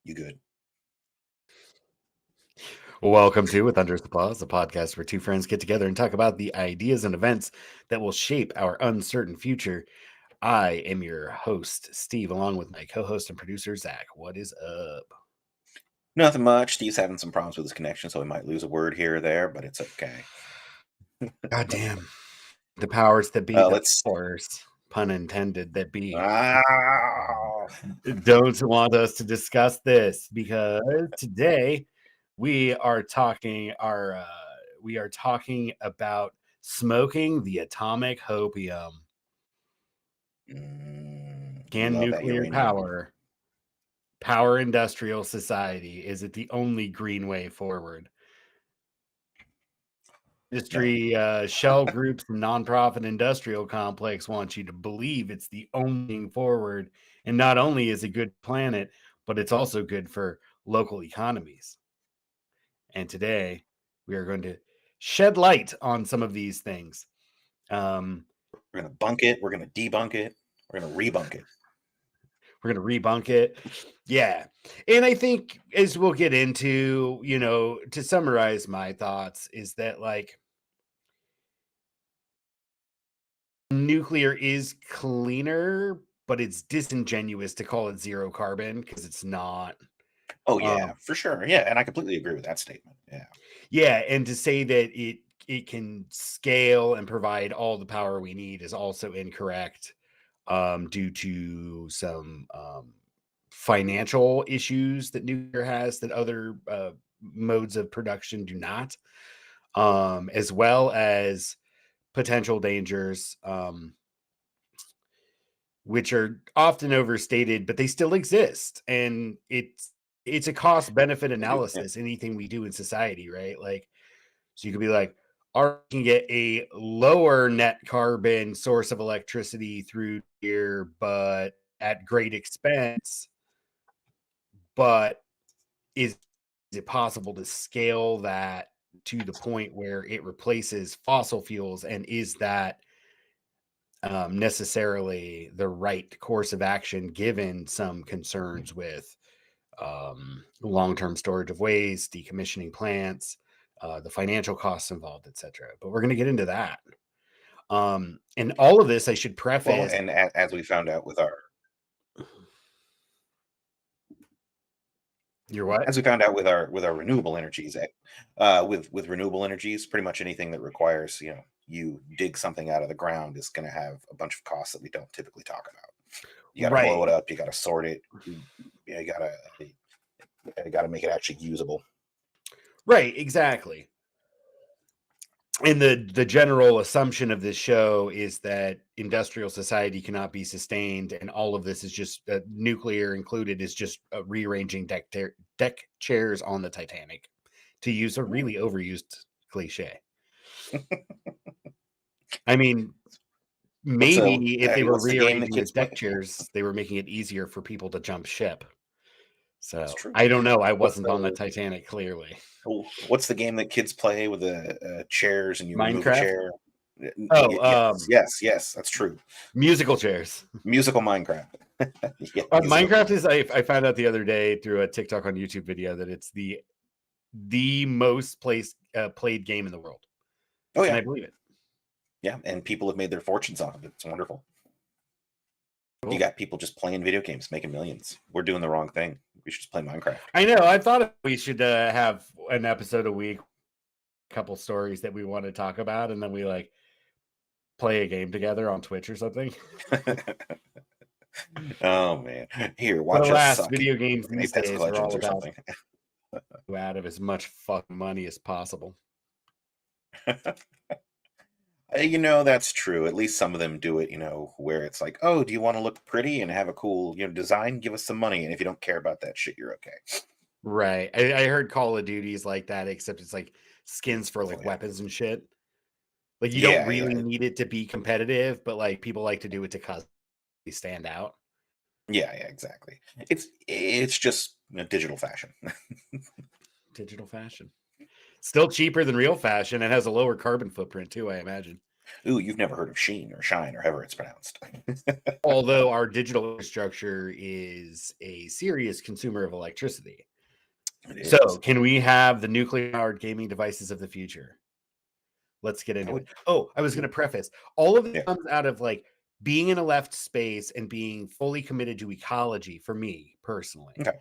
You good? Welcome to With Thunderous Applause, a podcast where two friends get together and talk about the ideas and events that will shape our uncertain future. I am your host, Steve, along with my co-host and producer, Zach. What is up? Nothing much. Steve's having some problems with his connection, so we might lose a word here or there, but it's okay. God damn. The powers that be, the Let's. powers, pun intended, that be, Ah, don't want us to discuss this because today we are talking about smoking the atomic hopium. Can love that nuclear uranium. power industrial society? Is it the only green way forward? No. Industry shell groups and nonprofit industrial complex want you to believe it's the only thing forward. And not only is it good planet, but it's also good for local economies. And today we are going to shed light on some of these things. We're going to bunk it. We're going to debunk it. We're going to rebunk it. We're going to rebunk it. Yeah. And I think as we'll get into, to summarize my thoughts is that like nuclear is cleaner, but it's disingenuous to call it zero carbon because it's not. Oh, yeah, for sure. Yeah, and I completely agree with that statement. Yeah. Yeah. And to say that it can scale and provide all the power we need is also incorrect due to some financial issues that nuclear has that other modes of production do not, as well as potential dangers, which are often overstated, but they still exist. And it's a cost benefit They do. Yeah. analysis, anything we do in society, right? Like, so you could be like, or you can get a lower net carbon source of electricity through here, but at great expense. But is it possible to scale that to the point where it replaces fossil fuels? And is that necessarily the right course of action given some concerns with long-term storage of waste, decommissioning plants, the financial costs involved, etc. But we're going to get into that. And all of this, I should Well, preface. and as we found out with our Your what? as we found out with our renewable energies, with renewable energies, pretty much anything that requires you dig something out of the ground is going to have a bunch of costs that we don't typically talk about. You got to blow it Right. up. You got to sort it. You got to make it actually usable. Right. Exactly. And the general assumption of this show is that industrial society cannot be sustained, and all of this is just nuclear included is just rearranging deck chairs on the Titanic, to use a really overused cliche. I mean, maybe if they were What's the game that rearranging the kids play? deck chairs, they were making it easier for people to jump ship. That's So true. I don't know. I What's wasn't on the the Titanic, clearly. what's the game that kids play with the chairs and you remove a Minecraft. chair? Oh, Yes, that's true. musical chairs. Musical Minecraft. Yeah, Minecraft is. I found out the other day through a TikTok on YouTube video that it's the most played game in the world, Oh and yeah, I believe it. yeah, and people have made their fortunes off of it. It's wonderful. You Cool. got people just playing video games, making millions. We're doing the wrong thing. We should just play Minecraft. I know. I thought we should have an episode a week, a couple stories that we want to talk about, and then we like play a game together on Twitch or something. Oh man, here, But watch us alas, suck video games in these Apex days are Legends all or about something. out of as much fucking money as possible. That's true. At least some of them do it, where it's like, oh, do you want to look pretty and have a cool, design? Give us some money. And if you don't care about that shit, you're okay. Right. I heard Call of Duty is like that, except it's like skins for like Oh, yeah. weapons and shit. Like you don't Yeah, really yeah. need it to be competitive, but like people like to do it to cause they stand out. Yeah, exactly. It's just digital fashion. Digital fashion. Still cheaper than real fashion and has a lower carbon footprint too, I imagine. Ooh, you've never heard of Sheen or Shine or however it's pronounced. Although our digital infrastructure is a serious consumer of electricity. It So, is. can we have the nuclear powered gaming devices of the future? Let's get I into it. would. Oh, I was going to preface all of it Yeah. comes out of like being in a left space and being fully committed to ecology for me personally. Okay.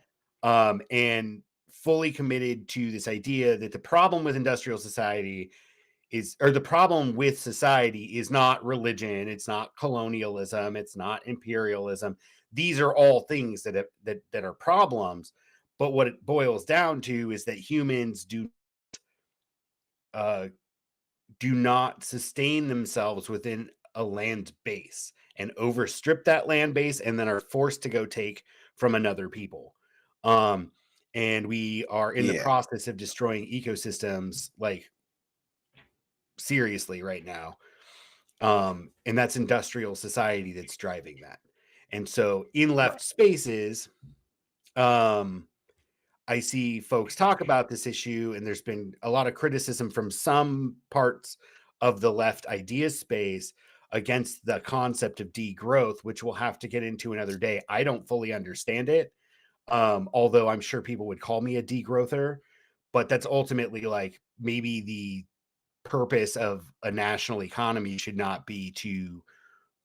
And fully committed to this idea that the problem with industrial society is, or the problem with society is not religion, it's not colonialism, it's not imperialism. These are all things that are problems. But what it boils down to is that humans uh, do not sustain themselves within a land base and overstrip that land base and then are forced to go take from another people. Um, and we are in the Yeah. process of destroying ecosystems like seriously right now. And that's industrial society that's driving that. And so in Right. left spaces, um, I see folks talk about this issue, and there's been a lot of criticism from some parts of the left idea space against the concept of degrowth, which we'll have to get into another day. I don't fully understand it, although I'm sure people would call me a degrowther, but that's ultimately like maybe the purpose of a national economy should not be to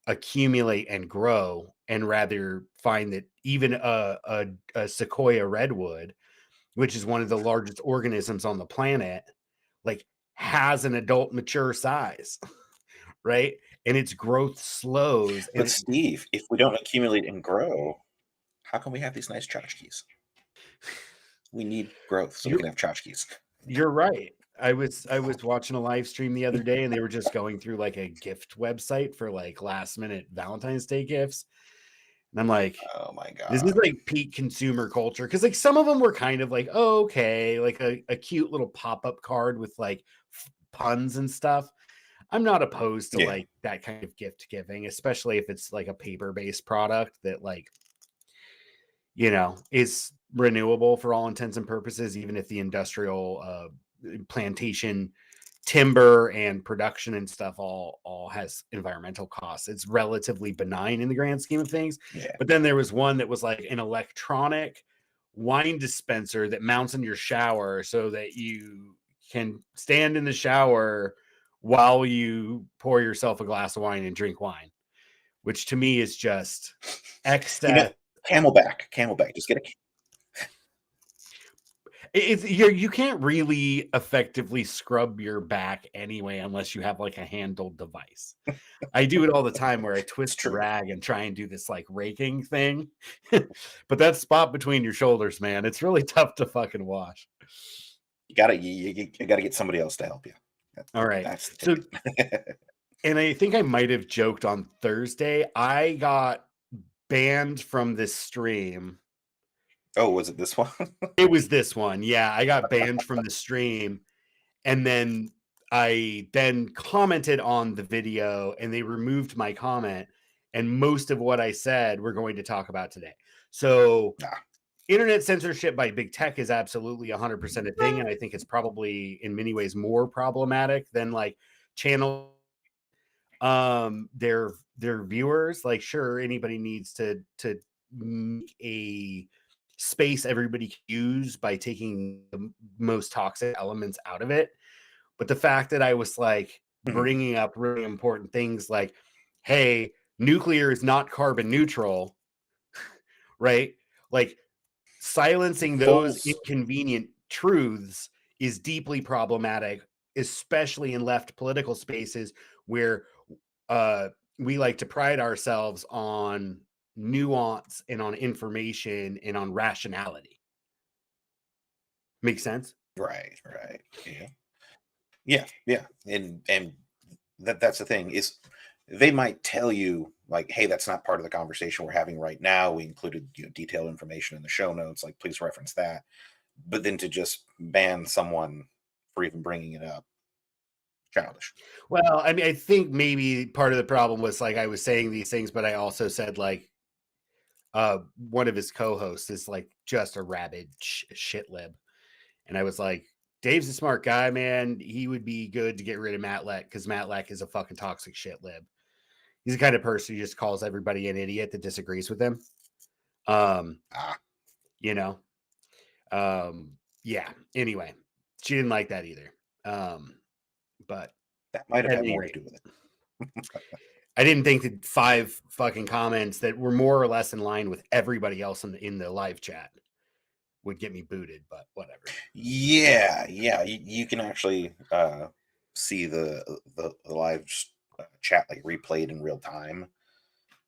accumulate and grow, and rather find that even a sequoia redwood, which is one of the largest organisms on the planet, like has an adult mature size, right? And its growth slows and But Steve, if we don't accumulate and grow, how can we have these nice tchotchkes? We need growth so we you're can have tchotchkes. you're right. I was watching a live stream the other day and they were just going through like a gift website for like last minute Valentine's Day gifts. And I'm like, Oh my this is god. like peak consumer culture. Cause like some of them were kind of like, oh, okay, like a cute little pop-up card with like puns and stuff. I'm not opposed to Yeah. like that kind of gift giving, especially if it's like a paper-based product that like, is renewable for all intents and purposes, even if the industrial plantation timber and production and stuff all has environmental costs. It's relatively benign in the grand scheme of things. Yeah. But then there was one that was like an electronic wine dispenser that mounts in your shower so that you can stand in the shower while you pour yourself a glass of wine and drink wine, which to me is just You know, excess. Camelback. Camelback. Just get a You can't really effectively scrub your back anyway unless you have like a handled device. I do it all the time where I it's twist the true. rag and try and do this like raking thing. But that spot between your shoulders, man, it's really tough to fucking wash. You gotta get somebody else to help you. That, All right. that's the So, ticket. and I think I might have joked on Thursday, I got banned from this stream. Oh, was it this one? It was this one. Yeah, I got banned from the stream. And then I then commented on the video and they removed my comment. And most of what I said, we're going to talk about today. So, Nah. internet censorship by big tech is absolutely 100% a thing. And I think it's probably in many ways more problematic than like channel their viewers. Like, sure, anybody needs to make a space everybody can use by taking the most toxic elements out of it. But the fact that I was like Mhm. bringing up really important things like, hey, nuclear is not carbon neutral, right? Like silencing those False. inconvenient truths is deeply problematic, especially in left political spaces where uh, we like to pride ourselves on nuance and on information and on rationality. Make sense? Right, right. Yeah. Yeah, yeah. And that's the thing is they might tell you like, hey, that's not part of the conversation we're having right now. We included detailed information in the show notes, like please reference that. But then to just ban someone for even bringing it up, childish. Well, I mean, I think maybe part of the problem was like I was saying these things, but I also said like one of his co-hosts is like just a rabid shit lib, and I was like, Dave's a smart guy, man. He would be good to get rid of Matt Leck because Matt Leck is a fucking toxic shit lib. He's the kind of person who just calls everybody an idiot that disagrees with him. Ah, You know, yeah. Anyway, she didn't like that either. But that might have at had any more to rate, do with it. I didn't think that 5 fucking comments that were more or less in line with everybody else in the live chat would get me booted, but whatever. Yeah, yeah, you can actually see the live chat like replayed in real time,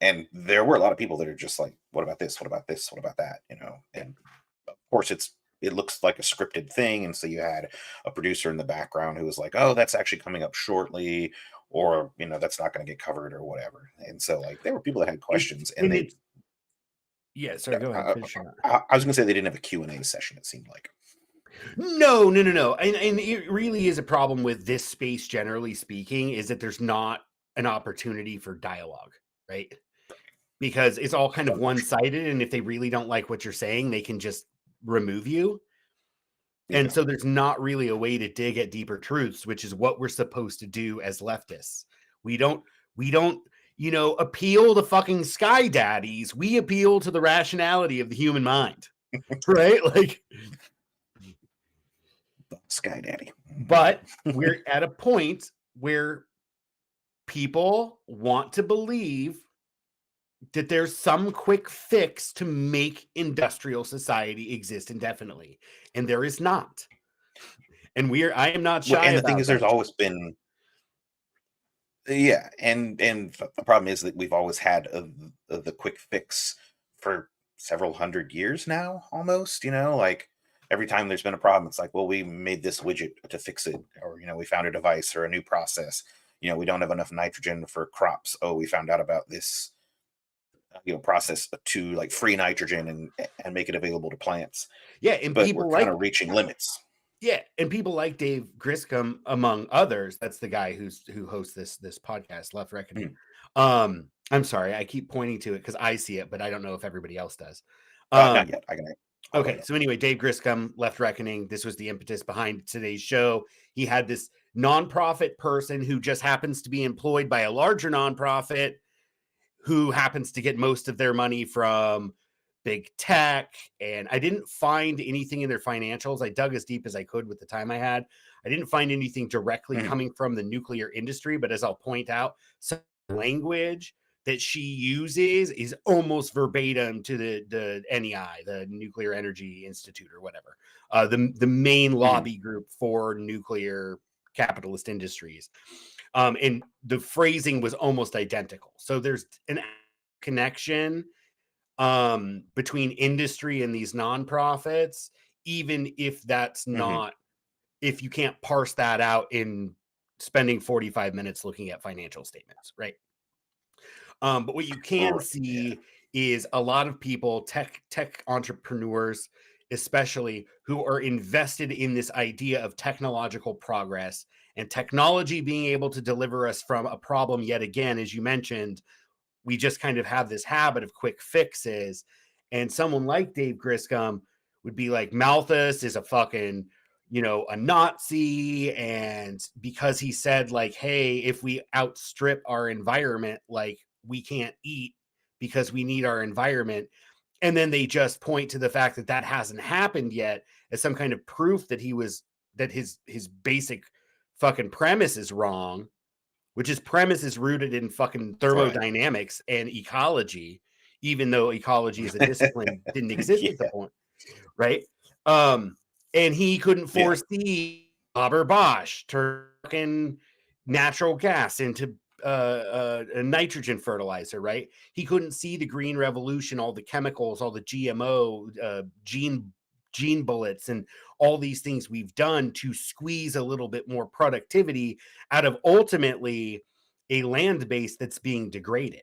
and there were a lot of people that are just like, "What about this? What about this? What about that?" You know, Yeah. and of course it looks like a scripted thing, and so you had a producer in the background who was like, "Oh, that's actually coming up shortly," or that's not going to get covered or whatever. And so like there were people that had questions, and And they it's yeah, sorry, yeah, go ahead, finish your I was going to say they didn't have a Q&A session. It seemed like. No. And it really is a problem with this space, generally speaking, is that there's not an opportunity for dialogue, right? Because it's all kind of one sided. And if they really don't like what you're saying, they can just remove you. And Yeah. so there's not really a way to dig at deeper truths, which is what we're supposed to do as leftists. We don't, appeal to fucking sky daddies. We appeal to the rationality of the human mind, right? Like, Sky Daddy. but we're at a point where people want to believe that there's some quick fix to make industrial society exist indefinitely, and there is not. And I am not Well, shy and the thing about is, there's that. always been yeah, and the problem is that we've always had the quick fix for several hundred years now, almost. Like every time there's been a problem, it's like, well, we made this widget to fix it, or we found a device or a new process. We don't have enough nitrogen for crops. Oh, we found out about this process to like free nitrogen and make it available to plants. Yeah, and But we're people kind like of reaching limits. yeah, and people like Dave Griscom, among others. That's the guy who hosts this podcast, Left Reckoning. Mm. I'm sorry, I keep pointing to it because I see it, but I don't know if everybody else does. Not yet. I'll let Okay, you know. so anyway, Dave Griscom, Left Reckoning. This was the impetus behind today's show. He had this nonprofit person who just happens to be employed by a larger nonprofit who happens to get most of their money from big tech. And I didn't find anything in their financials. I dug as deep as I could with the time I had. I didn't find anything directly Mhm. coming from the nuclear industry, but as I'll point out, some language that she uses is almost verbatim to the NEI, the Nuclear Energy Institute, or whatever, the main Mhm. lobby group for nuclear capitalist industries. And the phrasing was almost identical. So there's an connection between industry and these nonprofits, even if that's Mhm. not, if you can't parse that out in spending 45 minutes looking at financial statements, right? But what you can Right. Yeah. see is a lot of people, tech entrepreneurs, especially, who are invested in this idea of technological progress and technology being able to deliver us from a problem yet again. As you mentioned, we just kind of have this habit of quick fixes. And someone like Dave Griscom would be like, Malthus is a fucking, a Nazi. And because he said, like, hey, if we outstrip our environment, like, we can't eat because we need our environment. And then they just point to the fact that that hasn't happened yet as some kind of proof that that his basic fucking premise is wrong, which his premise is rooted in fucking Right. thermodynamics and ecology, even though ecology as a discipline didn't exist at the Yeah. point, right? Um, and he couldn't Yeah. foresee Haber Bosch turning natural gas into a nitrogen fertilizer, right? He couldn't see the green revolution, all the chemicals, all the GMO, gene bullets, and all these things we've done to squeeze a little bit more productivity out of ultimately a land base that's being degraded.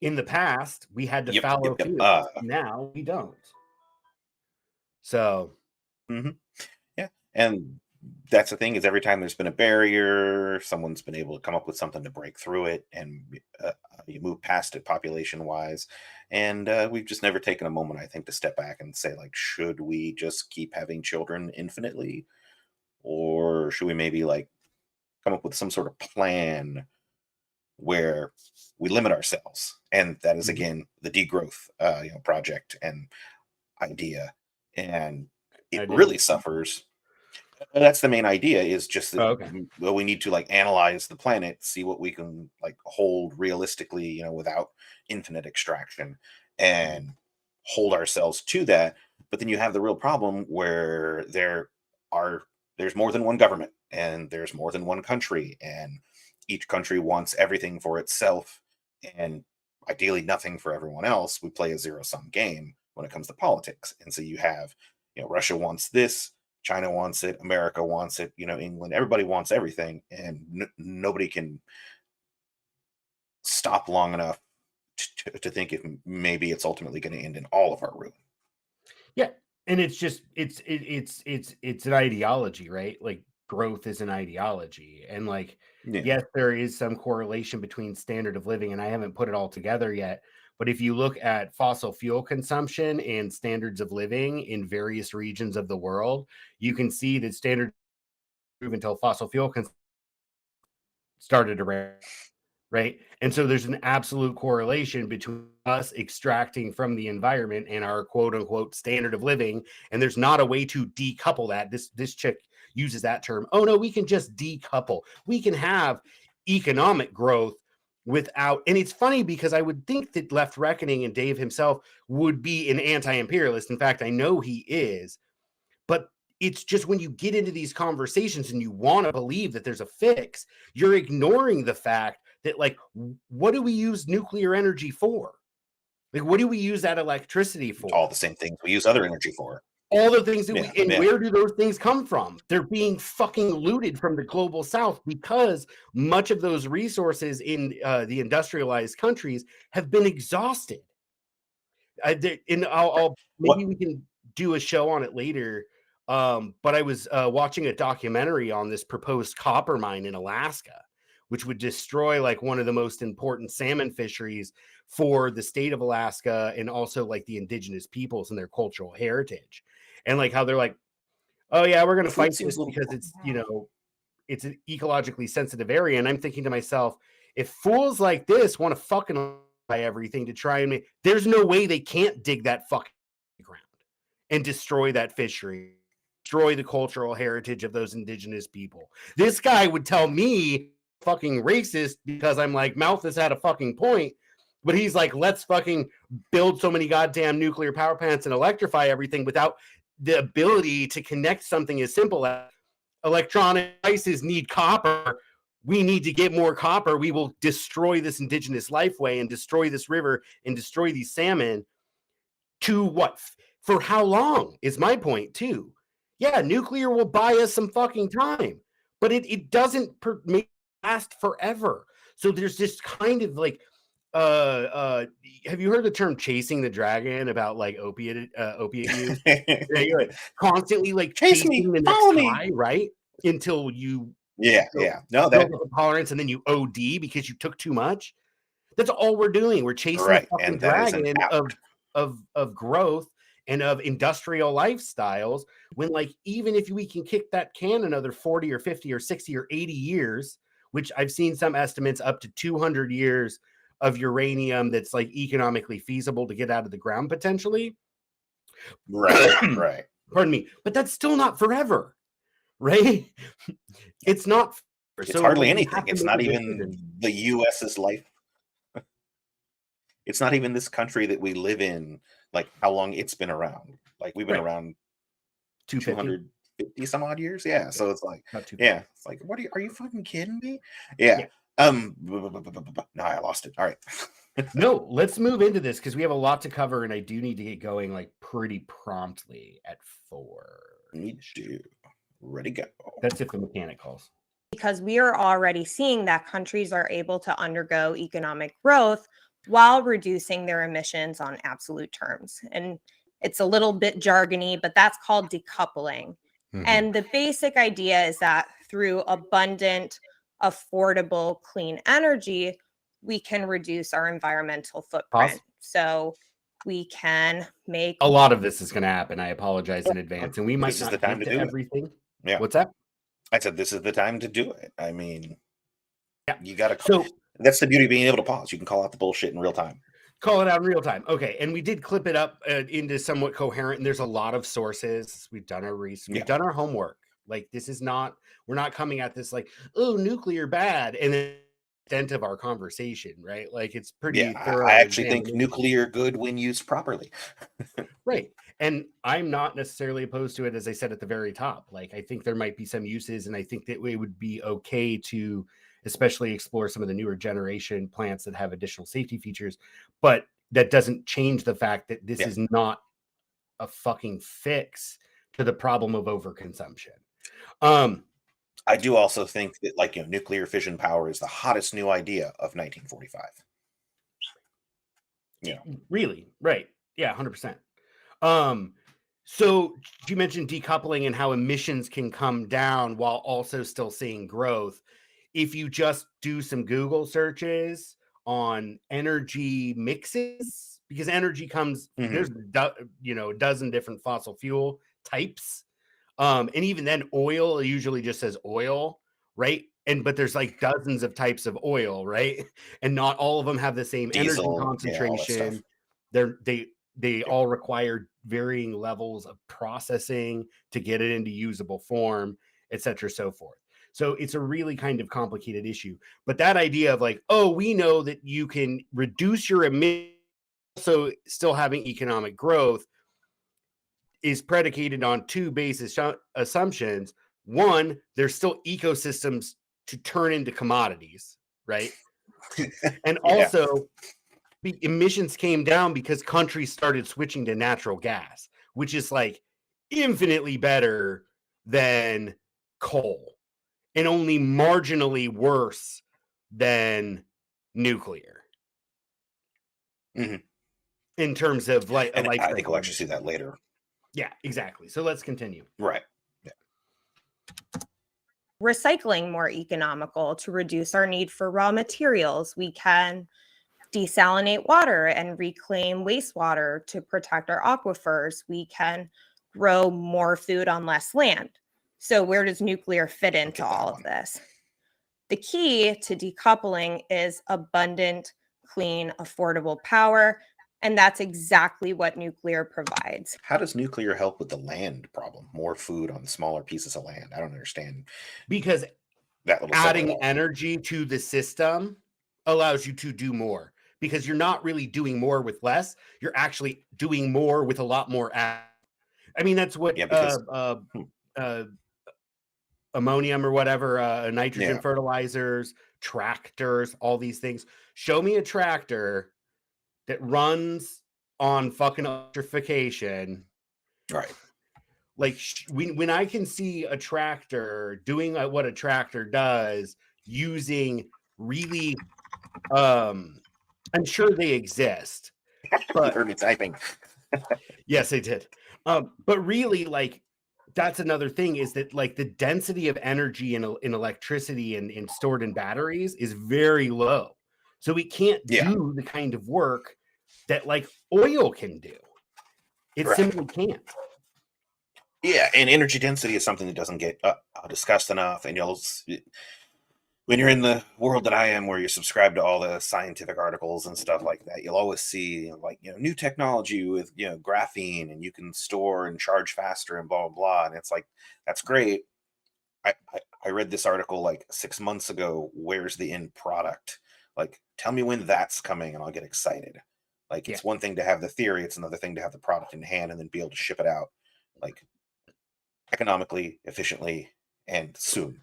In the past, we had to Yep. fallow Yep. Yep. fields. Now we don't. So, Mhm. Yeah. And that's the thing is every time there's been a barrier, someone's been able to come up with something to break through it, and moved past it population wise, and we've just never taken a moment, I think, to step back and say, like, should we just keep having children infinitely, or should we maybe like come up with some sort of plan where we limit ourselves? And that is Mhm. again the degrowth, project and idea, and it I didn't. really suffers. That's the main idea, is just that, Oh, okay. well, we need to like analyze the planet, see what we can like hold realistically, without infinite extraction, Mhm. and hold ourselves to that. But then you have the real problem where are there's more than one government, and there's more than one country, and each country wants everything for itself, and ideally nothing for everyone else. We play a zero sum game when it comes to politics. And so you have, Russia wants this, China wants it, America wants it, England, everybody wants everything, and nobody can stop long enough to think if maybe it's ultimately going to end in all of our ruin. Yeah, and it's just it's an ideology, right? Like growth is an ideology, and like Yeah. yes, there is some correlation between standard of living, and I haven't put it all together yet. But if you look at fossil fuel consumption and standards of living in various regions of the world, you can see that standard until fossil fuel started to rise, right? And so there's an absolute correlation between us extracting from the environment and our quote unquote standard of living. And there's not a way to decouple that. This chick uses that term. Oh no, we can just decouple. We can have economic growth without, and it's funny because I would think that Left Reckoning and Dave himself would be an anti-imperialist. In fact, I know he is, but it's just when you get into these conversations and you want to believe that there's a fix, you're ignoring the fact that, like, what do we use nuclear energy for? Like, what do we use that electricity All for? the same things we use other energy for. All the things that Yeah. and Yeah. where do those things come from? They're being fucking looted from the global south because much of those resources in the industrialized countries have been exhausted. And Right. I'll maybe What? we can do a show on it later. But I was watching a documentary on this proposed copper mine in Alaska, which would destroy like one of the most important salmon fisheries for the state of Alaska and also like the indigenous peoples and their cultural heritage. And like how they're like, oh yeah, we're gonna Food fight seems this a little. because it's an ecologically sensitive area. And I'm thinking to myself, if fools like this want to fucking buy everything to try and make, there's no way they can't dig that fucking ground and destroy that fishery, destroy the cultural heritage of those indigenous people. This guy would tell me fucking racist because I'm like, Malthus had a fucking point. But he's like, let's fucking build so many goddamn nuclear power plants and electrify everything without the ability to connect something as simple as electronic devices need copper. We need to get more copper. We will destroy this indigenous lifeway and destroy this river and destroy these salmon. To what? For how long is my point, too. Yeah, nuclear will buy us some fucking time, but it doesn't make last forever. So there's this kind of like, have you heard the term chasing the dragon about like opiate use? Yeah, you're like constantly like Chase me, chasing the next follow me. high, right? Until you Yeah. build Yeah. No, build that up a tolerance and then you OD because you took too much. That's all we're doing. We're chasing the right, fucking and that is an dragon out. of growth and of industrial lifestyles when like even if we can kick that can another 40 or 50 or 60 or 80 years, which I've seen some estimates up to 200 years of uranium that's like economically feasible to get out of the ground potentially. Right. Right. Pardon me, but that's still not forever, right? It's not forever. It's So hardly we anything. have to It's make a not even decision. the US's life. It's not even this country that we live in, like how long it's been around. Like we've been Right. around 250. 250 some odd years. Yeah. Yeah, So it's like, about 250. yeah, it's like, are you fucking kidding me? Yeah. Yeah. No, I lost it. All right. No, let's move into this because we have a lot to cover, and I do need to get going like pretty promptly at 4. Me too. Ready, go. That's if the mechanic calls. Because we are already seeing that countries are able to undergo economic growth while reducing their emissions on absolute terms. And it's a little bit jargony, but that's called decoupling. Mhm. And the basic idea is that through abundant, affordable, clean energy, we can reduce our environmental Pause. footprint. So we can make A lot of this is going to happen. I apologize in advance, and we might This is not the time get to to do it. everything. Yeah. What's that? I said this is the time to do it. I mean, Yeah. you got to. So That's the beauty of being able to pause. You can call out the bullshit in real time. call it out in real time. Okay. And we did clip it up into somewhat coherent, and there's a lot of sources. We've done our research. We've done our homework. Like, this is not, we're not coming at this like, oh, nuclear bad. And then the extent of our conversation, right? Like, it's pretty thorough. I actually think nuclear good when used properly. Right. And I'm not necessarily opposed to it, as I said at the very top. Like, I think there might be some uses, and I think that it would be okay to especially explore some of the newer generation plants that have additional safety features. But that doesn't change the fact that this is not a fucking fix to the problem of overconsumption. I do also think that, like, nuclear fission power is the hottest new idea of 1945. Really, right? Yeah, 100%. So you mentioned decoupling and how emissions can come down while also still seeing growth. If you just do some Google searches on energy mixes, because energy comes, there's a dozen different fossil fuel types. And even then, oil usually just says oil, right? But there's like dozens of types of oil, right? And not all of them have the same Diesel, energy concentration. They all require varying levels of processing to get it into usable form, et cetera, so forth. So it's a really kind of complicated issue. But that idea of like, oh, we know that you can reduce your emissions, so still having economic growth, is predicated on two basic assumptions. One, there's still ecosystems to turn into commodities, right? And also, the emissions came down because countries started switching to natural gas, which is like infinitely better than coal and only marginally worse than nuclear. In terms of like a life cycle. I think we'll actually see that later. Yeah, exactly. So let's continue. Right. Recycling more economical to reduce our need for raw materials. We can desalinate water and reclaim wastewater to protect our aquifers. We can grow more food on less land. So where does nuclear fit into all of this? The key to decoupling is abundant, clean, affordable power. And that's exactly what nuclear provides. How does nuclear help with the land problem? More food on smaller pieces of land. I don't understand. Because adding energy to the system allows you to do more. Because you're not really doing more with less. You're actually doing more with a lot more. I mean, that's what ammonium or whatever, nitrogen fertilizers, tractors, all these things. Show me a tractor that runs on fucking electrification, right? Like when I can see a tractor doing what a tractor does using really, I'm sure they exist. But heard me typing. Yes, they did. But really, like, that's another thing is that like the density of energy in electricity and stored in batteries is very low. So we can't do the kind of work that like oil can do. It simply can't. Yeah, and energy density is something that doesn't get discussed enough. And when you're in the world that I am, where you're subscribed to all the scientific articles and stuff like that, you'll always see like new technology with graphene, and you can store and charge faster and blah blah blah. And it's like, that's great. I read this article like 6 months ago. Where's the end product? Like, tell me when that's coming, and I'll get excited. Like, it's one thing to have the theory; it's another thing to have the product in hand and then be able to ship it out, like, economically, efficiently, and soon.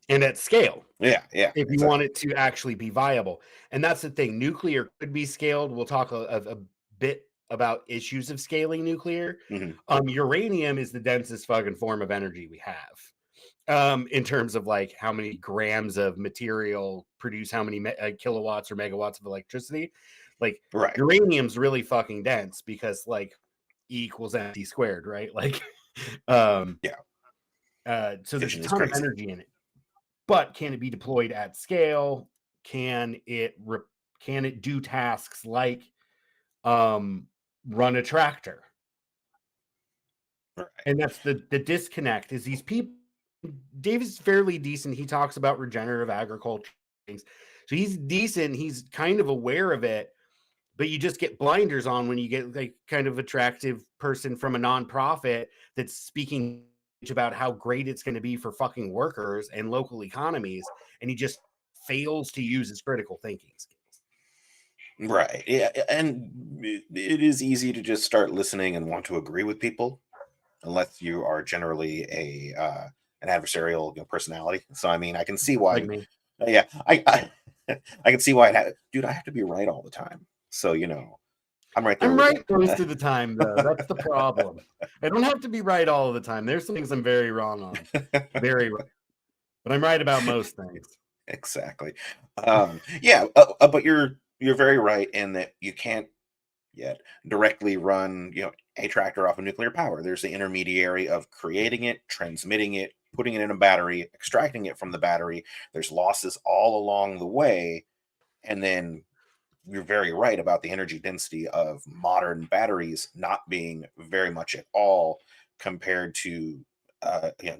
And at scale. Yeah. If you want it to actually be viable. And that's the thing. Nuclear could be scaled. We'll talk a bit about issues of scaling nuclear. Uranium is the densest fucking form of energy we have. In terms of like how many grams of material produce how many kilowatts or megawatts of electricity. Like uranium's really fucking dense because like E equals mc squared, right? Like so there's a ton of energy in it. But can it be deployed at scale? can it do tasks like run a tractor? Right. And that's the disconnect is these people. Dave's fairly decent. He talks about regenerative agriculture things. So he's decent. He's kind of aware of it, but you just get blinders on when you get like kind of attractive person from a nonprofit that's speaking about how great it's going to be for fucking workers and local economies. And he just fails to use his critical thinking skills. Right. Yeah. And it is easy to just start listening and want to agree with people, unless you are generally an adversarial personality. So I mean, I can see Like why. me. Yeah, I can see why. Dude, I have to be right all the time. So I'm right there I'm with right you. most of the time, though. That's the problem. I don't have to be right all of the time. There's some things I'm very wrong on. Very right. But I'm right about most things. Exactly. Yeah, but you're very right in that you can't yet directly run a tractor off of nuclear power. There's the intermediary of creating it, transmitting it, putting it in a battery, extracting it from the battery. There's losses all along the way, and then you're very right about the energy density of modern batteries not being very much at all compared to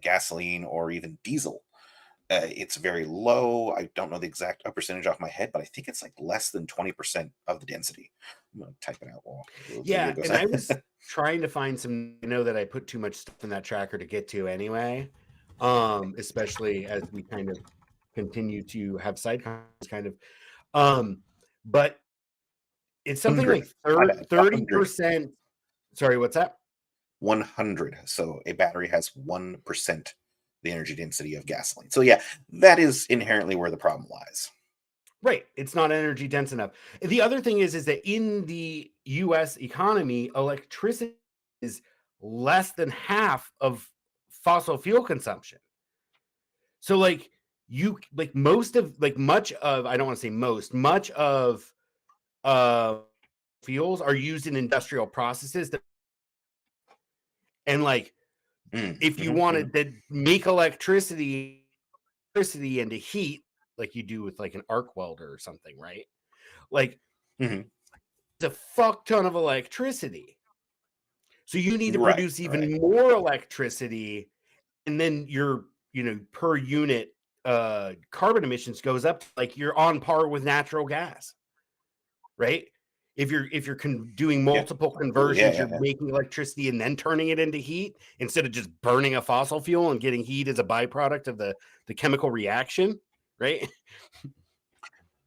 gasoline or even diesel. It's very low. I don't know the exact percentage off my head, but I think it's like less than 20% of the density. I'm gonna type it out while the video Yeah, goes and on. I was trying to find some. I know that I put too much stuff in that tracker to get to anyway. Especially as we kind of continue to have side comments, kind of. But it's something 100. like My bad. 30%. Sorry, what's that? 100. So a battery has 1% the energy density of gasoline. So yeah, that is inherently where the problem lies. Right. It's not energy dense enough. The other thing is that in the US economy, electricity is less than half of fossil fuel consumption. So like most of much of, I don't want to say most, much of uh fuels are used in industrial processes and like if you wanted to make electricity and to heat like you do with like an arc welder or something, right? Like Mhm. it's a fuck ton of electricity. So you need to Right, produce right. even more electricity, and then your per unit carbon emissions goes up like you're on par with natural gas, right? If you're doing Yeah, multiple absolutely. Yeah, conversions, yeah, you're yeah. making electricity and then turning it into heat instead of just burning a fossil fuel and getting heat as a byproduct of the chemical reaction, right?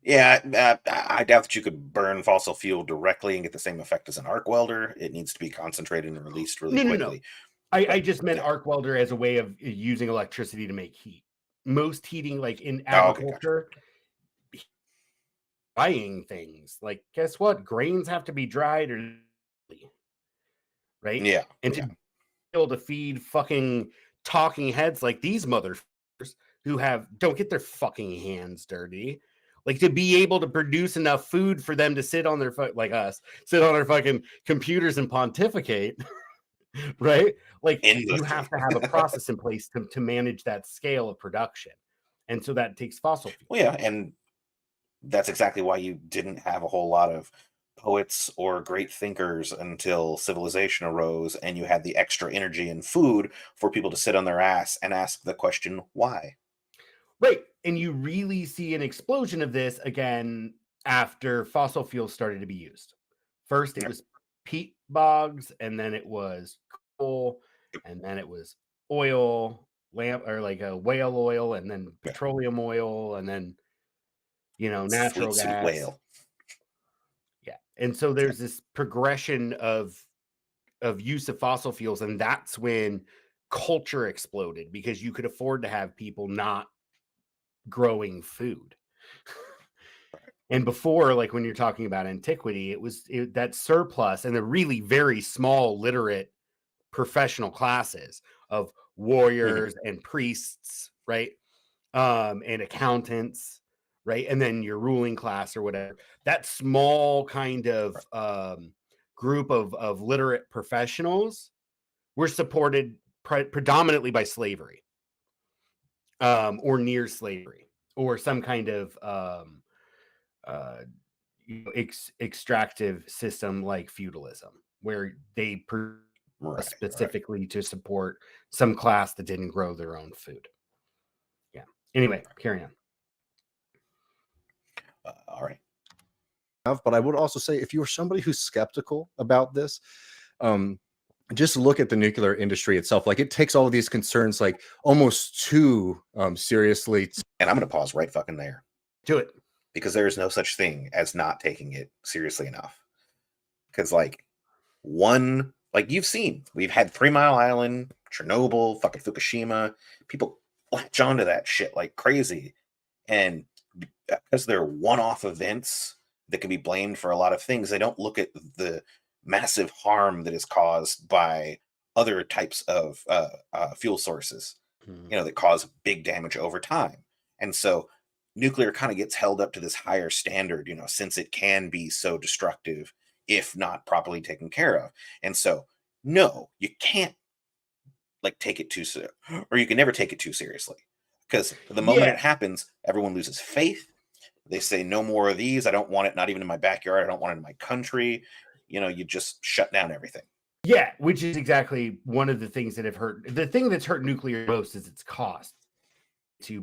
Yeah, I doubt that you could burn fossil fuel directly and get the same effect as an arc welder. It needs to be concentrated and released really No. quickly. I But just meant yeah. arc welder as a way of using electricity to make heat. Most heating, like in Oh, okay, gotcha. agriculture, buying things like guess what? Grains have to be dried or right, Yeah, and to yeah. be able to feed fucking talking heads like these motherfuckers who don't get their fucking hands dirty. Like to be able to produce enough food for them to sit on their like us, sit on our fucking computers and pontificate, right? Like you have Endlessly. to have a process in place to manage that scale of production. And so that takes fossil fuel. Well, yeah, and that's exactly why you didn't have a whole lot of poets or great thinkers until civilization arose and you had the extra energy and food for people to sit on their ass and ask the question, why? Right. And you really see an explosion of this again after fossil fuels started to be used. First, it Yeah. was peat bogs, and then it was coal, and then it was oil, lamp or like a whale oil, and then Yeah. petroleum oil, and then natural Sweet, sweet gas. whale. Yeah. And so there's this progression of use of fossil fuels, and that's when culture exploded because you could afford to have people not growing food. And before, like when you're talking about antiquity, it was that surplus and the really very small literate professional classes of Mhm. warriors and priests, right? And accountants, right? And then your ruling class or whatever. That small kind of group of literate professionals were supported predominantly by slavery or near slavery or some kind of extractive system like feudalism, where they Right. specifically to support some class that didn't grow their own food. Yeah. Anyway, carry on. All right. But I would also say, if you're somebody who's skeptical about this, just look at the nuclear industry itself. Like, it takes all of these concerns like almost too seriously. And I'm going to pause right fucking there. Do it. Because there is no such thing as not taking it seriously enough. Because like you've seen, we've had 3 Mile Island, Chernobyl, fucking Fukushima. People latch onto that shit like crazy. And because they're one-off events that can be blamed for a lot of things, they don't look at the massive harm that is caused by other types of fuel sources, that cause big damage over time. And so nuclear kind of gets held up to this higher standard, since it can be so destructive if not properly taken care of. And so, no, you can't take it too seriously, or you can never take it too seriously, because the moment it happens, everyone loses faith. They say, no more of these. I don't want it, not even in my backyard. I don't want it in my country. You just shut down everything. Yeah, which is exactly one of the things that have hurt. The thing that's hurt nuclear most is its cost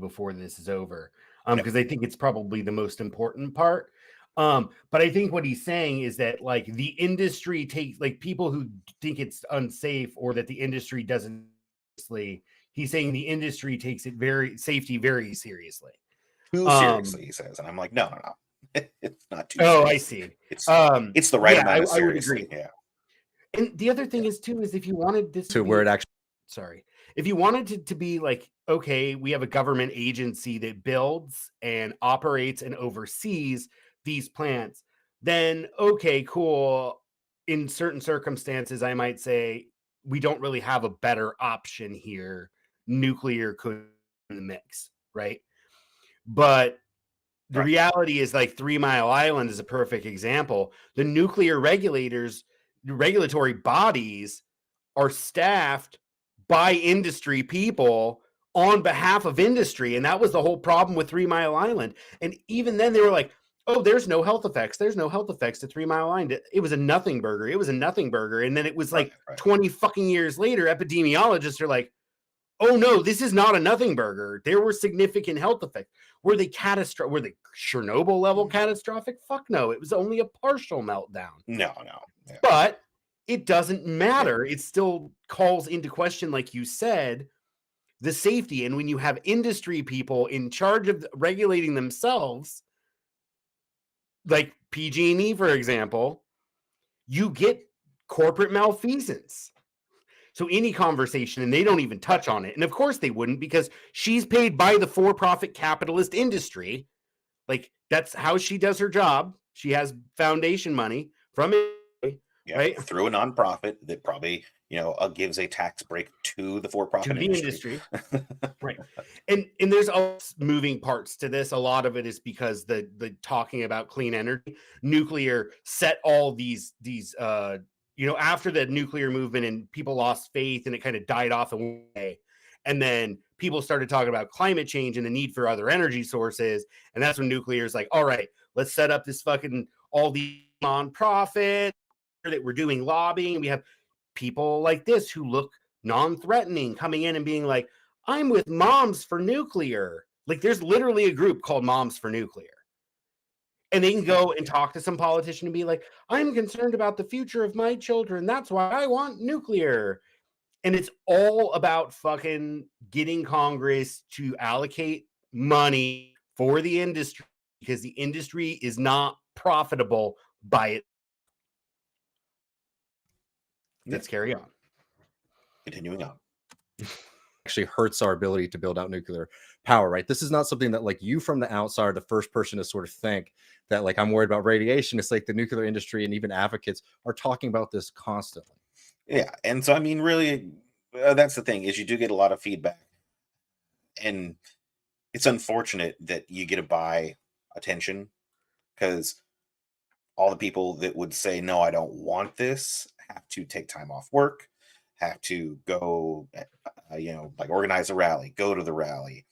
before this is over. Because I think it's probably the most important part. But I think what he's saying is that the industry takes people who think it's unsafe, or that the industry doesn't. He's saying the industry takes it safety very seriously. Too seriously, he says, and I'm like, no. It's not too. Oh, I see. It's the right amount of seriously. I would agree. Yeah. And the other thing is too, is if you wanted this to where it actually. Sorry. If you wanted it to be okay, we have a government agency that builds and operates and oversees these plants, then okay, cool. In certain circumstances, I might say we don't really have a better option here. Nuclear could be in the mix, right? But the reality is 3 Mile Island is a perfect example. The nuclear regulatory bodies are staffed by industry people on behalf of industry. And that was the whole problem with 3 Mile Island. And even then they were like, oh, there's no health effects. There's no health effects to 3 Mile Island. It was a nothing burger. It was a nothing burger. And then it was 20 fucking years later, epidemiologists are like, oh no, this is not a nothing burger. There were significant health effects. Were they catastrophic? Were they Chernobyl level catastrophic? Fuck no. It was only a partial meltdown. No. Yeah. But it doesn't matter. It still calls into question, like you said, the safety. And when you have industry people in charge of regulating themselves, like PG&E, for example, you get corporate malfeasance. So any conversation, and they don't even touch on it. And of course they wouldn't, because she's paid by the for-profit capitalist industry. That's how she does her job. She has foundation money from it. Yeah, right? Through a nonprofit that probably, gives a tax break to the for-profit industry. Right. And there's all moving parts to this. A lot of it is because the talking about clean energy, nuclear set all these after the nuclear movement and people lost faith and it kind of died off away. And then people started talking about climate change and the need for other energy sources. And that's when nuclear is like, all right, let's set up this all these nonprofit that we're doing lobbying. We have people like this who look non-threatening coming in and being like, I'm with Moms for Nuclear. There's literally a group called Moms for Nuclear. And they can go and talk to some politician and be like, I'm concerned about the future of my children. That's why I want nuclear. And it's all about fucking getting Congress to allocate money for the industry, because the industry is not profitable by it. Let's carry on. Continuing on. Actually hurts our ability to build out nuclear power, right? This is not something that you from the outside are the first person to sort of think that I'm worried about radiation. It's the nuclear industry and even advocates are talking about this constantly. Yeah. And so, really, that's the thing, is you do get a lot of feedback, and it's unfortunate that you get to buy attention, because all the people that would say, no, I don't want this, have to take time off work, have to go, organize a rally, go to the rally,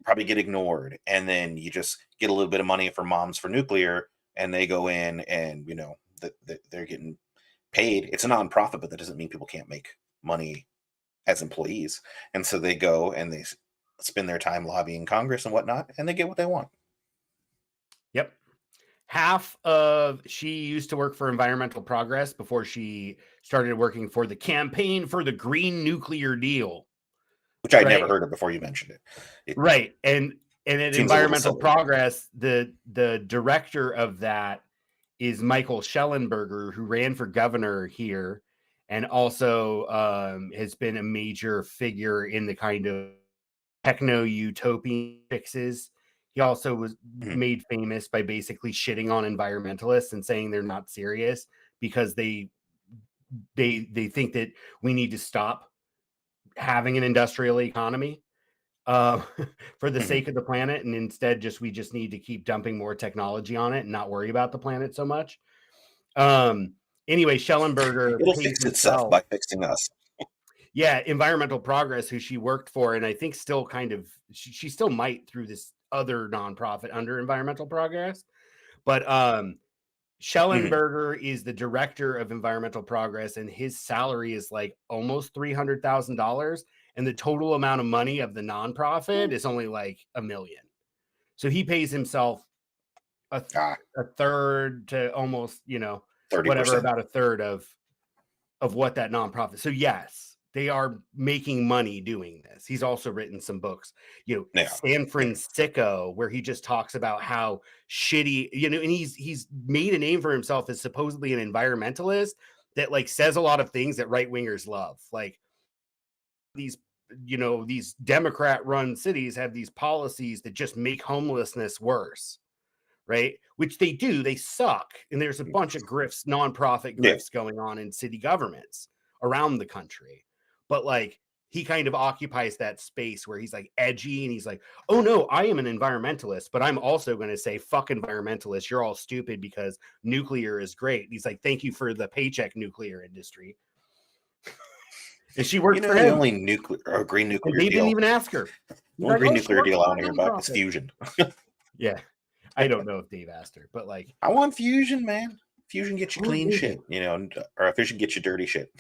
probably get ignored, and then you just get a little bit of money for Moms for Nuclear, and they go in and they're getting paid. It's a nonprofit, but that doesn't mean people can't make money as employees, and so they go and they spend their time lobbying Congress and whatnot, and they get what they want. Yep. She used to work for Environmental Progress before she started working for the Campaign for the Green Nuclear Deal, which I'd right? never heard of before you mentioned it. Right. And at Seems a little Environmental silly. Progress, the director of that is Michael Schellenberger, who ran for governor here and also has been a major figure in the kind of techno-utopian fixes. He also was made famous by basically shitting on environmentalists and saying they're not serious because they think that we need to stop having an industrial economy for the sake of the planet, and instead we just need to keep dumping more technology on it and not worry about the planet so much. Anyway, Schellenberger it'll fix itself by fixing us. Yeah, Environmental Progress, who she worked for, and I think still kind of she still might through this other nonprofit under Environmental Progress, but Schellenberger is the director of Environmental Progress, and his salary is like almost $300,000, and the total amount of money of the nonprofit is only like $1 million. So he pays himself a third to almost 30%. Whatever, about a third of what that nonprofit. So yes, they are making money doing this. He's also written some books, San Francisco, where he just talks about how shitty, and he's made a name for himself as supposedly an environmentalist that like says a lot of things that right wingers love. Like these Democrat run cities have these policies that just make homelessness worse. Right. Which they do. They suck. And there's a bunch of grifts, nonprofit grifts going on in city governments around the country. But like he kind of occupies that space where he's like edgy and he's like, oh no, I am an environmentalist, but I'm also going to say fuck environmentalists. You're all stupid because nuclear is great. And he's like, thank you for the paycheck, nuclear industry. And she worked for him. The only green nuclear deal. They didn't even ask her. The only green nuclear deal I want to hear about is fusion. Yeah. I don't know if Dave asked her, but like, I want fusion, man. Fusion gets you clean shit, or fission gets you dirty shit.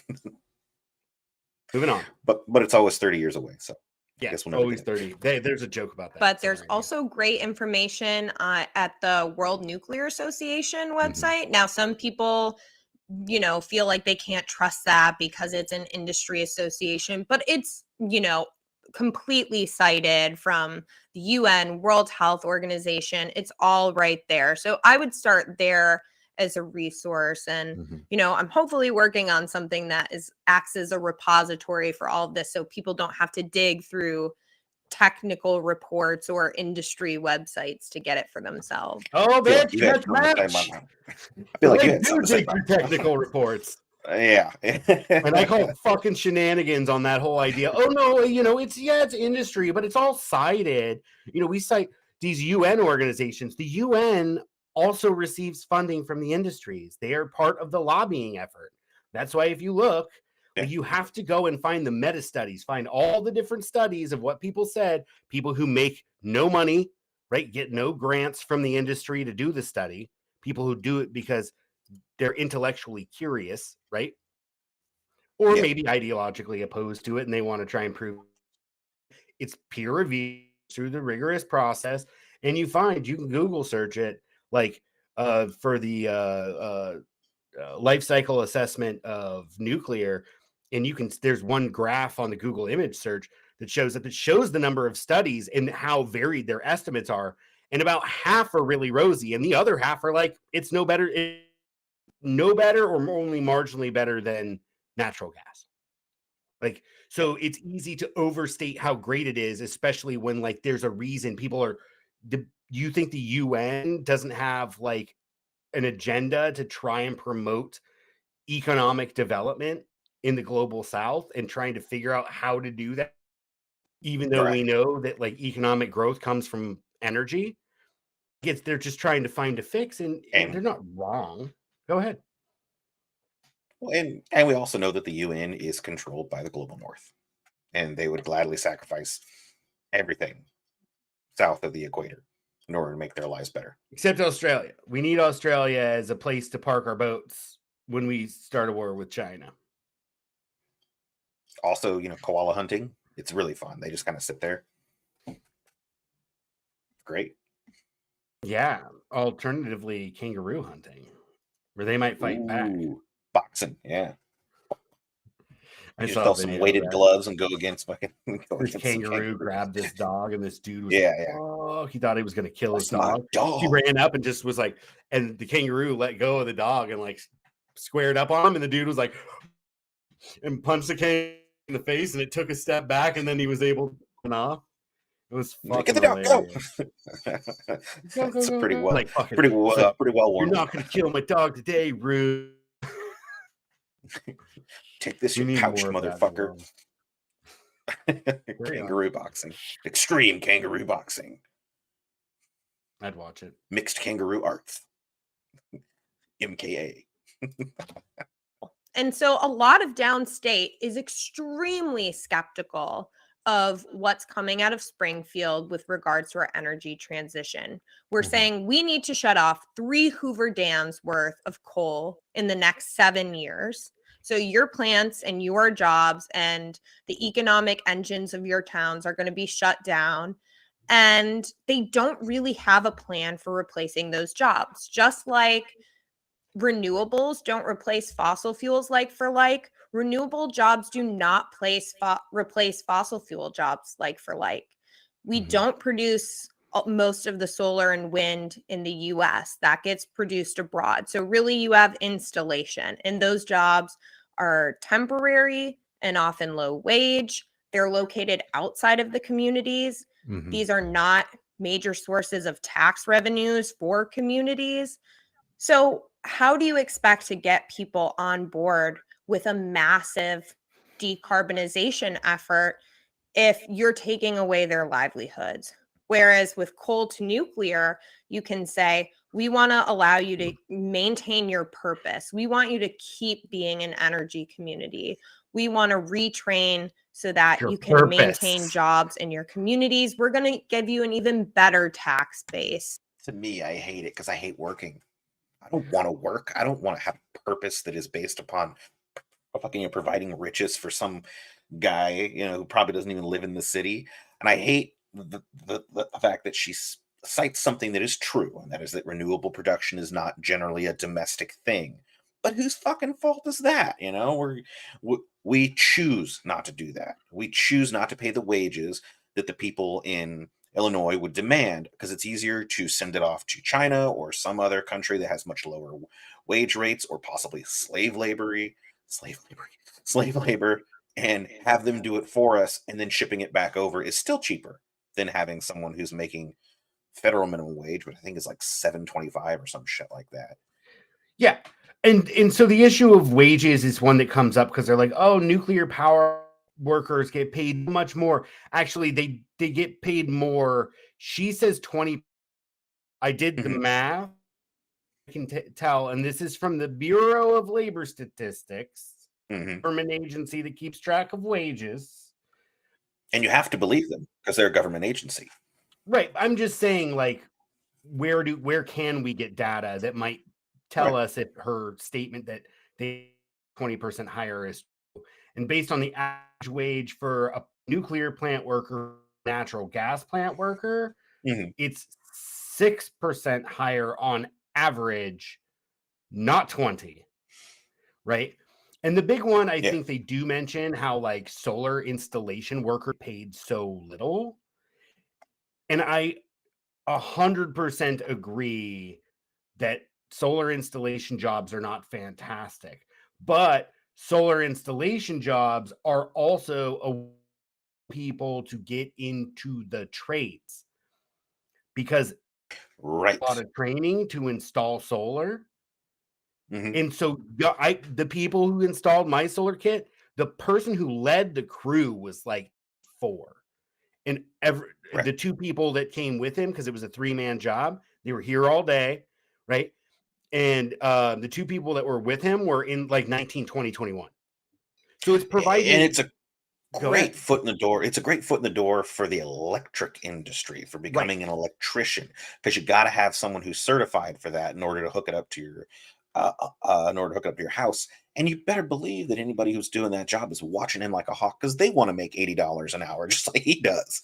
Moving on. But it's always 30 years away. So yeah, I guess we'll always 30. There's a joke about that. But there's also great information at the World Nuclear Association website. Now, some people, feel like they can't trust that because it's an industry association, but it's, completely cited from the UN, World Health Organization. It's all right there. So I would start there as a resource. And, I'm hopefully working on something that acts as a repository for all of this so people don't have to dig through technical reports or industry websites to get it for themselves. Oh, bitch, match. I feel like you had something to say about technical reports. Yeah. And I call fucking shenanigans on that whole idea. Oh no, it's industry, but it's all cited. We cite these UN organizations. The UN also receives funding from the industries. They are part of the lobbying effort. That's why if you look, you have to go and find the meta studies, find all the different studies of what people said, people who make no money, right? Get no grants from the industry to do the study, people who do it because they're intellectually curious, right? Or maybe ideologically opposed to it and they want to try and prove it's peer reviewed through the rigorous process. And you can Google search it like for the life cycle assessment of nuclear. And there's one graph on the Google image search that shows the number of studies and how varied their estimates are. And about half are really rosy. And the other half are like, it's no better or only marginally better than natural gas. Like, so it's easy to overstate how great it is, especially when like there's a reason you think the UN doesn't have like an agenda to try and promote economic development in the global South and trying to figure out how to do that, even though we know that like economic growth comes from energy. They're just trying to find a fix, and they're not wrong. Go ahead. Well, and we also know that the UN is controlled by the global North, and they would gladly sacrifice everything south of the equator in order to make their lives better. Except Australia. We need Australia as a place to park our boats when we start a war with China. Also, koala hunting. It's really fun. They just kind of sit there. Great. Yeah. Alternatively, kangaroo hunting, where they might fight back. Boxing, yeah. I You just saw a sell some video, weighted right? gloves and go against fucking. This kangaroo grabbed this dog, and this dude was Yeah. oh, he thought he was going to kill his That's my dog. dog. He ran up and just was like, and the kangaroo let go of the dog and like squared up on him, and the dude was like, and punched the kangaroo in the face, and it took a step back, and then he was able to run off. It was fucking Get the dog, go. That's a pretty well, like, fucking, pretty well you're worn. not going to kill my dog today, Rude. Take this, We you need pouched more of that motherfucker. Very Kangaroo boxing. Extreme kangaroo boxing. I'd watch it. Mixed kangaroo arts. MKA. And so a lot of downstate is extremely skeptical of what's coming out of Springfield with regards to our energy transition. We're saying we need to shut off 3 Hoover Dams worth of coal in the next 7 years. So your plants and your jobs and the economic engines of your towns are going to be shut down. And they don't really have a plan for replacing those jobs. Just like renewables don't replace fossil fuels like for like, renewable jobs do not replace fossil fuel jobs like for like. We don't produce most of the solar and wind in the US. That gets produced abroad. So really you have installation, and those jobs are temporary and often low wage. They're located outside of the communities. These are not major sources of tax revenues for communities. So how do you expect to get people on board with a massive decarbonization effort if you're taking away their livelihoods? Whereas with coal to nuclear, you can say, we want to allow you to maintain your purpose. We want you to keep being an energy community. We want to retrain so that you can maintain jobs in your communities. We're going to give you an even better tax base. To me, I hate it because I hate working. I don't want to work. I don't want to have a purpose that is based upon fucking providing riches for some guy, who probably doesn't even live in the city. And I hate the fact that she cites something that is true, and that is that renewable production is not generally a domestic thing. But whose fucking fault is that? We choose not to do that. We choose not to pay the wages that the people in Illinois would demand, because it's easier to send it off to China or some other country that has much lower wage rates, or possibly slave labor, and have them do it for us, and then shipping it back over is still cheaper than having someone who's making federal minimum wage, but I think it's like $7.25 or some shit like that. Yeah. And so the issue of wages is one that comes up because they're like, oh, nuclear power workers get paid much more. Actually, they get paid more. She says 20. I did the math. I can tell, and this is from the Bureau of Labor Statistics, government agency that keeps track of wages. And you have to believe them because they're a government agency. Right. I'm just saying, like, where can we get data that might tell us if her statement that they 20% higher is true? And based on the average wage for a nuclear plant worker, natural gas plant worker, it's 6% higher on average, not 20. Right. And the big one, I think they do mention how like solar installation worker paid so little. And I 100% agree that solar installation jobs are not fantastic, but solar installation jobs are also a people to get into the trades, because a lot of training to install solar. And so the people who installed my solar kit, the person who led the crew was like 4. And the 2 people that came with him, because it was a 3-man job, they were here all day, right? And the 2 people that were with him were in like 19, 20, 21. So it's providing. And Go great ahead. foot in the door. It's a great foot in the door for the electric industry, for Right. becoming an electrician, because you got to have someone who's certified for that in order to hook it up to your in order to hook it up to your house. And you better believe that anybody who's doing that job is watching him like a hawk, because they want to make $80 an hour just like he does.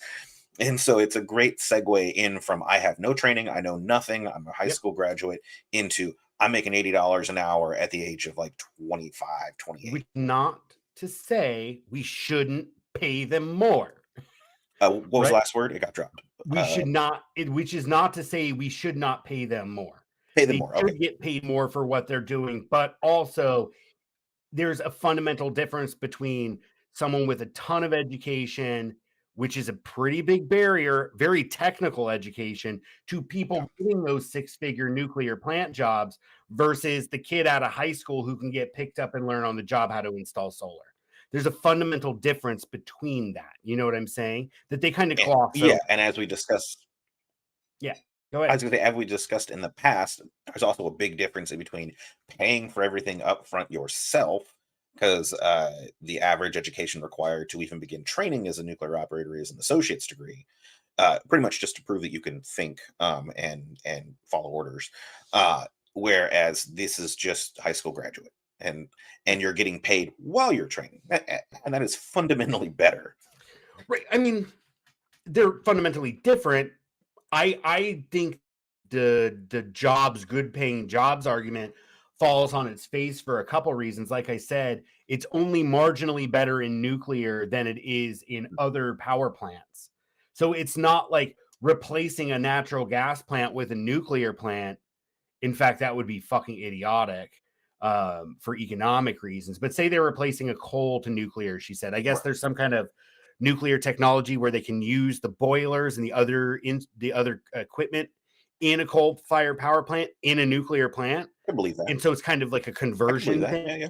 And so it's a great segue in from I have no training, I know nothing, I'm a high Yep. school graduate, into I'm making $80 an hour at the age of like 25, 28. Which not to say we shouldn't pay them more. What was the Right. last word? It got dropped. We should not, which is not to say we should not pay them more. Pay them They more. should Okay. get paid more for what they're doing, but also there's a fundamental difference between someone with a ton of education, which is a pretty big barrier, very technical education, to people getting those six-figure nuclear plant jobs versus the kid out of high school who can get picked up and learn on the job how to install solar. There's a fundamental difference between that. You know what I'm saying? That they kind of gloss Yeah, over. and as we discussed, Yeah, go I ahead. was going to say, as we discussed in the past, there's also a big difference in between paying for everything up front yourself, because the average education required to even begin training as a nuclear operator is an associate's degree, pretty much just to prove that you can think and follow orders. Whereas this is just high school graduate, and you're getting paid while you're training, and that is fundamentally better. Right. I mean, they're fundamentally different. I think the jobs, good paying jobs argument falls on its face for a couple reasons. Like I said, it's only marginally better in nuclear than it is in other power plants. So it's not like replacing a natural gas plant with a nuclear plant. In fact, that would be fucking idiotic for economic reasons. But say they're replacing a coal to nuclear, she said. I guess there's some kind of nuclear technology where they can use the boilers and the other equipment in a coal-fired power plant in a nuclear plant. I believe that. And so it's kind of like a I can believe conversion that. thing. Yeah, yeah.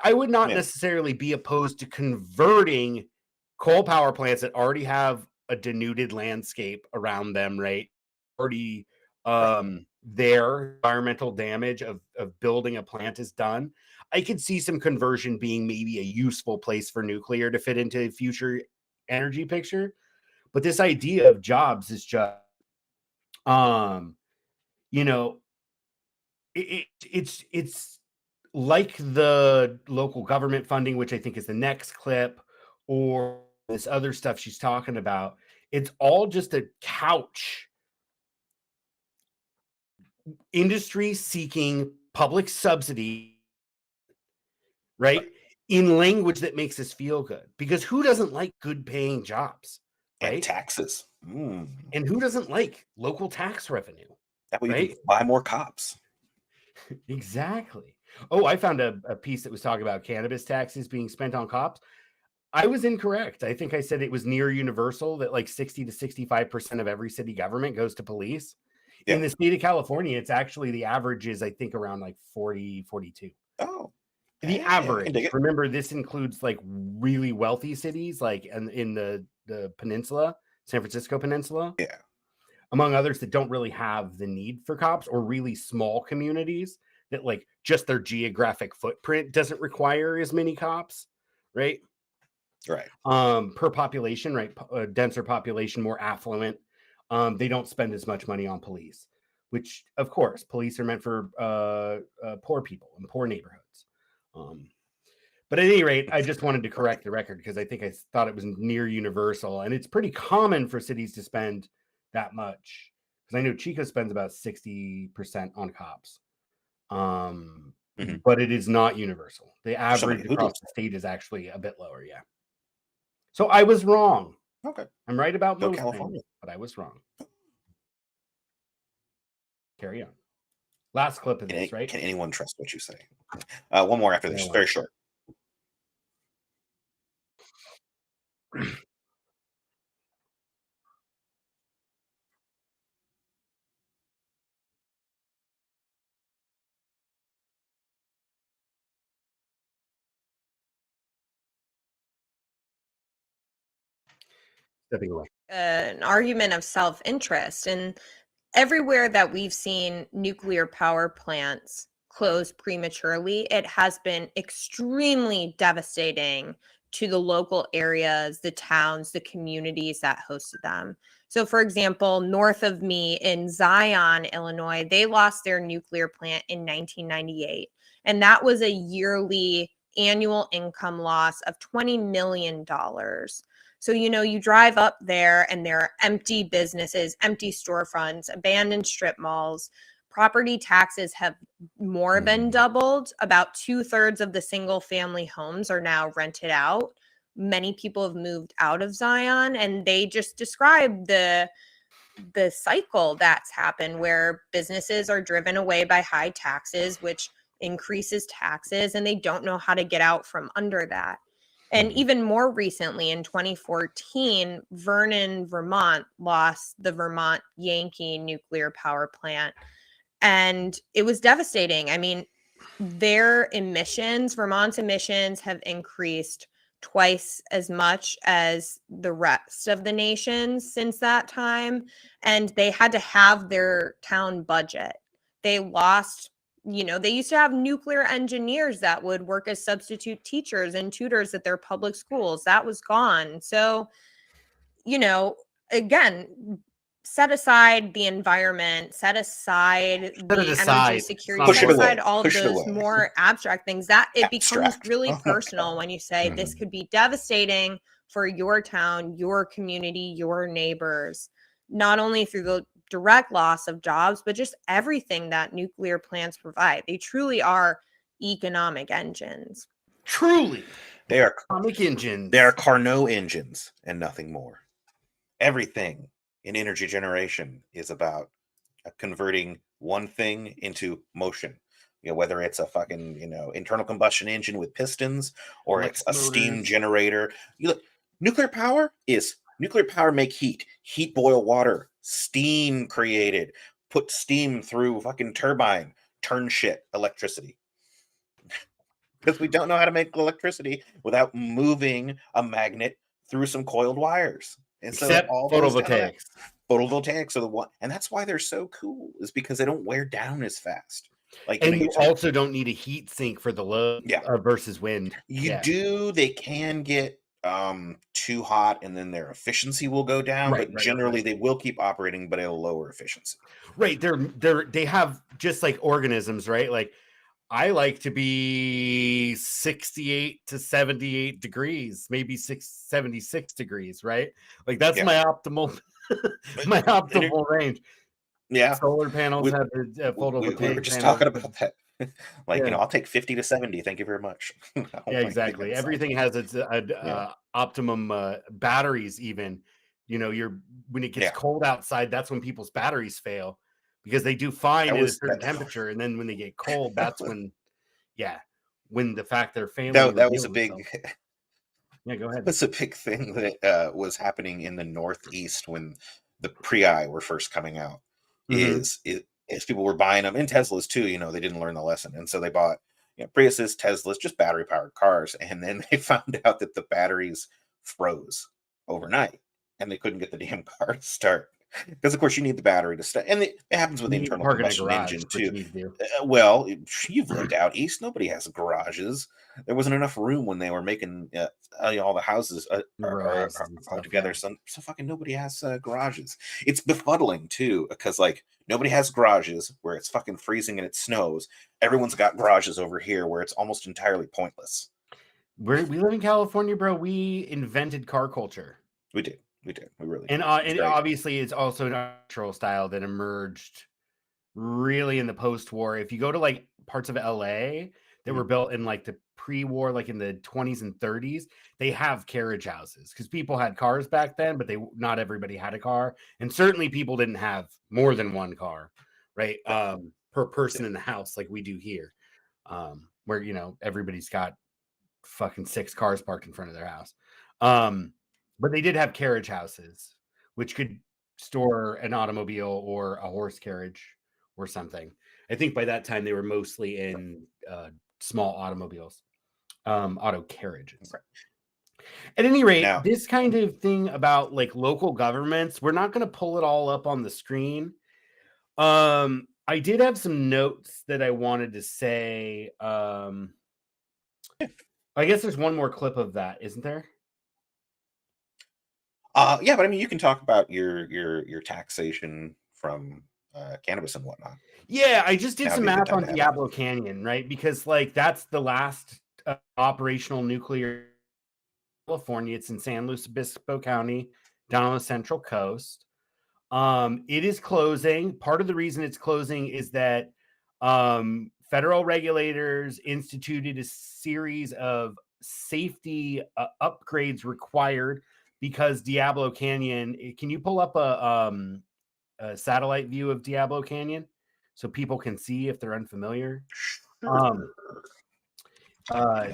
I would not Yeah. necessarily be opposed to converting coal power plants that already have a denuded landscape around them, right? Already their environmental damage of building a plant is done. I could see some conversion being maybe a useful place for nuclear to fit into a future energy picture. But this idea of jobs is just you know, it's like the local government funding, which I think is the next clip, or this other stuff she's talking about. It's all just a couch industry seeking public subsidy, right? In language that makes us feel good. Because who doesn't like good paying jobs, And right? taxes. And who doesn't like local tax revenue? That way you Right? can buy more cops. Exactly. Oh, I found a piece that was talking about cannabis taxes being spent on cops. I was incorrect. I think I said it was near universal that like 60 to 65% of every city government goes to police. Yeah. In the state of California, it's actually the average is, I think, around like 40, 42. Oh. The Yeah, I can average. dig it. Remember, this includes like really wealthy cities, like in the peninsula, San Francisco Peninsula. Yeah. Among others that don't really have the need for cops, or really small communities that like just their geographic footprint doesn't require as many cops, right? Right. Per population, right? Denser population, more affluent. They don't spend as much money on police, which of course police are meant for poor people in poor neighborhoods. But at any rate, I just wanted to correct the record because I think I thought it was near universal, and it's pretty common for cities to spend that much. Because I know Chico spends about 60% on cops. But it is not universal. The average across the state is actually a bit lower, yeah. So I was wrong. Okay. I'm right about Go most California. things, but I was wrong. Carry on. Last clip of this, right? Can anyone trust what you say? One more after this, No. very short. Stepping away. An argument of self-interest, and everywhere that we've seen nuclear power plants close prematurely, it has been extremely devastating to the local areas, the towns, the communities that hosted them. So, for example, north of me in Zion, Illinois, they lost their nuclear plant in 1998. And that was a yearly annual income loss of $20 million. So, you drive up there and there are empty businesses, empty storefronts, abandoned strip malls. Property taxes have more than doubled. About 2/3 of the single family homes are now rented out. Many people have moved out of Zion, and they just describe the cycle that's happened where businesses are driven away by high taxes, which increases taxes, and they don't know how to get out from under that. And even more recently, in 2014, Vernon, Vermont lost the Vermont Yankee nuclear power plant. And it was devastating. I mean, Vermont's emissions have increased twice as much as the rest of the nation since that time. And they had to have their town budget. They lost, they used to have nuclear engineers that would work as substitute teachers and tutors at their public schools. That was gone. So, again, set aside the environment, set aside the energy security, set aside all of those more abstract things, that it becomes really personal when you say this could be devastating for your town, your community, your neighbors, not only through the direct loss of jobs, but just everything that nuclear plants provide. They truly are economic engines. Truly. They are economic engines. They are Carnot engines and nothing more. Everything in energy generation is about converting one thing into motion. Whether it's a fucking, internal combustion engine with pistons or it's a steam generator. Nuclear power make heat boil water, steam created, put steam through fucking turbine, turn shit, electricity. Because we don't know how to make electricity without moving a magnet through some coiled wires. And except so all photovoltaics. Photovoltaics are the one, and that's why they're so cool, is because they don't wear down as fast. And you also don't need a heat sink for the load versus wind. Do. They can get too hot, and then their efficiency will go down. But generally, they will keep operating, but at a lower efficiency. Right. They have just like organisms, right? Like I like to be 68 to 78 degrees, maybe 76 degrees, right? Like that's my optimal range. Yeah. Solar panels have photovoltaic. We were just talking about that. I'll take 50 to 70. Thank you very much. Yeah, exactly. Everything has its optimum batteries. Even, when it gets cold outside, that's when people's batteries fail because they do fine at a certain temperature, and then when they get cold, that's when the fact they're failing. That was a big. Yeah, go ahead. That's a big thing that was happening in the Northeast when the Prii were first coming out. Is people were buying them, and Teslas too. They didn't learn the lesson, and so they bought Priuses, Teslas, just battery powered cars, and then they found out that the batteries froze overnight, and they couldn't get the damn car to start. Because of course you need the battery to start, and it happens with the internal combustion engine too. Well, you've lived out east. Nobody has garages. There wasn't enough room when they were making all the houses are together. So fucking nobody has garages. It's befuddling too, because nobody has garages where it's fucking freezing and it snows. Everyone's got garages over here where it's almost entirely pointless. We live in California, bro. We invented car culture. We did. We really and obviously it's also an natural style that emerged really in the post-war. If you go to parts of LA that were built in the pre-war, in the 20s and 30s, they have carriage houses because people had cars back then, but not everybody had a car, and certainly people didn't have more than one car, right? Per person in the house, like we do here, where everybody's got fucking 6 cars parked in front of their house. But they did have carriage houses, which could store an automobile or a horse carriage or something. I think by that time they were mostly in small automobiles, auto carriages. At any rate, this kind of thing about local governments, we're not going to pull it all up on the screen. I did have some notes that I wanted to say. I guess there's one more clip of that, isn't there? Yeah, but I mean, you can talk about your taxation from cannabis and whatnot. Yeah, I just did Now would some be a good math time on to have it. Diablo Canyon, right? Because like that's the last operational nuclear in California. It's in San Luis Obispo County, down on the Central Coast. It is closing. Part of the reason it's closing is that federal regulators instituted a series of safety upgrades required because Diablo Canyon. Can you pull up a satellite view of Diablo Canyon so people can see if they're unfamiliar? Um, uh,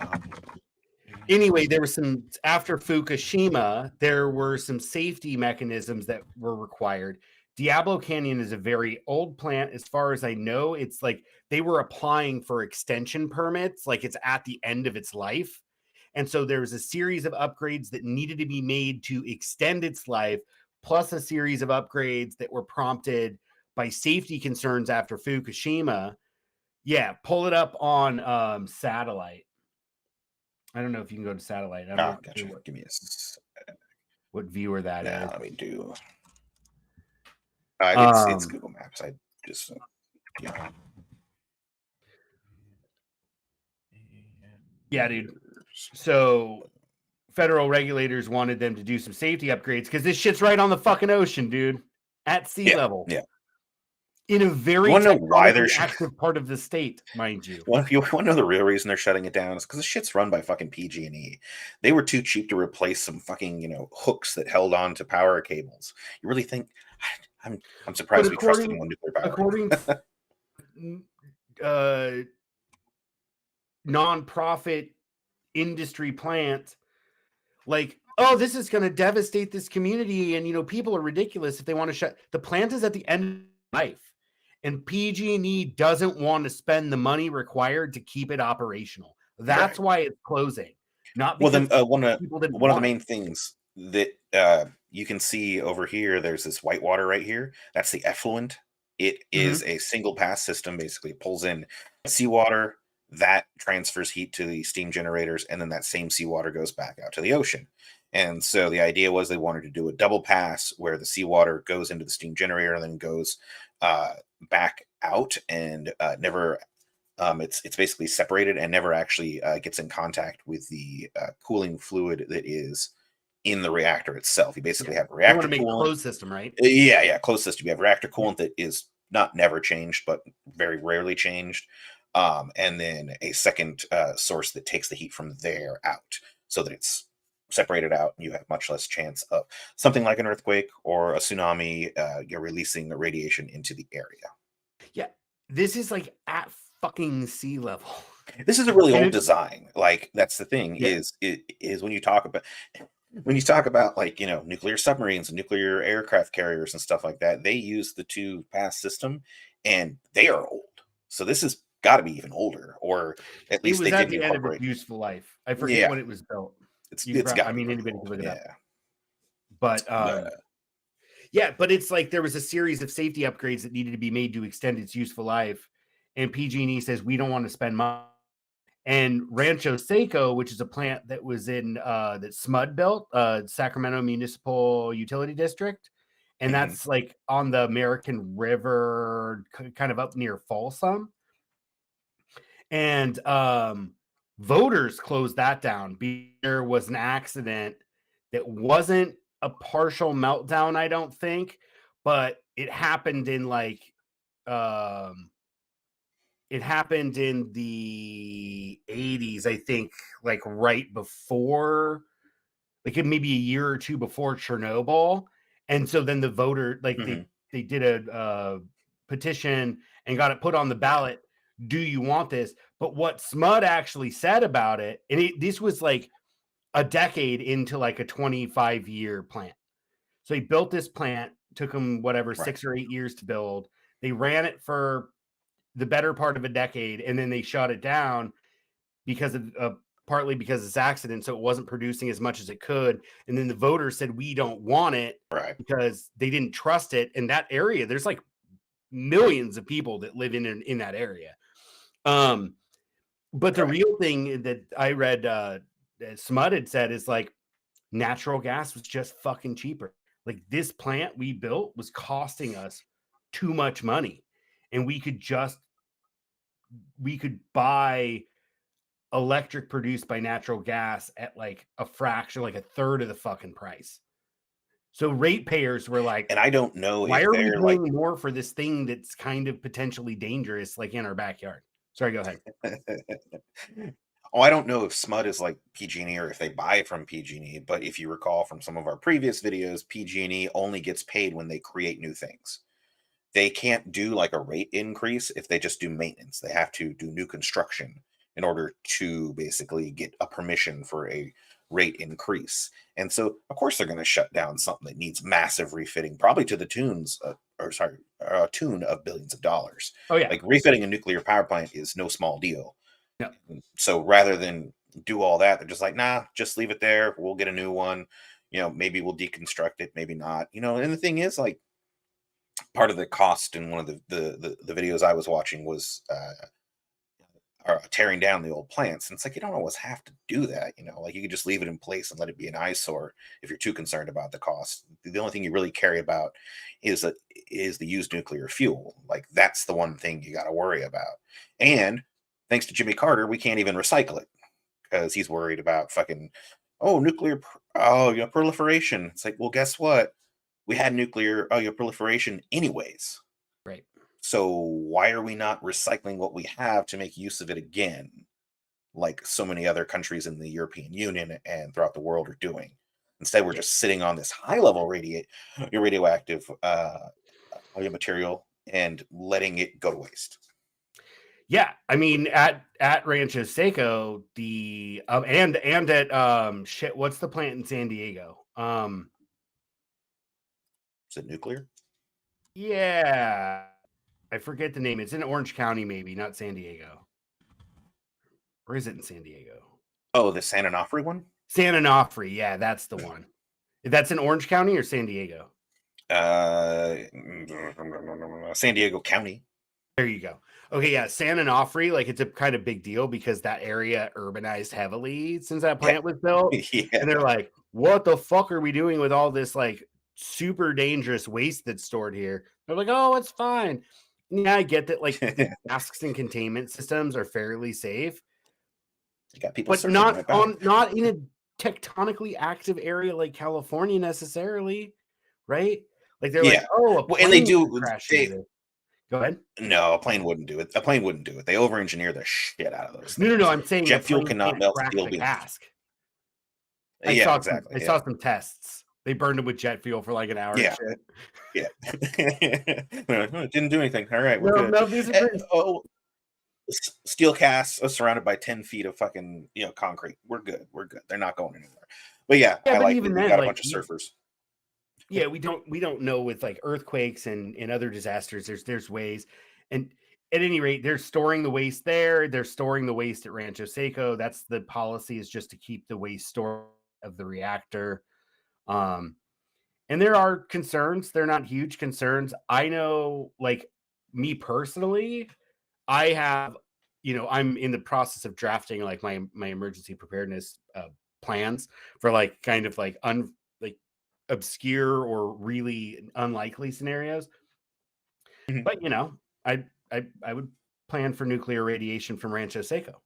anyway, there was some after Fukushima, there were some safety mechanisms that were required. Diablo Canyon is a very old plant. As far as I know, it's like they were applying for extension permits, like it's at the end of its life. And so there was a series of upgrades that needed to be made to extend its life, plus a series of upgrades that were prompted by safety concerns after Fukushima. Yeah, pull it up on satellite. I don't know if you can go to satellite. I'm not Gotcha. sure Give me what viewer that now. is. Let me do. It's Google Maps. I just yeah. Yeah, dude. So federal regulators wanted them to do some safety upgrades because this shit's right on the fucking ocean, dude, at sea level. Yeah. In a very You wanna know why they're active part of the state, mind you. Well, if you want to know the real reason they're shutting it down, is because the shit's run by fucking PG&E. They were too cheap to replace some fucking hooks that held on to power cables. You really think? I'm surprised we trusted them on nuclear power. According to nonprofit industry plant, like, oh, this is going to devastate this community, and people are ridiculous if they want to shut. The plant is at the end of life, and PG&E doesn't want to spend the money required to keep it operational. That's why it's closing. Not because one of the main it. things that you can see over here, there's this white water right here. That's the effluent. It is a single pass system. Basically, it pulls in seawater that transfers heat to the steam generators, and then that same seawater goes back out to the ocean. And so the idea was they wanted to do a double pass where the seawater goes into the steam generator and then goes back out and never. It's basically separated and never actually gets in contact with the cooling fluid that is in the reactor itself. You basically have reactor want to make coolant. Closed system, right? Yeah, closed system. You have reactor coolant that is not never changed, but very rarely changed. And then a second source that takes the heat from there out so that it's separated out and you have much less chance of something like an earthquake or a tsunami. You're releasing the radiation into the area. Yeah, this is like at fucking sea level. This is a really old design. Like that's the thing is when you talk about like nuclear submarines and nuclear aircraft carriers and stuff like that, they use the two pass system and they are old. So this has got to be even older, or at least it was they at didn't the end of its incorporate. useful life. I forget when it was built. It's got. I mean, anybody can look it up. But yeah, but it's like there was a series of safety upgrades that needed to be made to extend its useful life, and PG&E says we don't want to spend money. And Rancho Seco, which is a plant that was in that SMUD built, Sacramento Municipal Utility District, and that's like on the American River, kind of up near Folsom. And voters closed that down. There was an accident that wasn't a partial meltdown, I don't think, but it happened in it happened in the 80s, I think, like right before, like maybe a year or two before Chernobyl. And so then the voter, like they did a petition and got it put on the ballot. Do you want this? But what SMUD actually said about it, and this was like a decade into like a 25-year plant. So he built this plant, took him whatever, 6 or 8 years to build. They ran it for the better part of a decade, and then they shut it down because of partly because of this accident. So it wasn't producing as much as it could. And then the voters said, we don't want it because they didn't trust it. In that area, there's like millions of people that live in that area. But the Right. real thing that I read, Smut had said is like natural gas was just fucking cheaper. Like this plant we built was costing us too much money, and we could buy electric produced by natural gas at like a fraction, like a third of the fucking price. So ratepayers were like, And I don't know why if are we they're like, paying more for this thing that's kind of potentially dangerous, like in our backyard? Sorry, go ahead. oh, I don't know if Smud is like PG&E or if they buy from PG&E, but if you recall from some of our previous videos, PG&E only gets paid when they create new things. They can't do like a rate increase if they just do maintenance. They have to do new construction in order to basically get a permission for a rate increase. And so, of course, they're going to shut down something that needs massive refitting, probably to the tune of billions of dollars. Oh yeah. Like refitting a nuclear power plant is no small deal. No. So rather than do all that, they're just like, nah, just leave it there. We'll get a new one. Maybe we'll deconstruct it, maybe not. And the thing is, like, part of the cost in one of the videos I was watching was tearing down the old plants. And it's like, you don't always have to do that. Like you could just leave it in place and let it be an eyesore if you're too concerned about the cost. The only thing you really care about is the used nuclear fuel. Like that's the one thing you got to worry about. And thanks to Jimmy Carter, we can't even recycle it because he's worried about fucking, nuclear, proliferation. It's like, well, guess what? We had nuclear proliferation anyways. Right. So why are we not recycling what we have to make use of it again, like so many other countries in the European Union and throughout the world are doing? Instead, we're just sitting on this high-level radioactive material and letting it go to waste. Yeah, I mean at Rancho Seco, the and at shit, what's the plant in San Diego? Is it nuclear? Yeah, I forget the name. It's in Orange County, maybe not San Diego. Or is it in San Diego? Oh, the San Onofre one? San Onofre, yeah, that's the one. That's in Orange County or San Diego? San Diego County. There you go. Okay, yeah, San Onofre, like it's a kind of big deal because that area urbanized heavily since that plant was built. Yeah. And they're like, what the fuck are we doing with all this like super dangerous waste that's stored here? They're like, oh, it's fine. Yeah, I get that like the masks and containment systems are fairly safe. You got people But not right back. not in a tectonically active area like California necessarily, right? Like they're like, oh, and they do. Go ahead. No, a plane wouldn't do it. A plane wouldn't do it. They over-engineer the shit out of those things. No. I'm saying jet fuel cannot melt steel beams. I exactly. I saw some tests. They burned them with jet fuel for like an hour. Yeah. Yeah. It didn't do anything. All right. We're good. No, these are pretty... Steel casts are surrounded by 10 feet of fucking concrete. We're good. They're not going anywhere. But yeah, I like even then, got a bunch of surfers. Yeah, we don't know with like earthquakes and other disasters. There's ways, and at any rate, they're storing the waste there. They're storing the waste at Rancho Seco. That's the policy, is just to keep the waste stored of the reactor. And there are concerns. They're not huge concerns. I know, like me personally, I have, I'm in the process of drafting like my emergency preparedness plans for like kind of like obscure or really unlikely scenarios. Mm-hmm. But I would plan for nuclear radiation from Rancho Seco.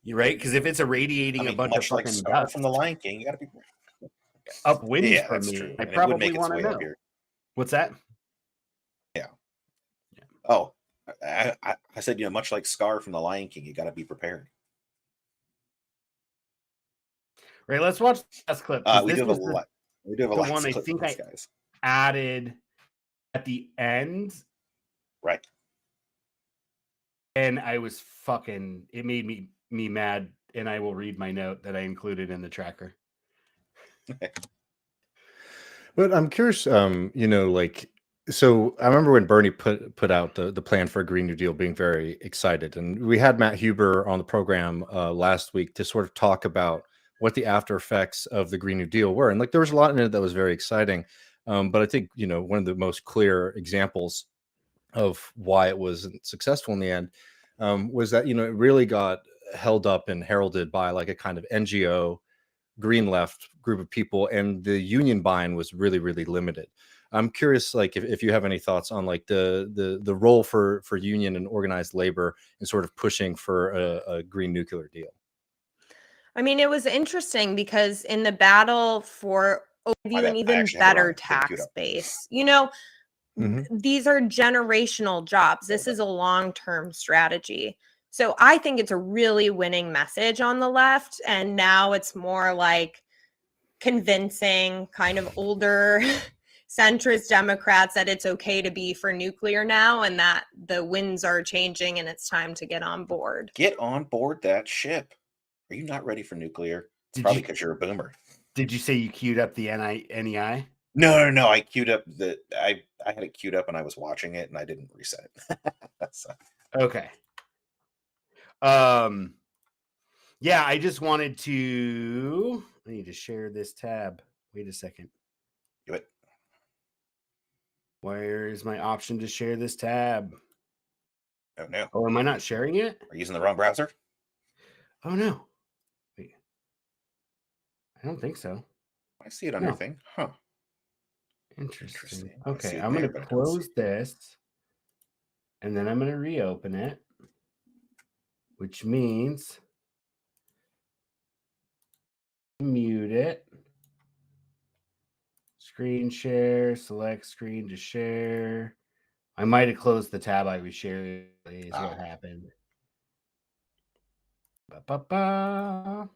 You're right, because if it's irradiating a bunch of fucking dust from the Lion King, you got to be upwind from me. True. I probably want to know. What's that? Yeah. Oh, I said, much like Scar from the Lion King, you got to be prepared. Right. Let's watch the last clip. We do have a last one clip. I think I added at the end. Right. And I was it made me mad, and I will read my note that I included in the tracker. But I'm curious, so I remember when Bernie put out the plan for a Green New Deal, being very excited. And we had Matt Huber on the program last week to sort of talk about what the after effects of the Green New Deal were. And like there was a lot in it that was very exciting. But I think, one of the most clear examples of why it wasn't successful in the end was that, you know, it really got held up and heralded by like a kind of NGO green left group of people, and the union buy-in was really, really limited. I'm curious, like, if you have any thoughts on like the role for union and organized labor in sort of pushing for a green nuclear deal. I mean, it was interesting because in the battle for My an bad. I even actually had the better wrong thing queued tax up. base, you know, these are generational jobs. This is a long-term strategy. So I think it's a really winning message on the left. And now it's more like convincing kind of older centrist Democrats that it's okay to be for nuclear now and that the winds are changing and it's time to get on board. Get on board that ship. Are you not ready for nuclear? It's probably because you're a boomer. Did you say you queued up the NEI? No. I queued up I had it queued up and I was watching it and I didn't reset it. So. Okay. Yeah, I just wanted to. I need to share this tab. Wait a second. Do it. Where is my option to share this tab? Oh no. Oh, am I not sharing it? Are you using the wrong browser? Oh no. Wait. I don't think so. I see it on your thing. Huh. Interesting. I Okay, see it I'm there, going but to I don't see close this. And then I'm going to reopen it. Which means mute it. Screen share, select screen to share. I might have closed the tab I was sharing. Is what happened. No,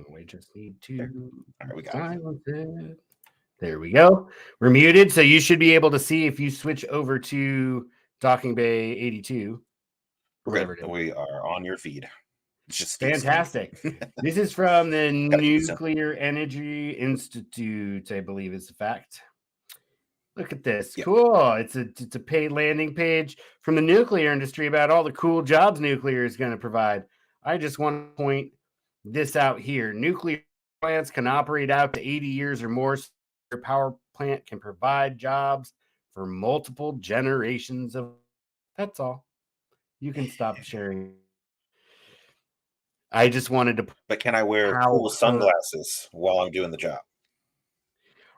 we just need to All right, we got silence it. There we go. We're muted, so you should be able to see if you switch over to Docking Bay 82. We're good. We are on your feed. It's just fantastic. This is from the Gotta keep it Nuclear Energy Institute, I believe is the fact. Look at this. Yeah. Cool. It's a paid landing page from the nuclear industry about all the cool jobs nuclear is going to provide. I just want to point this out here. Nuclear plants can operate out to 80 years or more. So your power plant can provide jobs for multiple generations of. That's all. You can stop sharing. I just wanted to. But can I wear cool sunglasses while I'm doing the job?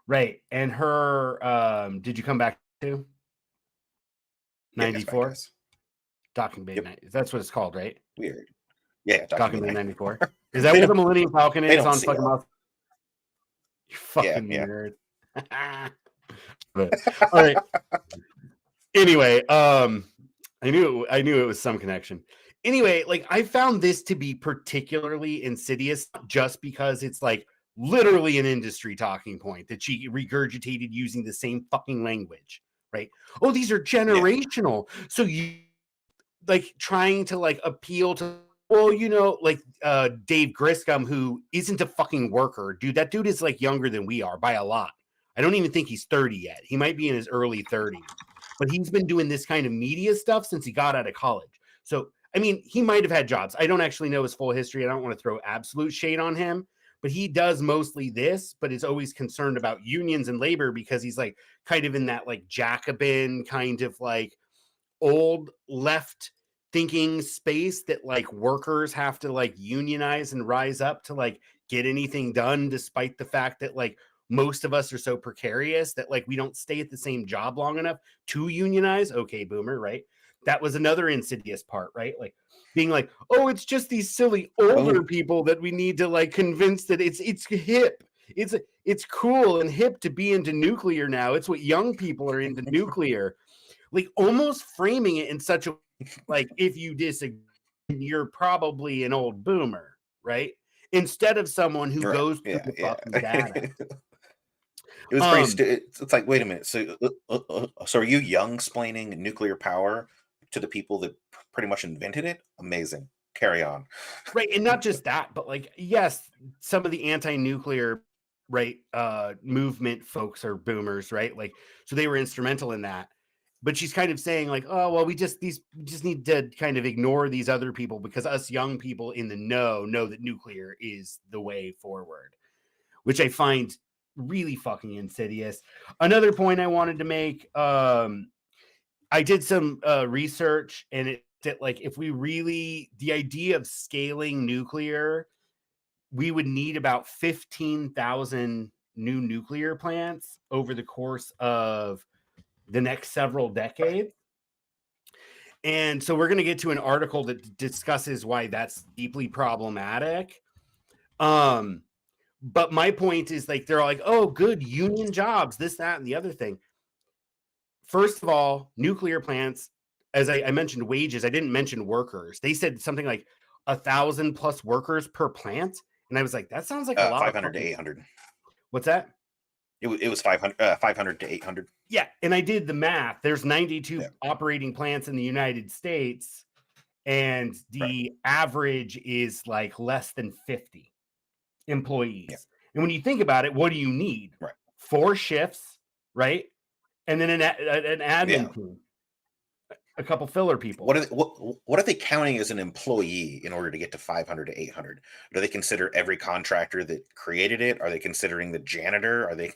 Right. And her, did you come back to 94? Docking Bay 90. That's what it's called, right? Weird. Yeah, Docking Bay 94. Is that where the Millennium Falcon is on fucking mouth? You fucking nerd. But, all right. Anyway, I knew it was some connection. Anyway, like I found this to be particularly insidious just because it's like literally an industry talking point that she regurgitated using the same fucking language, right? Oh, these are generational. Yeah. So you like trying to like appeal to, well, you know, like Dave Griscom, who isn't a fucking worker, dude. That dude is like younger than we are by a lot. I don't even think he's 30 yet. He might be in his early 30s, but he's been doing this kind of media stuff since he got out of college. So, I mean, he might have had jobs. I don't actually know his full history. I don't want to throw absolute shade on him, but he does mostly this, but is always concerned about unions and labor because he's like kind of in that like Jacobin kind of like old left thinking space that like workers have to like unionize and rise up to like get anything done, despite the fact that like most of us are so precarious that like we don't stay at the same job long enough to unionize. Okay, boomer, right? That was another insidious part, right? Like being like, oh, it's just these silly older people that we need to like convince that it's hip. It's cool and hip to be into nuclear now. It's what young people are into nuclear. Like almost framing it in such a like if you disagree, you're probably an old boomer, right? Instead of someone who goes through the fucking data. It was pretty. It's like, wait a minute. So are you young-splaining nuclear power to the people that pretty much invented it? Amazing. Carry on. Right, and not just that, but like, yes, some of the anti-nuclear movement folks are boomers, right? Like, so they were instrumental in that. But she's kind of saying like, oh, well, we just need to kind of ignore these other people because us young people in the know that nuclear is the way forward, which I find really fucking insidious. Another point I wanted to make, I did some research and it at like if we really the idea of scaling nuclear, we would need about 15,000 new nuclear plants over the course of the next several decades. And so we're going to get to an article that discusses why that's deeply problematic. But my point is like, they're like, oh, good union jobs, this, that, and the other thing. First of all, nuclear plants, as I mentioned wages, I didn't mention workers. They said something like 1,000 plus workers per plant. And I was like, that sounds like a lot. 500 to 800. What's that? It was 500 to 800. Yeah. And I did the math. There's 92 operating plants in the United States. And the average is like less than 50 employees. Yeah. And when you think about it, what do you need? 4 shifts, right? And then an admin team, a couple filler people. What are they counting as an employee in order to get to 500 to 800? Do they consider every contractor that created it? Are they considering the janitor? Are they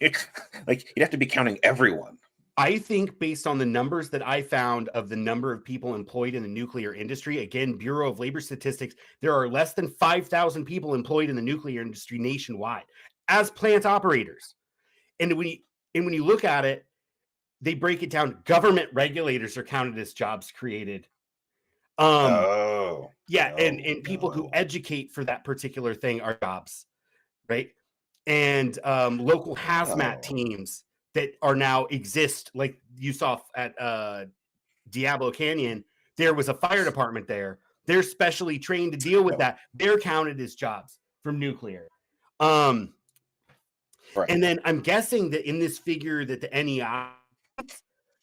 like, you'd have to be counting everyone. I think based on the numbers that I found of the number of people employed in the nuclear industry, again, Bureau of Labor Statistics, there are less than 5,000 people employed in the nuclear industry nationwide as plant operators. And when you look at it, they break it down. Government regulators are counted as jobs created. And people who educate for that particular thing are jobs, right? And local hazmat teams that are now exist, like you saw at Diablo Canyon, there was a fire department there. They're specially trained to deal with that. They're counted as jobs from nuclear. And then I'm guessing that in this figure that the NEI,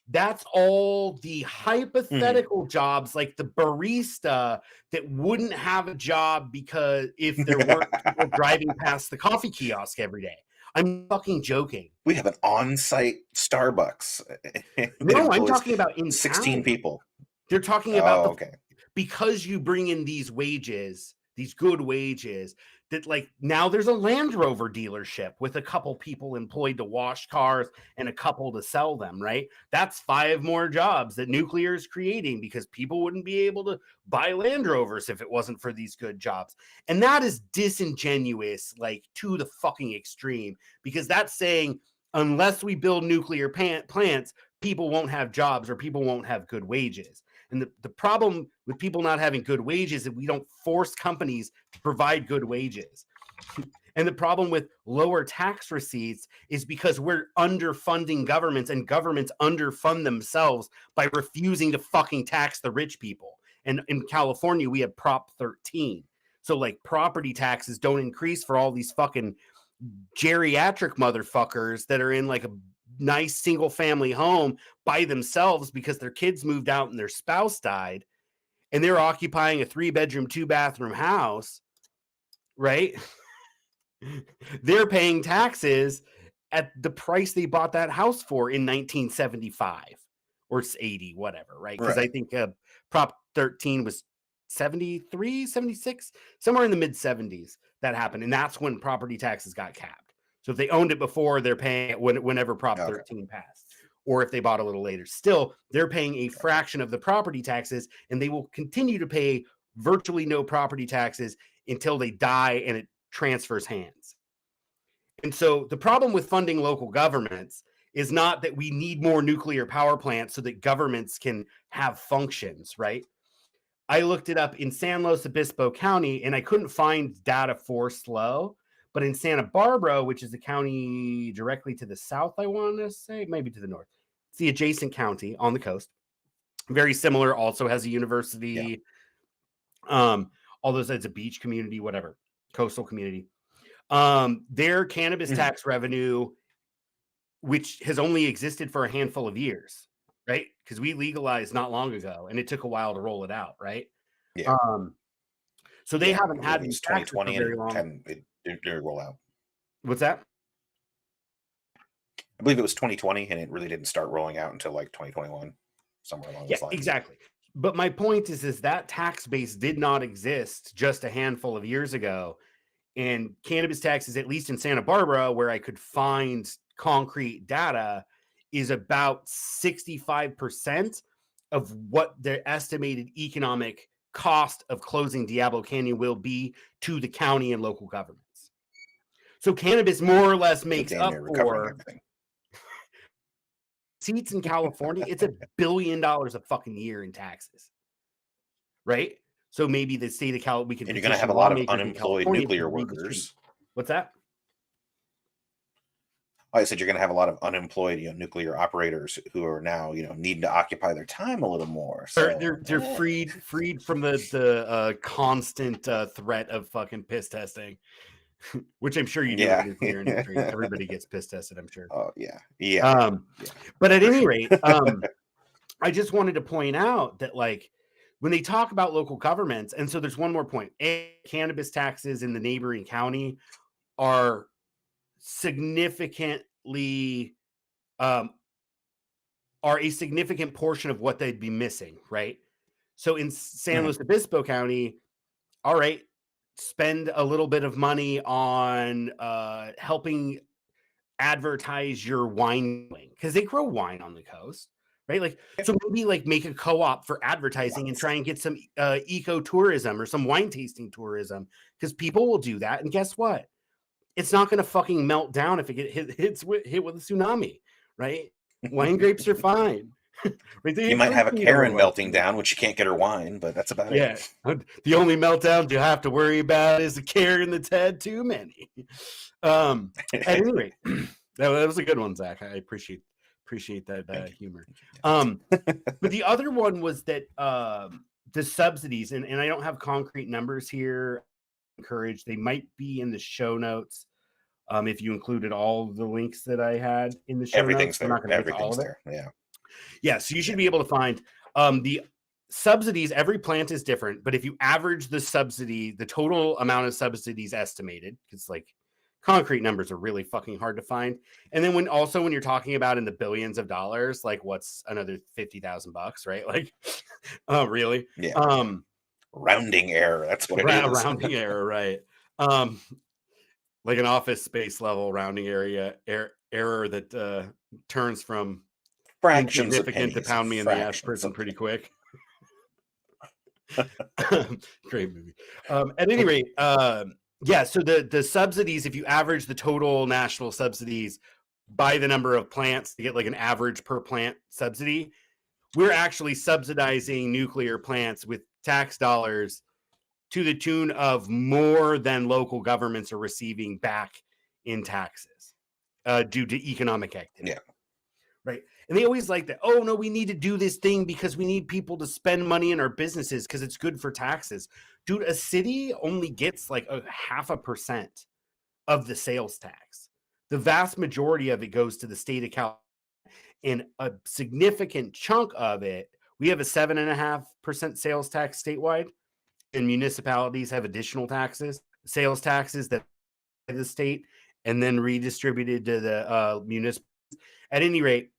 that's all the hypothetical jobs, like the barista that wouldn't have a job because if there weren't people driving past the coffee kiosk every day. I'm fucking joking. We have an on-site Starbucks. No, I'm talking about in 16 town. people. They're talking about because you bring in these wages, these good wages, that like now there's a Land Rover dealership with a couple people employed to wash cars and a couple to sell them, right? That's 5 more jobs that nuclear is creating because people wouldn't be able to buy Land Rovers if it wasn't for these good jobs. And that is disingenuous, like to the fucking extreme, because that's saying unless we build nuclear plants, people won't have jobs or people won't have good wages. And the problem with people not having good wages is that we don't force companies to provide good wages. And the problem with lower tax receipts is because we're underfunding governments, and governments underfund themselves by refusing to fucking tax the rich people. And in California, we have Prop 13. So like property taxes don't increase for all these fucking geriatric motherfuckers that are in like a nice single family home by themselves because their kids moved out and their spouse died, and they're occupying a 3-bedroom, 2-bathroom house, right? They're paying taxes at the price they bought that house for in 1975 or 80, whatever, right? Because I think Prop 13 was 73, 76, somewhere in the mid 70s that happened. And that's when property taxes got capped. So if they owned it before, they're paying it whenever Prop 13 passed, or if they bought a little later. Still, they're paying a fraction of the property taxes, and they will continue to pay virtually no property taxes until they die and it transfers hands. And so the problem with funding local governments is not that we need more nuclear power plants so that governments can have functions, right? I looked it up in San Luis Obispo County, and I couldn't find data for SLO. But in Santa Barbara, which is the county directly to the south, I want to say, maybe to the north, it's the adjacent county on the coast. Very similar, also has a university. Although it's a beach community, whatever, coastal community. Their cannabis tax revenue, which has only existed for a handful of years, right? Because we legalized not long ago, and it took a while to roll it out, right? Yeah. So they haven't had these 2020 for very long. And it didn't roll out. What's that? I believe it was 2020, and it really didn't start rolling out until like 2021, somewhere along those lines. Exactly. But my point is that tax base did not exist just a handful of years ago. And cannabis taxes, at least in Santa Barbara, where I could find concrete data, is about 65% of what the estimated economic cost of closing Diablo Canyon will be to the county and local governments. So cannabis more or less So makes damn up near recovering for everything. seats in California. It's $1 billion a fucking year in taxes, right? So maybe the state of California, we can And you're going to have petition a lot of lawmakers in unemployed California to nuclear redistribute. workers. What's that? I said you're going to have a lot of unemployed, nuclear operators who are now, needing to occupy their time a little more. So They're freed from the constant threat of fucking piss testing, which I'm sure you do in yeah. the nuclear industry. Everybody gets piss tested, I'm sure. Oh yeah. But at For any sure. rate, I just wanted to point out that, like, when they talk about local governments, and so there's one more point: cannabis taxes in the neighboring county are significantly are a significant portion of what they'd be missing, right? So in San Luis Obispo County, all right, spend a little bit of money on helping advertise your wine, because they grow wine on the coast, right? Like, so maybe like make a co-op for advertising and try and get some eco-tourism or some wine tasting tourism, because people will do that. And guess what? It's not going to fucking melt down if it hit with a tsunami, right? Wine grapes are fine. Right? You might have a Karen melting down, which you can't get her wine, but that's about it. The only meltdowns you have to worry about is a Karen that's had too many. At any rate, that was a good one, Zach. I appreciate that humor. But the other one was that the subsidies, and I don't have concrete numbers here. Encouraged, they might be in the show notes. If you included all of the links that I had in the show Everything's notes, there. I'm not going to get to all of it. There. Yeah. So you should be able to find the subsidies. Every plant is different, but if you average the subsidy, the total amount of subsidies estimated, because like concrete numbers are really fucking hard to find. And then when you're talking about in the billions of dollars, like what's another $50,000, right? Like, oh, really? Yeah. Rounding error. That's what it is. Rounding error, right? Like an Office Space level rounding error that turns from fractions of insignificant to pound me in the ass prison pretty quick. Great movie. At any rate, yeah. So the subsidies, if you average the total national subsidies by the number of plants to get like an average per plant subsidy, we're actually subsidizing nuclear plants with tax dollars to the tune of more than local governments are receiving back in taxes due to economic activity. Yeah. Right. And they always like that. Oh, no, we need to do this thing because we need people to spend money in our businesses because it's good for taxes. Dude, a city only gets like 0.5% of the sales tax. The vast majority of it goes to the state of California. And a significant chunk of it, we have a 7.5% sales tax statewide. And municipalities have additional taxes, sales taxes that the state, and then redistributed to the municipalities. At any rate,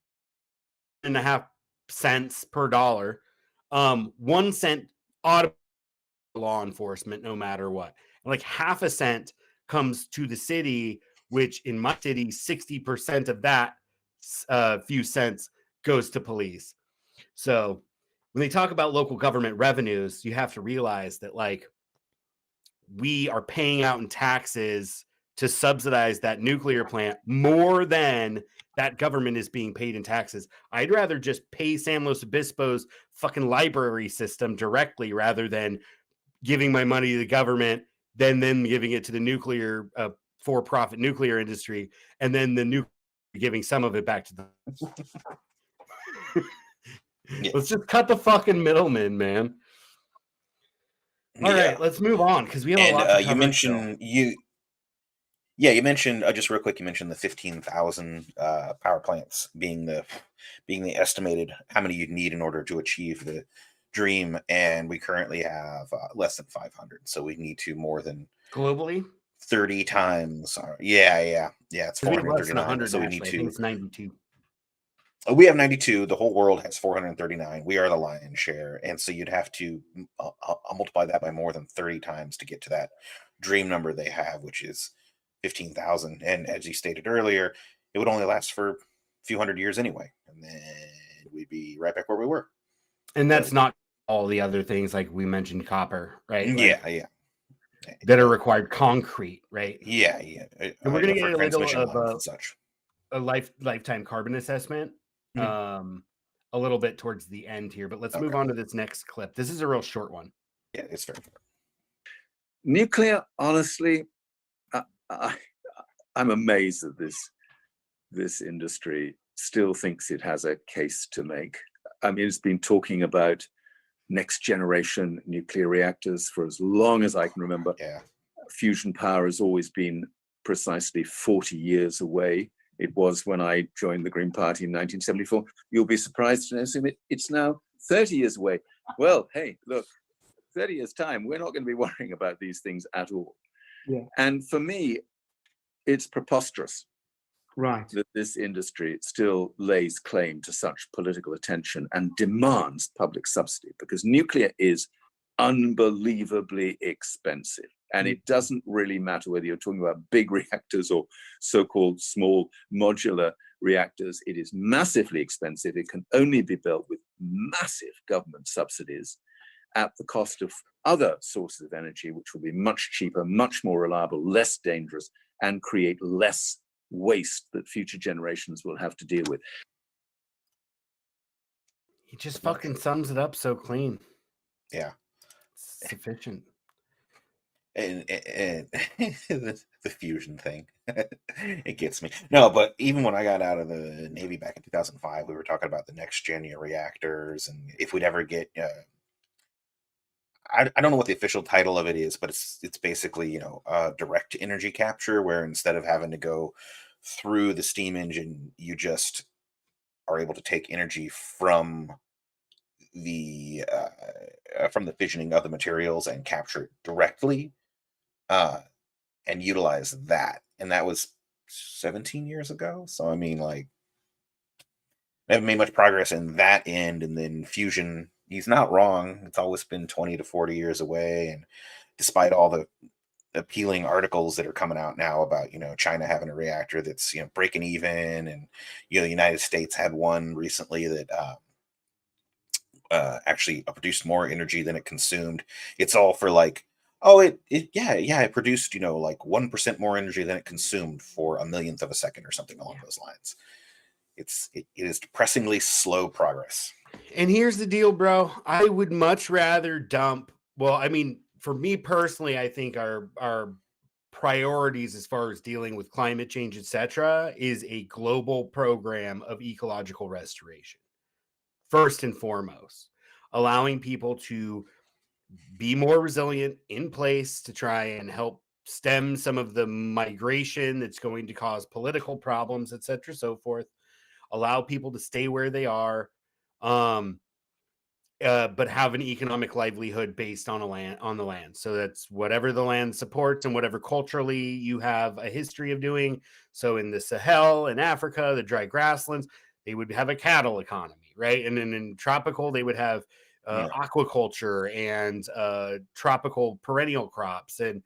1.5 cents per dollar, 1 cent auto law enforcement, no matter what. And like 0.5 cent comes to the city, which in my city, 60% of that few cents goes to police. So when they talk about local government revenues, you have to realize that like we are paying out in taxes to subsidize that nuclear plant more than that government is being paid in taxes. I'd rather just pay San Luis Obispo's fucking library system directly rather than giving my money to the government, then giving it to the nuclear for-profit nuclear industry, and then the nuclear giving some of it back to them. Yeah. Let's just cut the fucking middleman, man. All right, let's move on because we have a lot to cover. You mentioned you mentioned just real quick. You mentioned the 15,000 power plants being the estimated how many you'd need in order to achieve the dream, and we currently have less than 500. So we need to more than globally 30 times. It's 439. So we need to. I think it's 92. We have 92. The whole world has 439. We are the lion's share. And so you'd have to multiply that by more than 30 times to get to that dream number they have, which is 15,000. And as you stated earlier, it would only last for a few hundred years anyway. And then we'd be right back where we were. And that's not all the other things like we mentioned, copper, right? Like, Yeah. that are required concrete, right? Yeah. And we're gonna For get a little transmission of lines and such. a lifetime carbon assessment a little bit towards the end here, but let's move on to this next clip. This is a real short one. Yeah, it's fair. Nuclear, honestly, I'm amazed that this industry still thinks it has a case to make. I mean, it's been talking about next generation nuclear reactors for as long as I can remember. Yeah. Fusion power has always been precisely 40 years away. It was when I joined the Green Party in 1974. You'll be surprised to know it's now 30 years away. Well, hey, look, 30 years time, we're not going to be worrying about these things at all. Yeah. And for me, it's preposterous, right, that this industry still lays claim to such political attention and demands public subsidy, because nuclear is unbelievably expensive. And it doesn't really matter whether you're talking about big reactors or so-called small modular reactors. It is massively expensive. It can only be built with massive government subsidies at the cost of other sources of energy, which will be much cheaper, much more reliable, less dangerous, and create less waste that future generations will have to deal with. He just fucking sums it up so clean. Yeah. It's sufficient. And the fusion thing, it gets me. No, but even when I got out of the Navy back in 2005, we were talking about the next gen reactors, and if we'd ever get I don't know what the official title of it is, but it's basically direct energy capture, where instead of having to go through the steam engine, you just are able to take energy from the fissioning of the materials and capture it directly, and utilize that. And that was 17 years ago. So I mean, like, they haven't made much progress in that end. And then fusion, he's not wrong. It's always been 20 to 40 years away. And despite all the appealing articles that are coming out now about China having a reactor that's breaking even, and the United States had one recently that actually produced more energy than it consumed. It's all for like, oh, it produced like 1% more energy than it consumed for a millionth of a second or something along those lines. It is depressingly slow progress. And here's the deal, bro. I would much rather dump. Well, I mean, for me personally, I think our priorities as far as dealing with climate change, etc., is a global program of ecological restoration. First and foremost, allowing people to be more resilient in place to try and help stem some of the migration that's going to cause political problems, etc., so forth. Allow people to stay where they are, but have an economic livelihood based on the land. So that's whatever the land supports and whatever culturally you have a history of doing. So in the Sahel, in Africa, the dry grasslands, they would have a cattle economy, right? And then in tropical, they would have aquaculture and tropical perennial crops, and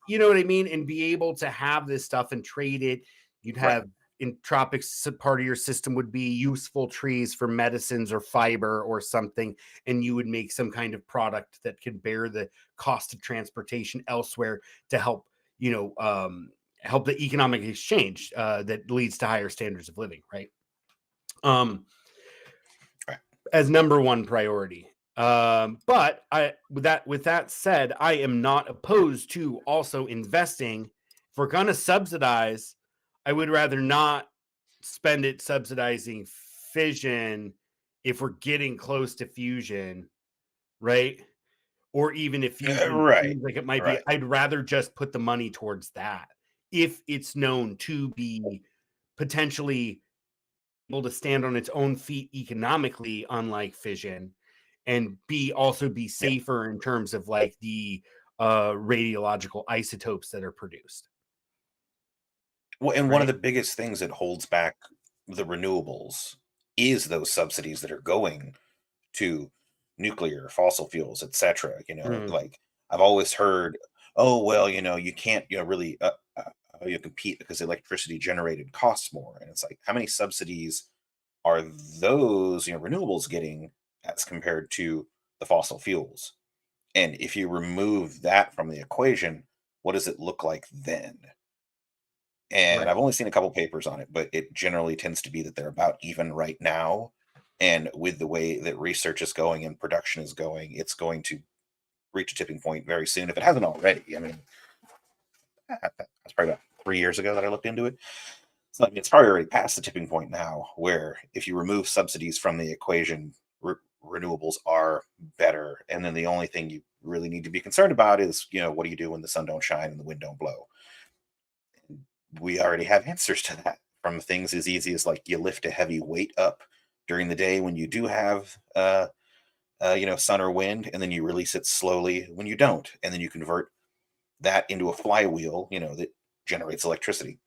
you know what I mean? And be able to have this stuff and trade it. You'd have in tropics, part of your system would be useful trees for medicines or fiber or something, and you would make some kind of product that could bear the cost of transportation elsewhere to help, help the economic exchange that leads to higher standards of living, right? As number one priority. But with that said, I am not opposed to also investing. If we're going to subsidize, I would rather not spend it subsidizing fission if we're getting close to fusion, right? Or even if fusion seems like it might be, I'd rather just put the money towards that if it's known to be potentially able to stand on its own feet economically, unlike fission, and also be safer in terms of like the radiological isotopes that are produced. Well, and one of the biggest things that holds back the renewables is those subsidies that are going to nuclear, fossil fuels, etc. Like, I've always heard, oh, well, you can't, really you compete because electricity generated costs more. And it's like, how many subsidies are those, renewables getting as compared to the fossil fuels. And if you remove that from the equation, what does it look like then? And Right. I've only seen a couple papers on it, but it generally tends to be that they're about even right now. And with the way that research is going and production is going, it's going to reach a tipping point very soon if it hasn't already. I mean, that's probably about 3 years ago that I looked into it. So I mean, it's probably already past the tipping point now, where if you remove subsidies from the equation, renewables are better. And then the only thing you really need to be concerned about is, what do you do when the sun don't shine and the wind don't blow? We already have answers to that, from things as easy as like you lift a heavy weight up during the day when you do have sun or wind, and then you release it slowly when you don't, and then you convert that into a flywheel, that generates electricity.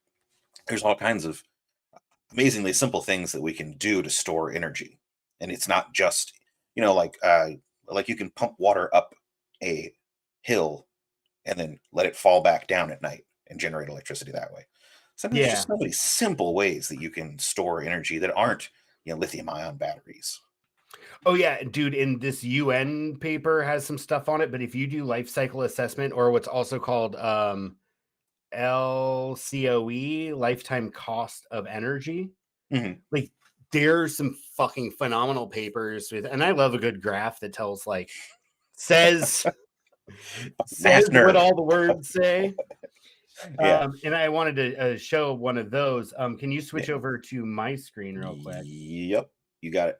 There's all kinds of amazingly simple things that we can do to store energy, and it's not just, like you can pump water up a hill and then let it fall back down at night and generate electricity that way. So there's Yeah. just so many simple ways that you can store energy that aren't, lithium ion batteries. Oh yeah, dude, in this UN paper has some stuff on it, but if you do life cycle assessment, or what's also called LCOE, lifetime cost of energy, Mhm. like there's some fucking phenomenal papers with, and I love a good graph that tells says Math what nerd. all the words say. Yeah. And I wanted to show one of those. Can you switch Yeah. over to my screen real quick? Yep. You got it.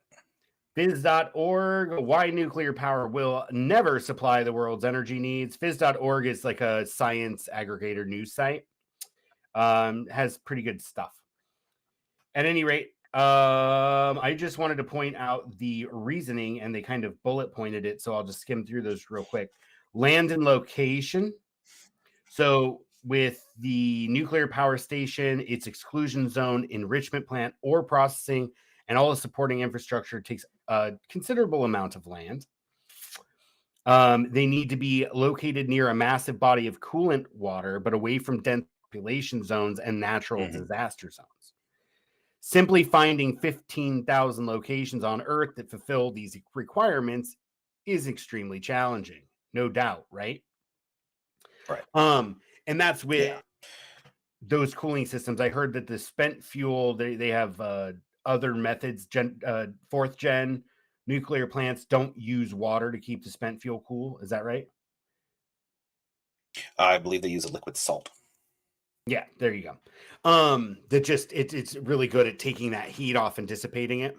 Phys.org, why nuclear power will never supply the world's energy needs. Phys.org is like a science aggregator news site. Has pretty good stuff. At any rate, I just wanted to point out the reasoning, and they kind of bullet pointed it, so I'll just skim through those real quick. Land and location. So with the nuclear power station, its exclusion zone, enrichment plant, or processing, and all the supporting infrastructure takes a considerable amount of land. They need to be located near a massive body of coolant water, but away from dense population zones and natural disaster zones. Simply finding 15,000 locations on Earth that fulfill these requirements is extremely challenging, no doubt, right? Right. And that's with Yeah. those cooling systems. I heard that the spent fuel, they have other methods. Fourth gen nuclear plants don't use water to keep the spent fuel cool. Is that right? I believe they use a liquid salt. Yeah, there you go. That just it's really good at taking that heat off and dissipating it.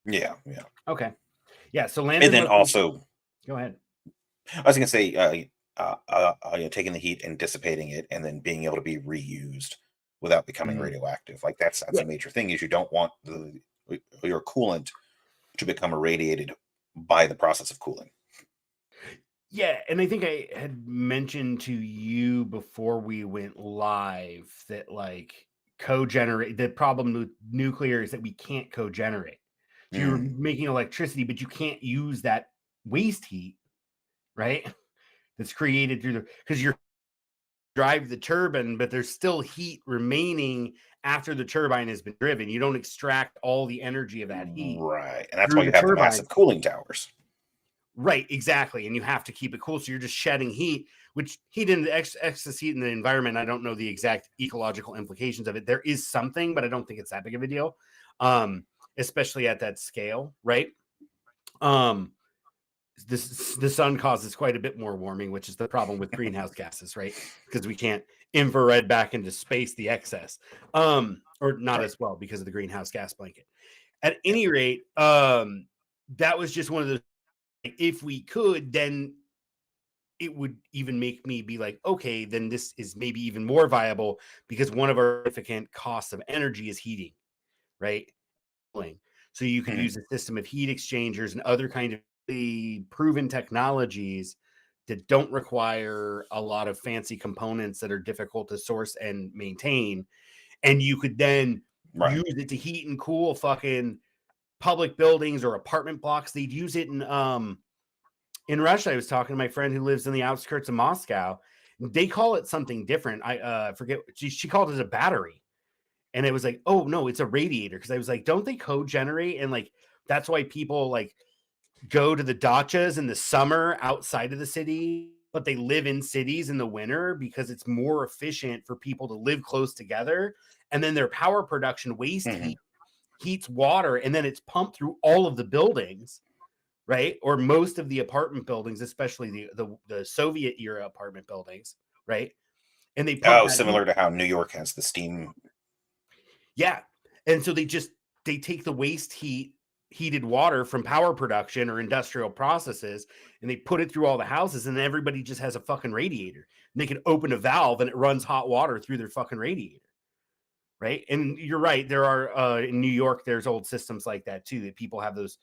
Yeah. Yeah. Okay. Yeah. So land And then location. also, Go ahead. I was going to say, taking the heat and dissipating it, and then being able to be reused without becoming radioactive. Like that's Yeah. a major thing. Is you don't want your coolant to become irradiated by the process of cooling. Yeah, and I think I had mentioned to you before we went live that co-generate, the problem with nuclear is that we can't co-generate. So you're making electricity, but you can't use that waste heat, right? That's created through because you're drive the turbine, but there's still heat remaining after the turbine has been driven. You don't extract all the energy of that heat. Right. And that's through why you the have the turbine. massive cooling towers. Right, exactly. And you have to keep it cool. So you're just shedding heat, which heat in the excess heat in the environment. I don't know the exact ecological implications of it. There is something, but I don't think it's that big of a deal. Especially at that scale, right? The sun causes quite a bit more warming, which is the problem with greenhouse gases, right? Because we can't infrared back into space the excess. Or not as well because of the greenhouse gas blanket. At any rate, that was just one of those. If we could, then it would even make me be like, okay, then this is maybe even more viable because one of our significant costs of energy is heating, right? So you could use a system of heat exchangers and other kind of proven technologies that don't require a lot of fancy components that are difficult to source and maintain. And you could then use it to heat and cool fucking public buildings or apartment blocks. They'd use it in Russia. I was talking to my friend who lives in the outskirts of Moscow. They call it something different. I forget. She called it a battery. And it was like, oh no, it's a radiator. Because I was like, don't they co-generate? And that's why people go to the dachas in the summer outside of the city, but they live in cities in the winter because it's more efficient for people to live close together. And then their power production waste heat heats water, and then it's pumped through all of the buildings, right? Or most of the apartment buildings, especially the Soviet era apartment buildings, right? And they pump that similar heat. to how New York has the steam. Yeah. And so they take the waste heated water from power production or industrial processes, and they put it through all the houses, and everybody just has a fucking radiator. And they can open a valve and it runs hot water through their fucking radiator. Right. And you're right. There are in New York, there's old systems like that too, that people have those,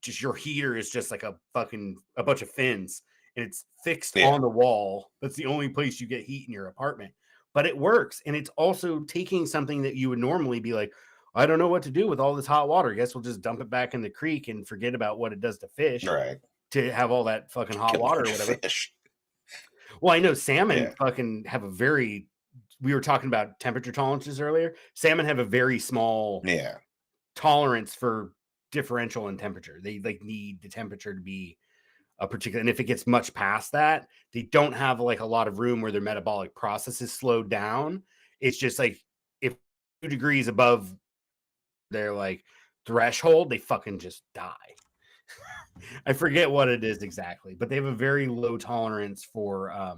just your heater is just like a bunch of fins, and it's fixed on the wall. That's the only place you get heat in your apartment, but it works. And it's also taking something that you would normally be like, I don't know what to do with all this hot water. I guess we'll just dump it back in the creek and forget about what it does to fish, Right. to have all that fucking hot water or whatever. Fish. Well, I know salmon fucking have a very, we were talking about temperature tolerances earlier. Salmon have a very small tolerance for differential in temperature. They like need the temperature to be a particular, and if it gets much past that, they don't have like a lot of room where their metabolic processes slow down. It's just like if 2 degrees above their like threshold, they fucking just die. I forget what it is exactly, but they have a very low tolerance for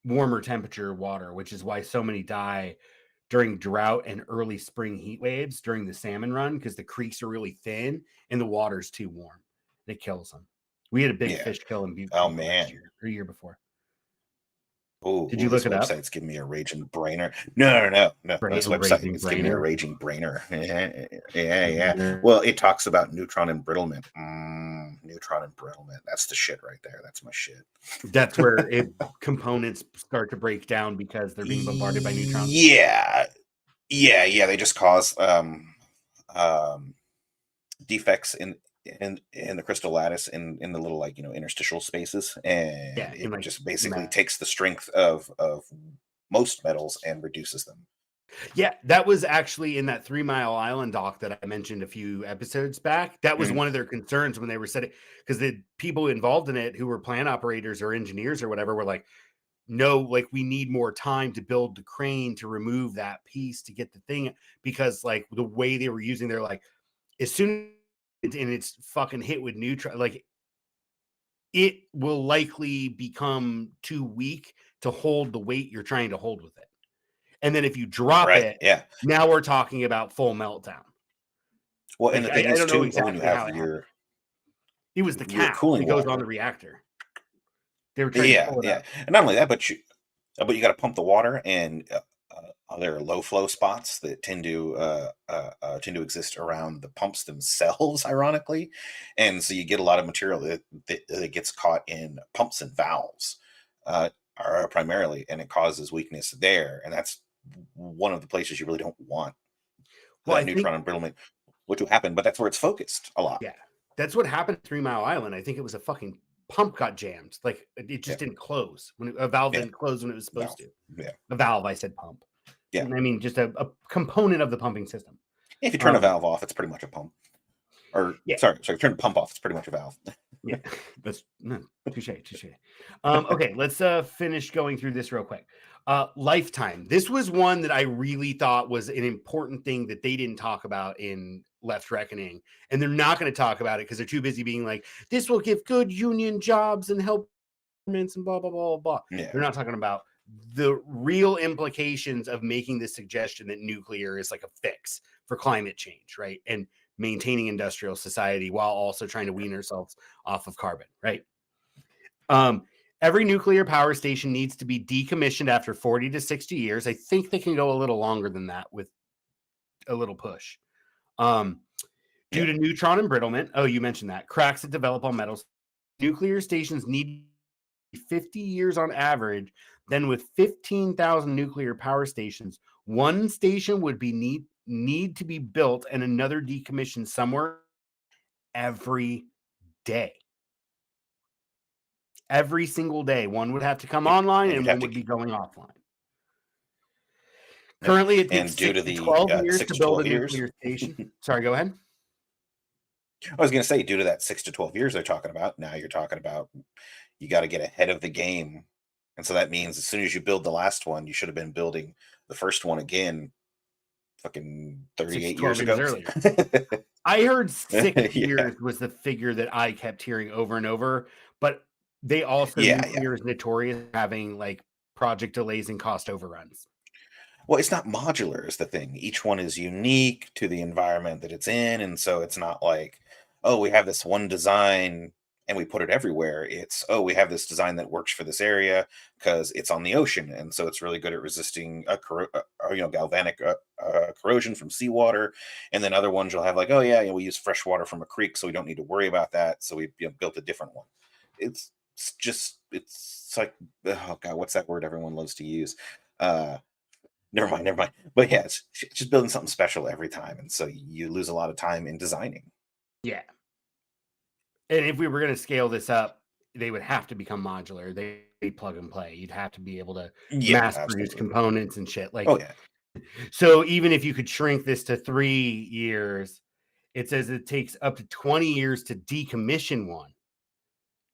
warmer temperature water, which is why so many die during drought and early spring heat waves during the salmon run, because the creeks are really thin and the water's too warm. It kills them. We had a big fish kill in Butte Creek last year or year before. Oh, did you look it up? This website's giving me a raging brainer. No. This website is giving me a raging brainer. Yeah. Well, it talks about neutron embrittlement. Neutron embrittlement. That's the shit right there. That's my shit. That's where components start to break down because they're being bombarded by neutrons. Yeah. They just cause defects in the crystal lattice in the little like interstitial spaces, and it like just basically takes the strength of most metals and reduces them. Yeah, that was actually in that 3 Mile Island doc that I mentioned a few episodes back. That was one of their concerns when they were setting, because the people involved in it who were plant operators or engineers or whatever were like, no, like we need more time to build the crane to remove that piece to get the thing, because like the way they were using, they're like, as soon as it's fucking hit with neutron, like it will likely become too weak to hold the weight you're trying to hold with it. And then if you drop it, now we're talking about full meltdown. Well, and the thing is, I don't know exactly when you have it was the cap that goes on the reactor. They were trying to pull it up. And not only that, but you got to pump the water, and there are low flow spots that tend to exist around the pumps themselves, ironically, and so you get a lot of material that gets caught in pumps and valves, primarily, and it causes weakness there, and that's one of the places you really don't want neutron embrittlement, which will happen, but that's where it's focused a lot. Yeah, that's what happened at 3 Mile Island. I think it was a fucking pump got jammed, like it just didn't close when a valve didn't close when it was supposed to. A valve, I said pump. I mean just a component of the pumping system. If you turn a valve off, it's pretty much a pump. Or sorry, turn the pump off, it's pretty much a valve. Yeah, that's touche. Okay, let's finish going through this real quick. Lifetime. This was one that I really thought was an important thing that they didn't talk about in Left Reckoning, and they're not going to talk about it because they're too busy being like, this will give good union jobs and help governments and blah blah blah blah. They're not talking about the real implications of making this suggestion that nuclear is like a fix for climate change, right? And maintaining industrial society while also trying to wean ourselves off of carbon, right? Every nuclear power station needs to be decommissioned after 40 to 60 years. I think they can go a little longer than that with a little push. Due to neutron embrittlement, you mentioned that, cracks that develop on metals, nuclear stations need 50 years on average. Then with 15,000 nuclear power stations, one station would be need to be built and another decommissioned somewhere every day. Every single day, one would have to come online and one would be going offline. Currently, it takes 6 to 12 years to build a nuclear station. Sorry, go ahead. I was going to say, due to that 6 to 12 years they're talking about, now you're talking about you got to get ahead of the game. And so that means as soon as you build the last one, you should have been building the first one again fucking 6 to 38 12 years years ago. earlier. I heard 6 Yeah. years was the figure that I kept hearing over and over, but they also Yeah. nuclear is notorious for having like project delays and cost overruns. Well, it's not modular is the thing. Each one is unique to the environment that it's in. And so it's not like, oh, we have this one design and we put it everywhere. It's, oh, we have this design that works for this area because it's on the ocean. And so it's really good at resisting galvanic corrosion from seawater. And then other ones you'll have like, oh, yeah, we use fresh water from a creek, so we don't need to worry about that. So we built a different one. It's like, oh, God, what's that word everyone loves to use? Never mind, never mind. But yeah, it's just building something special every time, and so you lose a lot of time in designing. Yeah. And if we were going to scale this up, they would have to become modular. They plug and play. You'd have to be able to Yeah, mass produce absolutely. components and shit. Like, Oh yeah, so even if you could shrink this to 3 years, it says it takes up to 20 years to decommission one,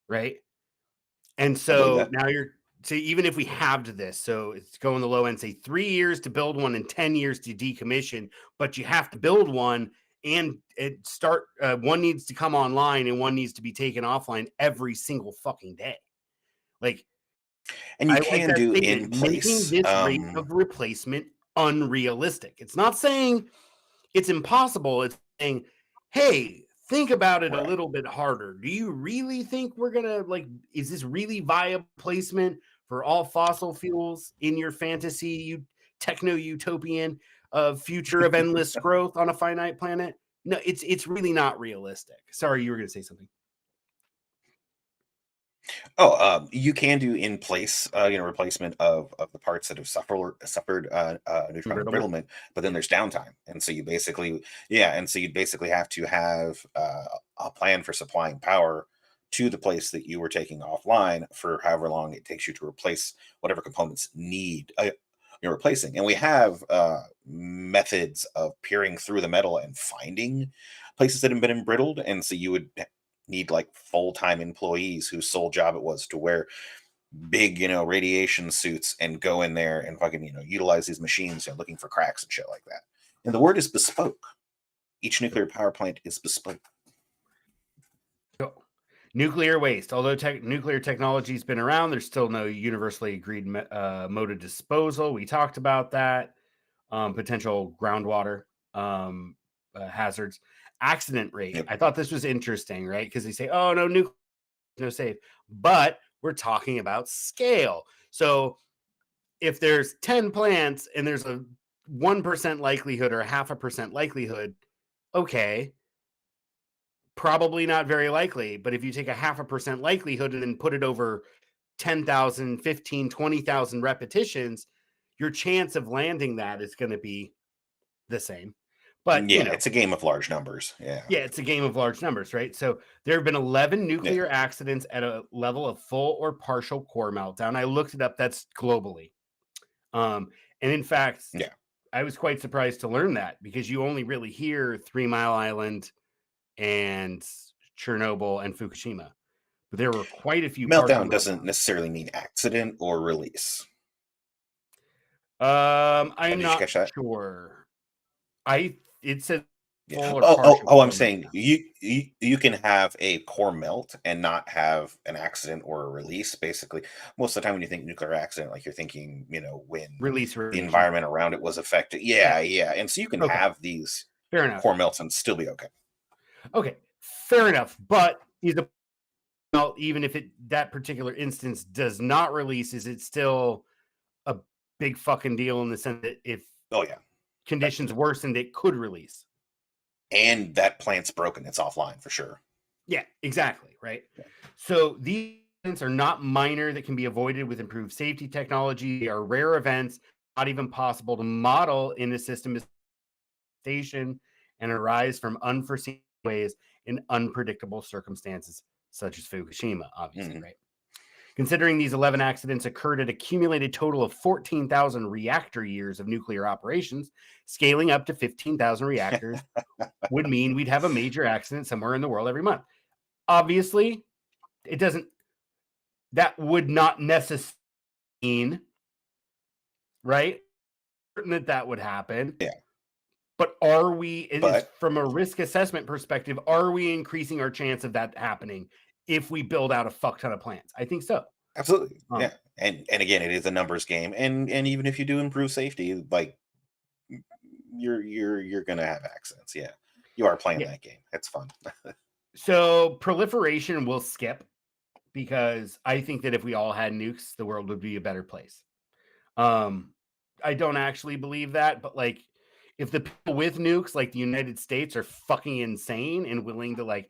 right? And I believe so that. now so even if we halved this, so it's going the low end, say 3 years to build one and 10 years to decommission, but you have to build one and one needs to come online and one needs to be taken offline every single fucking day. Like, And I you like can that do in statement, making place. this rate of replacement unrealistic. It's not saying it's impossible. It's saying, hey, think about it a Right. little bit harder. Do you really think we're going to is this really viable placement for all fossil fuels in your fantasy, techno utopian future of endless growth on a finite planet? No, it's really not realistic. Sorry, you were going to say something. Oh, you can do in place, replacement of the parts that have suffered neutron Embrittlement. embrittlement, but then Yeah. there's downtime, and so you basically, and so you'd basically have to have a plan for supplying power to the place that you were taking offline for however long it takes you to replace whatever components need you're replacing. And we have methods of peering through the metal and finding places that have been embrittled, and so you would need like full-time employees whose sole job it was to wear big, radiation suits and go in there and fucking, utilize these machines, looking for cracks and shit like that. And the word is bespoke. Each nuclear power plant is bespoke. Nuclear waste. Although nuclear technology has been around, there's still no universally agreed mode of disposal. We talked about that. Potential groundwater hazards. Accident rate. Yep. I thought this was interesting, right? Because they say, oh, no, nuclear, no safe. But we're talking about scale. So if there's 10 plants and there's a 1% likelihood or a 0.5% likelihood, okay, probably not very likely. But if you take a 0.5% likelihood and then put it over 10,000, 15, 20,000 repetitions, your chance of landing that is going to be the same. But, yeah, it's a game of large numbers. Yeah, it's a game of large numbers, right? So there have been 11 nuclear accidents at a level of full or partial core meltdown. I looked it up. That's globally. And in fact, I was quite surprised to learn that because you only really hear 3 Mile Island and Chernobyl and Fukushima. But there were quite a few. Meltdown doesn't necessarily mean accident or release. I'm not sure. It said full or partial. I'm saying you can have a core melt and not have an accident or a release. Basically, most of the time when you think nuclear accident, like you're thinking, when release the environment around it was affected. Yeah. And so you can have these fair enough core melts and still be okay. Okay, fair enough. But even if that particular instance does not release, is it still a big fucking deal in the sense that if conditions worsened, it could release? And that plant's broken, it's offline for sure. Yeah, exactly. Right. Yeah. So these events are not minor that can be avoided with improved safety technology. They are rare events, not even possible to model in a system station, and arise from unforeseen ways in unpredictable circumstances, such as Fukushima, obviously, right? Considering these 11 accidents occurred at a cumulated total of 14,000 reactor years of nuclear operations, scaling up to 15,000 reactors would mean we'd have a major accident somewhere in the world every month. Obviously, that would not necessarily mean, right, that would happen. Yeah. But from a risk assessment perspective, are we increasing our chance of that happening if we build out a fuck ton of plants? I think so. Absolutely. Yeah. And again, it is a numbers game. And even if you do improve safety, like you're gonna have accidents. Yeah. You are playing that game. It's fun. So proliferation will skip, because I think that if we all had nukes, the world would be a better place. I don't actually believe that, but like, if the people with nukes, like the United States, are fucking insane and willing to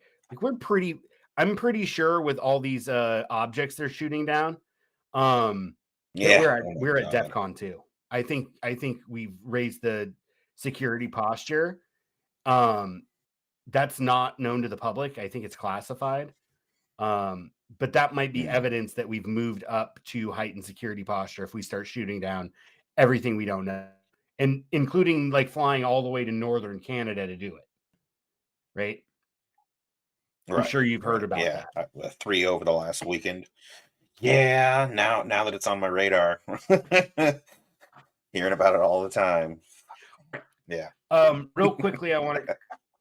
I'm pretty sure with all these objects they're shooting down, we're at DEFCON 2. I think we've raised the security posture. That's not known to the public. I think it's classified. But that might be evidence that we've moved up to heightened security posture if we start shooting down everything we don't know, and including like flying all the way to northern Canada to do it. Right. I'm sure you've heard about that. 3 over the last weekend. Yeah. Now that it's on my radar, hearing about it all the time. Yeah. Real quickly, I want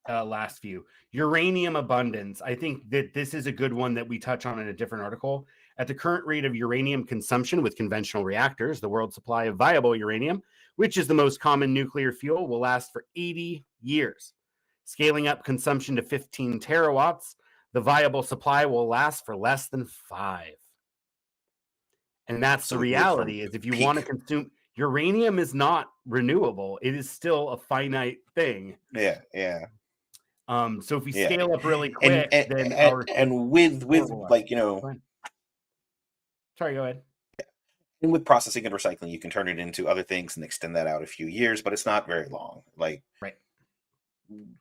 to last few. Uranium abundance. I think that this is a good one that we touch on in a different article. At the current rate of uranium consumption with conventional reactors, the world supply of viable uranium, which is the most common nuclear fuel, will last for 80 years. Scaling up consumption to 15 terawatts, the viable supply will last for less than 5. And that's the reality, is if you want to consume uranium, is not renewable. It is still a finite thing. Yeah. So if we scale up really quick, then with like, sorry, go ahead. And with processing and recycling, you can turn it into other things and extend that out a few years, but it's not very long. Like, right.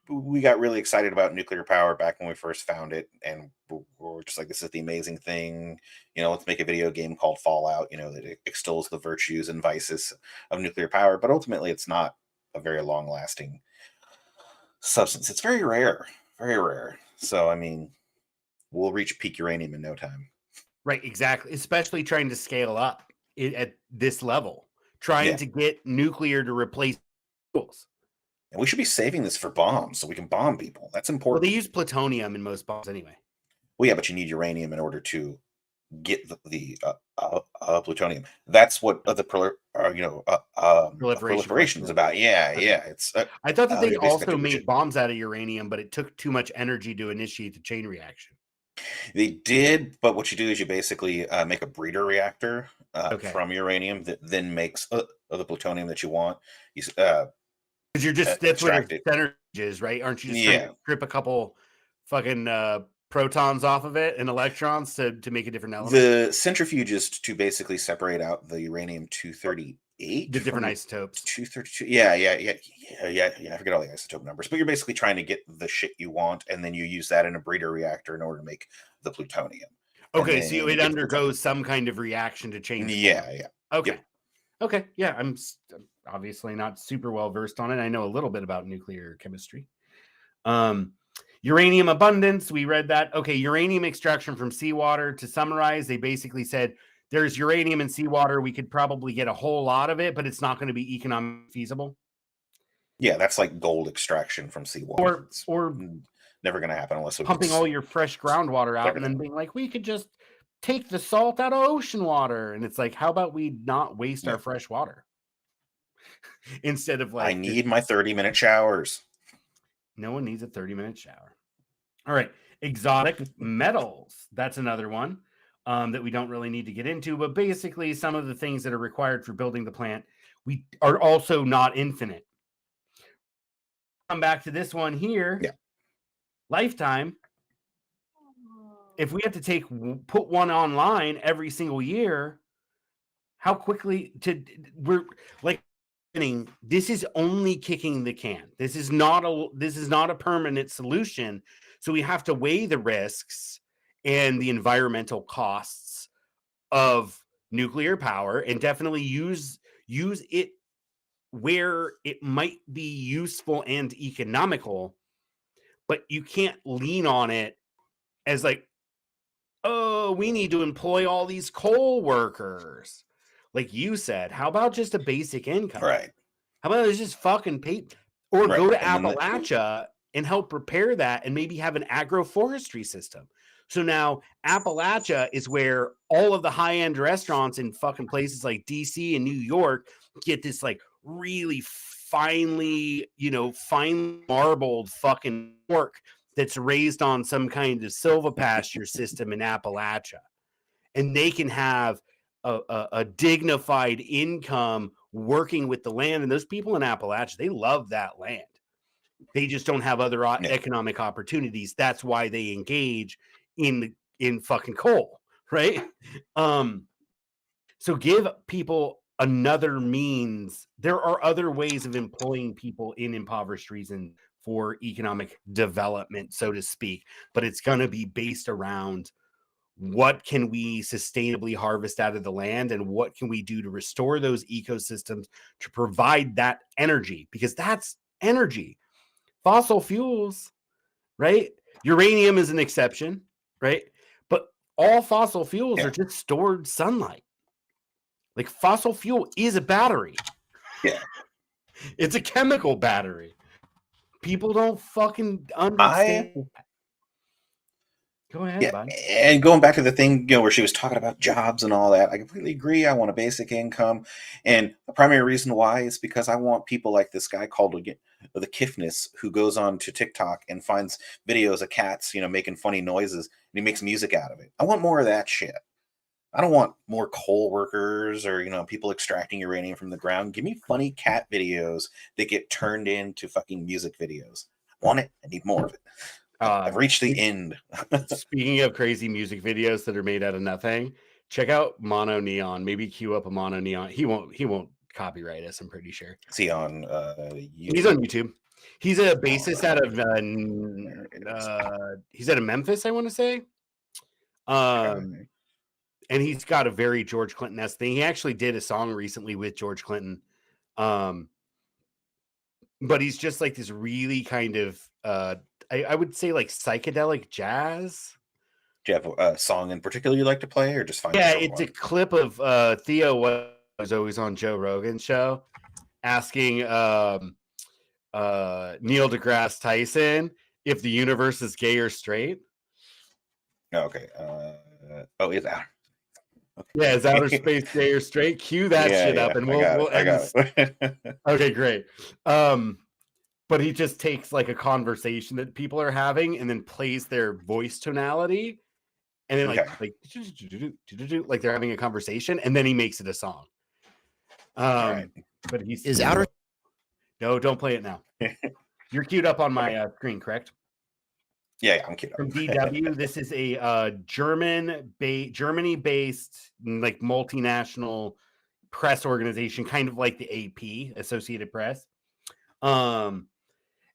We got really excited about nuclear power back when we first found it, and we're just like, this is the amazing thing. Let's make a video game called Fallout, that extols the virtues and vices of nuclear power. But ultimately, it's not a very long-lasting substance. It's very rare, very rare. So, I mean, we'll reach peak uranium in no time. Right, exactly. Especially trying to scale up at this level, trying to get nuclear to replace fuels. And we should be saving this for bombs so we can bomb people. That's important. Well, they use plutonium in most bombs anyway. Well, yeah, but you need uranium in order to get the plutonium. That's what the proliferation is about. Yeah. It's. I thought that they also made bombs out of uranium, but it took too much energy to initiate the chain reaction. They did, but what you do is you basically make a breeder reactor from uranium that then makes the plutonium that you want. Because you're just that's what your center is, right? Aren't you just trying to strip a couple fucking protons off of it and electrons to make a different element? The centrifuge is to basically separate out the uranium-238. The different isotopes. 232. Yeah. I forget all the isotope numbers, but you're basically trying to get the shit you want, and then you use that in a breeder reactor in order to make the plutonium. Okay, so it undergoes some kind of reaction to change. Yeah. Okay. Yep. Okay. Yeah, I'm obviously not super well versed on it. I know a little bit about nuclear chemistry. Uranium abundance, we read that. Okay, uranium extraction from seawater. To summarize, they basically said there's uranium in seawater. We could probably get a whole lot of it, but it's not going to be economically feasible. Yeah, that's like gold extraction from seawater. Or never going to happen unless pumping all your fresh groundwater out and then being like, we could just take the salt out of ocean water. And it's like, how about we not waste our fresh water? Instead of like, I need my 30-minute showers. No one needs a 30-minute shower. All right. Exotic metals. That's another one that we don't really need to get into. But basically, some of the things that are required for building the plant, we are also not infinite. Come back to this one here. Yeah. Lifetime. If we have to put one online every single year, how quickly we're like, this is only kicking the can. This is not a permanent solution. So we have to weigh the risks and the environmental costs of nuclear power and definitely use it where it might be useful and economical, but you can't lean on it as like, oh, we need to employ all these coal workers. Like you said, how about just a basic income? Right. How about it's just fucking pay, or go Right. to And then Appalachia and help prepare that and maybe have an agroforestry system. So now Appalachia is where all of the high-end restaurants in fucking places like DC and New York get this like really finely, fine marbled fucking pork that's raised on some kind of silvopasture system in Appalachia. And they can have a dignified income working with the land. And those people in Appalachia, they love that land. They just don't have other economic opportunities. That's why they engage in fucking coal, right? So give people another means. There are other ways of employing people in impoverished regions for economic development, so to speak, but it's going to be based around what can we sustainably harvest out of the land and what can we do to restore those ecosystems to provide that energy, because that's energy. Fossil fuels, right? Uranium is an exception, right? But all fossil fuels are just stored sunlight. Like fossil fuel is a battery. Yeah. It's a chemical battery. People don't fucking understand. Go ahead, bud. And going back to the thing, where she was talking about jobs and all that, I completely agree. I want a basic income. And the primary reason why is because I want people like this guy called the Kifness, who goes on to TikTok and finds videos of cats, making funny noises, and he makes music out of it. I want more of that shit. I don't want more coal workers or, people extracting uranium from the ground. Give me funny cat videos that get turned into fucking music videos. I want it. I need more of it. I've reached the end. Speaking of crazy music videos that are made out of nothing, check out Mono Neon. Maybe queue up a Mono Neon. He won't copyright us, I'm pretty sure. Is he on YouTube? He's on YouTube. He's a bassist out of he's out of Memphis, I want to say. And he's got a very George Clinton-esque thing. He actually did a song recently with George Clinton. But he's just like this really kind of I would say like psychedelic jazz. Do you have a song in particular you like to play, or just find? Yeah, it's a clip of Theo was always on Joe Rogan's show, asking Neil deGrasse Tyson if the universe is gay or straight. Okay. It's out. Okay. Yeah, is outer space gay or straight? Cue that shit up, and we'll end this. Okay, great. But he just takes like a conversation that people are having and then plays their voice tonality, and then like they're having a conversation, and then he makes it a song. But he's outer. No, don't play it now. You're queued up on my screen, correct? Yeah, I'm queued up. From DW, this is a Germany-based like multinational press organization, kind of like the AP, Associated Press.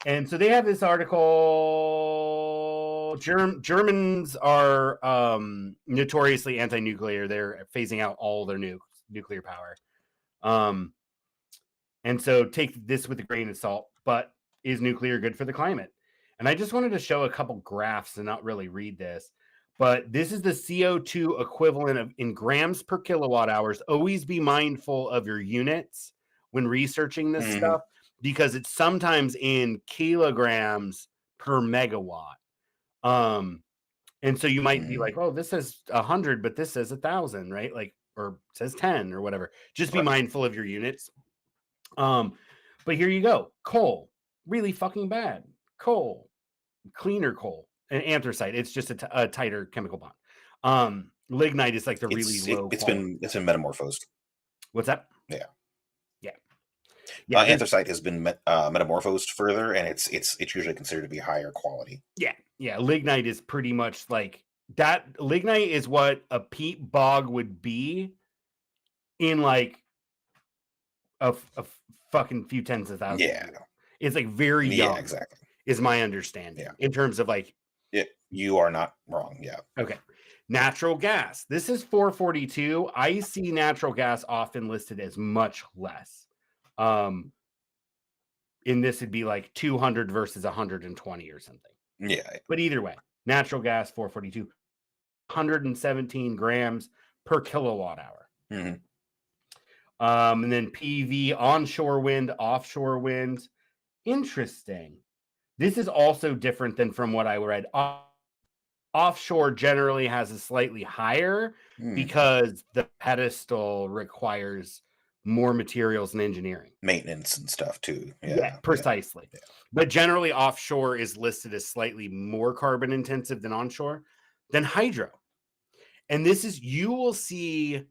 And so they have this article. Germans are notoriously anti-nuclear. They're phasing out all their nuclear power. And so take this with a grain of salt. But is nuclear good for the climate? And I just wanted to show a couple graphs and not really read this. But this is the CO2 equivalent of in grams per kilowatt hours. Always be mindful of your units when researching this stuff, because it's sometimes in kilograms per megawatt. And so you might be like, oh, this says 100, but this says 1,000, right? Like, or says 10 or whatever. Just be mindful of your units. But here you go. Coal, really fucking bad. Coal, cleaner coal. And anthracite, it's just a tighter chemical bond. Lignite is like the really low. It's been metamorphosed. What's that? Yeah. Yeah, anthracite has been metamorphosed further, and it's usually considered to be higher quality. Yeah. Lignite is pretty much like that. Lignite is what a peat bog would be in like a fucking few tens of thousands. Yeah, it's like very young. Yeah, exactly. Is my understanding in terms of like. You are not wrong. Yeah. Okay. Natural gas. This is 442. I see natural gas often listed as much less. In this would be like 200 versus 120 or something. Yeah. But either way, natural gas 442, 117 grams per kilowatt hour. Mm-hmm. And then PV, onshore wind, offshore wind. Interesting. This is also different than from what I read. Offshore generally has a slightly higher because the pedestal requires more materials and engineering. Maintenance and stuff too. Yeah, precisely. Yeah. But generally offshore is listed as slightly more carbon intensive than onshore, than hydro. And this is, you will see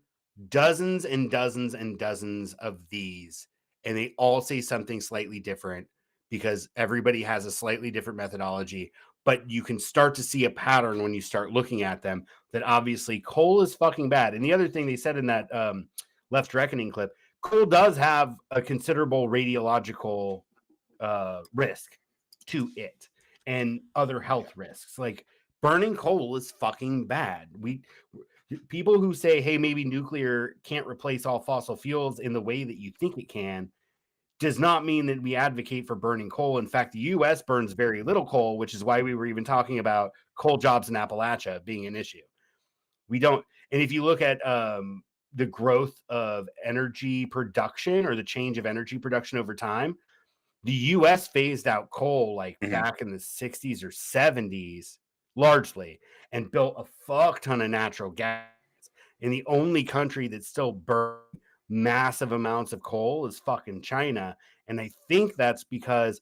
dozens and dozens and dozens of these, and they all say something slightly different because everybody has a slightly different methodology. But you can start to see a pattern when you start looking at them that obviously coal is fucking bad. And the other thing they said in that Left Reckoning clip, coal does have a considerable radiological risk to it and other health risks. Like burning coal is fucking bad. People who say, hey, maybe nuclear can't replace all fossil fuels in the way that you think it can, does not mean that we advocate for burning coal. In fact, the U.S. burns very little coal, which is why we were even talking about coal jobs in Appalachia being an issue. We don't. And if you look at the growth of energy production or the change of energy production over time, the U.S. phased out coal like back in the 60s or 70s largely and built a fuck ton of natural gas. And the only country that still burns massive amounts of coal is fucking China. And I think that's because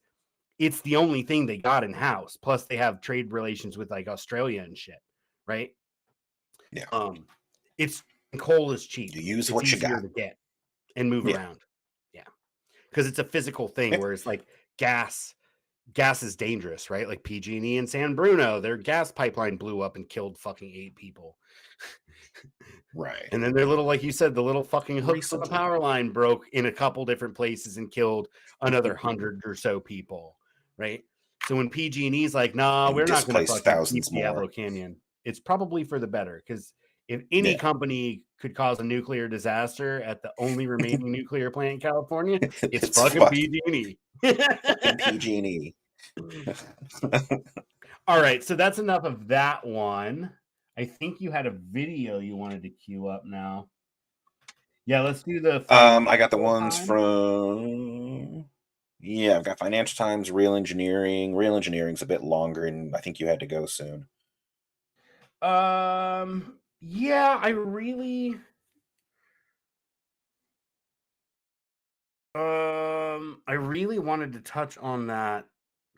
it's the only thing they got in house. Plus they have trade relations with like Australia and shit. Right. Yeah. It's coal is cheap. You use it's what you got to get and move around. Yeah. Because it's a physical thing, whereas like gas is dangerous, right? Like PG&E and San Bruno, their gas pipeline blew up and killed fucking 8 people. Right. And then their little, like you said, the little fucking hooks on the power line broke in a couple different places and killed another 100 or so people, right? So when PG&E's like, nah, we're not going to fucking keep Diablo Canyon, it's probably for the better. Because if any company could cause a nuclear disaster at the only remaining nuclear plant in California, it's fucking PG&E. PG&E. All right, so that's enough of that one. I think you had a video you wanted to queue up now. Yeah, let's do the. I got the ones from. Yeah, I've got Financial Times, Real Engineering. Real Engineering's a bit longer, and I think you had to go soon. Yeah, I really. I really wanted to touch on that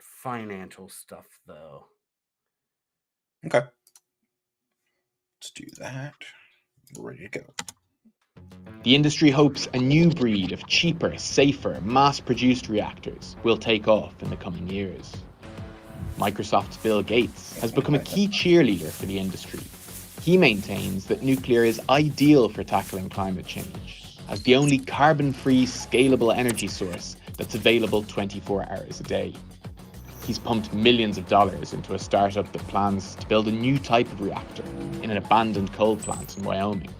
financial stuff, though. Okay. Let's do that. We're ready to go. The industry hopes a new breed of cheaper, safer, mass-produced reactors will take off in the coming years. Microsoft's Bill Gates has become a key cheerleader for the industry. He maintains that nuclear is ideal for tackling climate change, as the only carbon-free, scalable energy source that's available 24 hours a day. He's pumped millions of dollars into a startup that plans to build a new type of reactor in an abandoned coal plant in Wyoming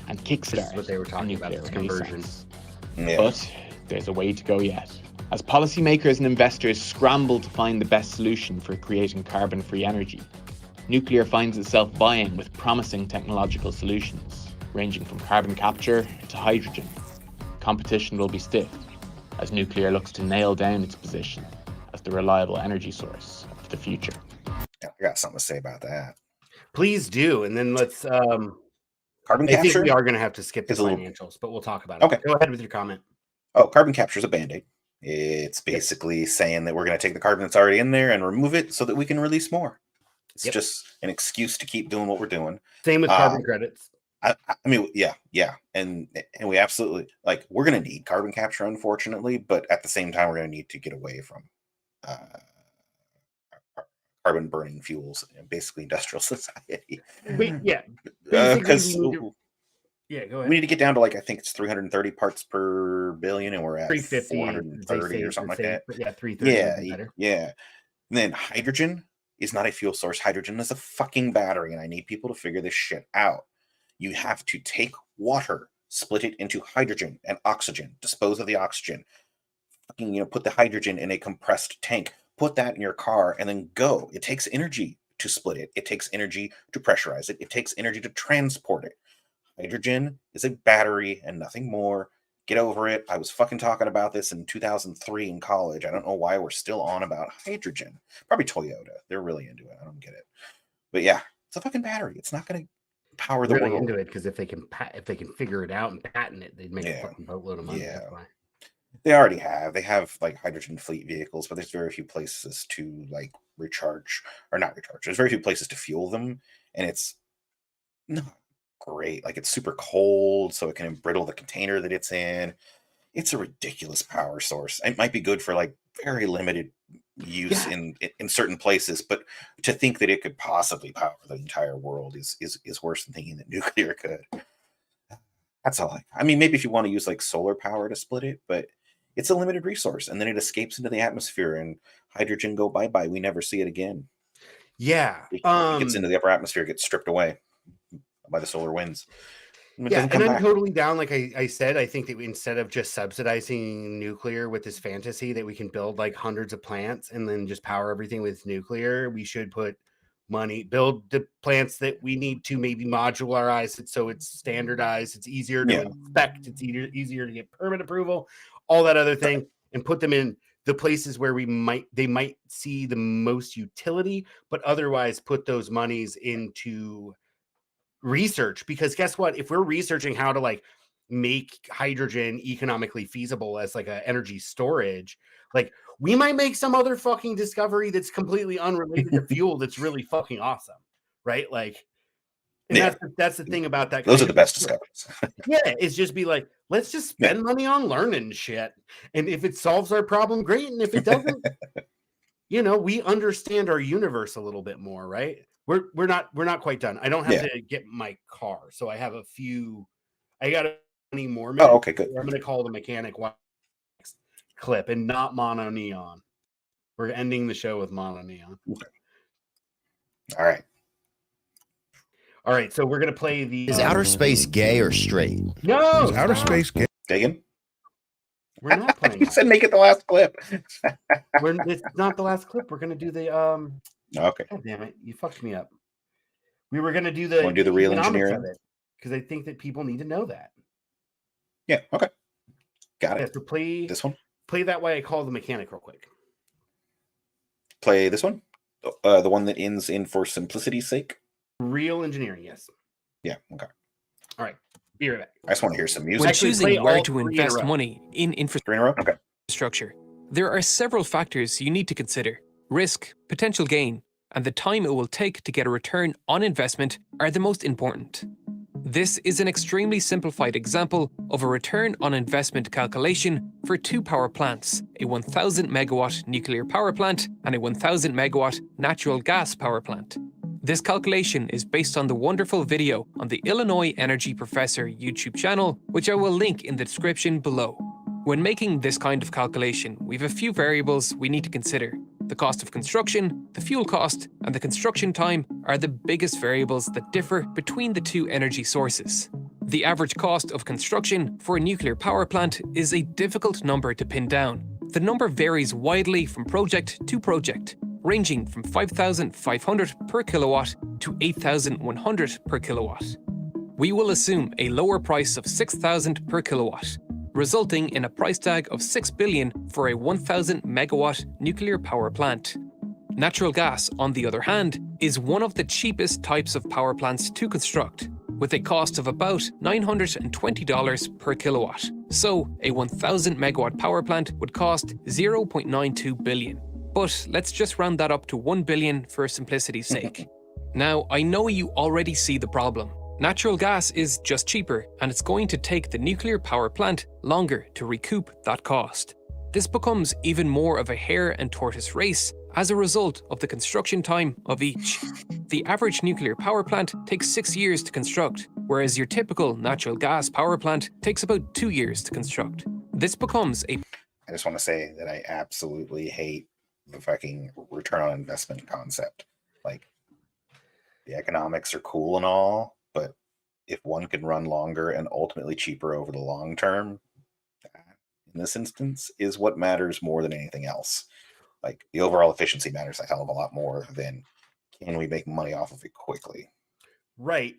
and kickstart what they were talking about, conversion. But there's a way to go yet. As policymakers and investors scramble to find the best solution for creating carbon-free energy, nuclear finds itself vying with promising technological solutions, ranging from carbon capture to hydrogen. Competition will be stiff, as nuclear looks to nail down its position as the reliable energy source of the future. Yeah, I got something to say about that. Please do, and then let's. Carbon I capture. think we are going to have to skip the financials, but we'll talk about it. Okay. Go ahead with your comment. Oh, carbon capture is a band-aid. It's basically saying that we're going to take the carbon that's already in there and remove it so that we can release more. It's just an excuse to keep doing what we're doing. Same with carbon credits. I mean, yeah, and we absolutely we're going to need carbon capture, unfortunately, but at the same time, we're going to need to get away from carbon burning fuels and basically industrial society. Because go ahead. We need to get down to I think it's 330 parts per billion, and we're at 350, 430 or something like that. Yeah, 330. Yeah. And then hydrogen is not a fuel source. Hydrogen is a fucking battery, and I need people to figure this shit out. You have to take water, split it into hydrogen and oxygen, dispose of the oxygen, fucking, put the hydrogen in a compressed tank, put that in your car, and then go. It takes energy to split it. It takes energy to pressurize it. It takes energy to transport it. Hydrogen is a battery and nothing more. Get over it. I was fucking talking about this in 2003 in college. I don't know why we're still on about hydrogen. Probably Toyota. They're really into it. I don't get it. But yeah, it's a fucking battery. It's not going to power the really world. into it because if they can figure it out and patent it, they'd make a fucking boatload of money. Yeah. That's why. They already have. They have like hydrogen fleet vehicles, but there's very few places to like recharge or not recharge. There's very few places to fuel them, and it's not great. Like, it's super cold, so it can embrittle the container that it's in. It's a ridiculous power source. It might be good for like very limited use in certain places, but to think that it could possibly power the entire world is worse than thinking that nuclear could. That's all. I mean, maybe if you want to use like solar power to split it, but it's a limited resource, and then it escapes into the atmosphere, and hydrogen go bye-bye. We never see it again. Yeah. It gets into the upper atmosphere, gets stripped away by the solar winds. And I'm totally down. Like I said, I think that instead of just subsidizing nuclear with this fantasy that we can build like hundreds of plants and then just power everything with nuclear, we should put money, build the plants that we need to, maybe modularize it so it's standardized, it's easier to inspect, it's easier to get permit approval, all that other thing, and put them in the places where they might see the most utility, but otherwise put those monies into research. Because guess what? If we're researching how to like make hydrogen economically feasible as like a energy storage, like we might make some other fucking discovery that's completely unrelated to fuel that's really fucking awesome, right? Like, and that's the thing about that. Those are the best discoveries. It's just be like, let's just spend money on learning shit, and if it solves our problem, great, and if it doesn't, we understand our universe a little bit more, right? We're not quite done. I don't have to get my car, so I have a few. I got 20 more minutes. Oh, okay, good. I'm going to call the mechanic next clip and not mono neon. We're ending the show with mono neon. Okay. All right. So we're going to play the. Is outer space gay or straight? No, Is outer space gay? Dagan? We're not playing. You said make it the last clip. It's not the last clip. We're going to do the. Okay. God damn it! You fucked me up. We were going to do the. Want to do the real engineering? Because I think that people need to know that. Yeah. Okay. Got it. So play this one. Play that way. I call the mechanic real quick. Play this one. The one that ends in "for simplicity's sake." Real engineering, yes. Yeah. Okay. All right. Be right back. I just want to hear some music. When choosing where to invest money in infrastructure, there are several factors you need to consider. Risk, potential gain, and the time it will take to get a return on investment are the most important. This is an extremely simplified example of a return on investment calculation for two power plants, a 1,000 megawatt nuclear power plant and a 1,000 megawatt natural gas power plant. This calculation is based on the wonderful video on the Illinois Energy Professor YouTube channel, which I will link in the description below. When making this kind of calculation, we have a few variables we need to consider. The cost of construction, the fuel cost, and the construction time are the biggest variables that differ between the two energy sources. The average cost of construction for a nuclear power plant is a difficult number to pin down. The number varies widely from project to project, ranging from 5,500 per kilowatt to 8,100 per kilowatt. We will assume a lower price of 6,000 per kilowatt, resulting in a price tag of $6 billion for a 1,000 megawatt nuclear power plant. Natural gas, on the other hand, is one of the cheapest types of power plants to construct, with a cost of about $920 per kilowatt. So, a 1,000 megawatt power plant would cost $0.92 billion. But let's just round that up to $1 billion for simplicity's sake. Now, I know you already see the problem. Natural gas is just cheaper, and it's going to take the nuclear power plant longer to recoup that cost. This becomes even more of a hare and tortoise race as a result of the construction time of each. The average nuclear power plant takes 6 years to construct, whereas your typical natural gas power plant takes about 2 years to construct. This becomes a... I just want to say that I absolutely hate the fucking return on investment concept. Like, the economics are cool and all, but if one can run longer and ultimately cheaper over the long term, that, in this instance, is what matters more than anything else. Like, the overall efficiency matters a hell of a lot more than can we make money off of it quickly. Right.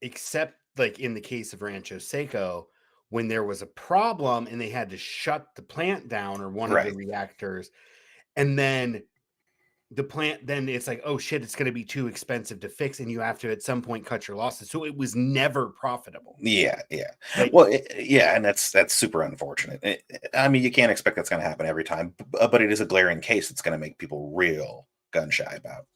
Except like in the case of Rancho Seco, when there was a problem and they had to shut the plant down or one of the reactors, and then the plant, then it's like, oh shit, it's going to be too expensive to fix, and you have to at some point cut your losses. So it was never profitable. Yeah. Like, well, and that's super unfortunate. I mean, you can't expect that's going to happen every time, but it is a glaring case that's going to make people real gun shy about.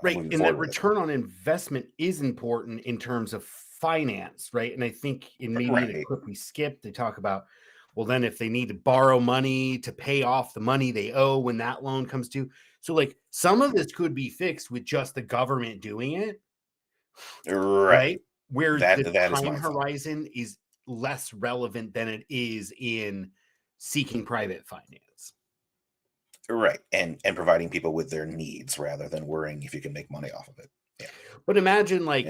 Right. And that return on investment is important in terms of finance, right? And I think in maybe the clip we skipped, they talk about, well, then if they need to borrow money to pay off the money they owe when that loan comes due. So like some of this could be fixed with just the government doing it. Right. Where the time horizon is less relevant than it is in seeking private finance. Right. And providing people with their needs rather than worrying if you can make money off of it. Yeah. But imagine like,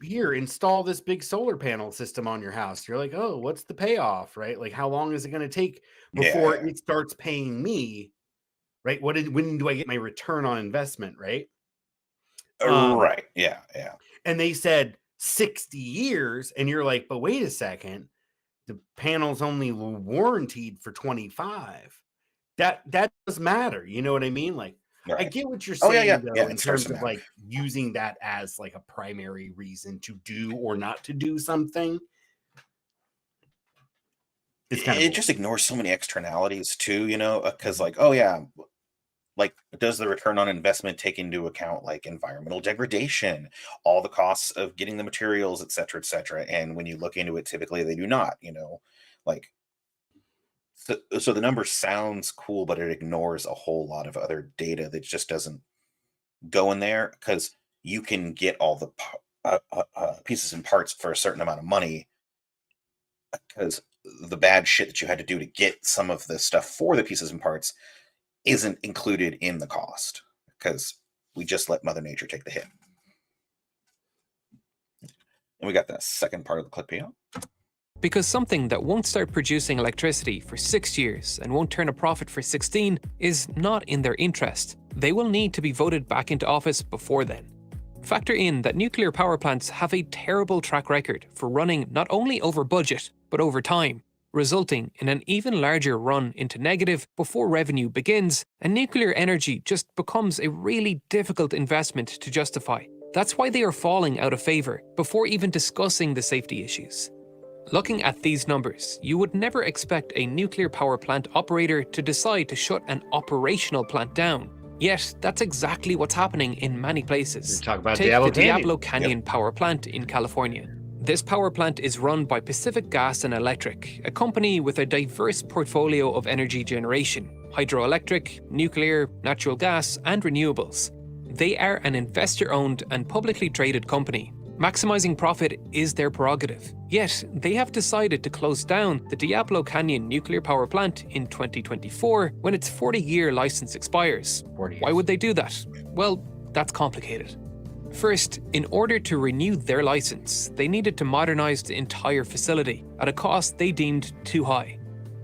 here, install this big solar panel system on your house. You're like, oh, what's the payoff? Right. Like, how long is it going to take before it starts paying me? Right. When do I get my return on investment? Right. Right. Yeah. And they said 60 years. And you're like, but wait a second. The panel's only warranted for 25. That does matter. You know what I mean? Like, I get what you're saying, though, in terms of like using that as like a primary reason to do or not to do something. It's kind of it just ignores so many externalities too, you know, because like, oh yeah, like does the return on investment take into account like environmental degradation, all the costs of getting the materials, et cetera, et cetera. And when you look into it, typically they do not, you know, like. So the number sounds cool, but it ignores a whole lot of other data that just doesn't go in there, because you can get all the pieces and parts for a certain amount of money, because the bad shit that you had to do to get some of the stuff for the pieces and parts isn't included in the cost, because we just let Mother Nature take the hit. And we got the second part of the clip here. Because something that won't start producing electricity for 6 years and won't turn a profit for 16 is not in their interest. They will need to be voted back into office before then. Factor in that nuclear power plants have a terrible track record for running not only over budget, but over time, resulting in an even larger run into negative before revenue begins, and nuclear energy just becomes a really difficult investment to justify. That's why they are falling out of favour before even discussing the safety issues. Looking at these numbers, you would never expect a nuclear power plant operator to decide to shut an operational plant down. Yet, that's exactly what's happening in many places. Talk about Take the Diablo Canyon Power Plant in California. This power plant is run by Pacific Gas and Electric, a company with a diverse portfolio of energy generation: hydroelectric, nuclear, natural gas, and renewables. They are an investor-owned and publicly traded company. Maximizing profit is their prerogative. Yet, they have decided to close down the Diablo Canyon nuclear power plant in 2024 when its 40-year license expires. Why would they do that? Well, that's complicated. First, in order to renew their license, they needed to modernize the entire facility at a cost they deemed too high.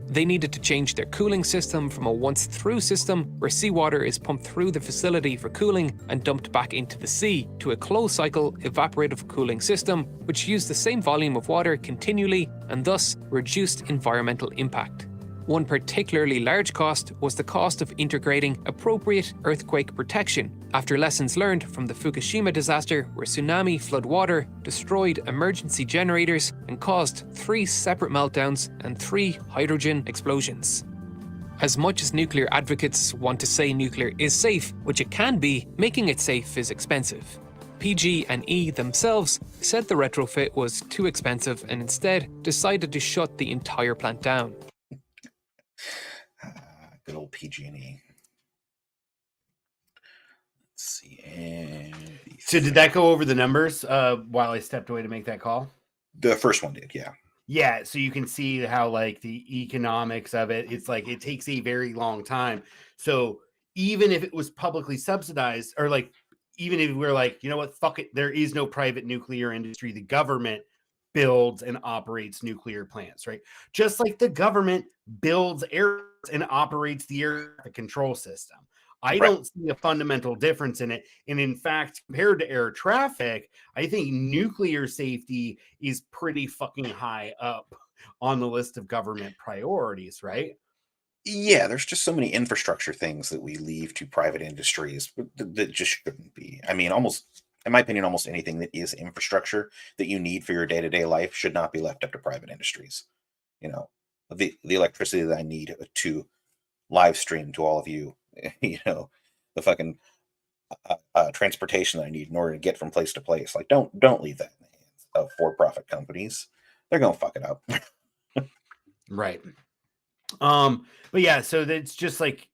They needed to change their cooling system from a once-through system where seawater is pumped through the facility for cooling and dumped back into the sea to a closed-cycle evaporative cooling system which used the same volume of water continually and thus reduced environmental impact. One particularly large cost was the cost of integrating appropriate earthquake protection after lessons learned from the Fukushima disaster where tsunami flood water destroyed emergency generators and caused 3 separate meltdowns and 3 hydrogen explosions. As much as nuclear advocates want to say nuclear is safe, which it can be, making it safe is expensive. PG&E themselves said the retrofit was too expensive and instead decided to shut the entire plant down. Good old PG&E. Let's see. So did that go over the numbers while I stepped away to make that call? The first one did, yeah. Yeah, so you can see how like the economics of it, it's like it takes a very long time. So even if it was publicly subsidized, or like even if we're like, you know what, fuck it, there is no private nuclear industry. The government builds and operates nuclear plants, right? Just like the government builds air and operates the air traffic control system. I don't see a fundamental difference in it. And in fact, compared to air traffic, I think nuclear safety is pretty fucking high up on the list of government priorities, right? Yeah, there's just so many infrastructure things that we leave to private industries that just shouldn't be. I mean, almost, in my opinion, almost anything that is infrastructure that you need for your day-to-day life should not be left up to private industries. You know, the electricity that I need to live stream to all of you, you know, the fucking transportation that I need in order to get from place to place. Like, don't leave that in the hands of for-profit companies. They're gonna fuck it up. Right. But yeah, so that's just like,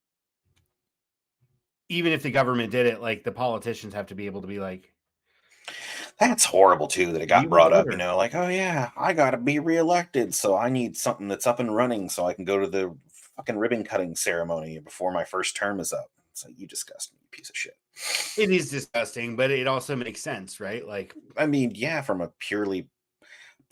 even if the government did it, like the politicians have to be able to be like, That's horrible too that it we got will brought up, you deliver. know, like, oh yeah, I gotta be reelected, so I need something that's up and running so I can go to the fucking ribbon cutting ceremony before my first term is up. It's like, you disgust me, you piece of shit. It is disgusting, but it also makes sense, right? Like, I mean, yeah, from a purely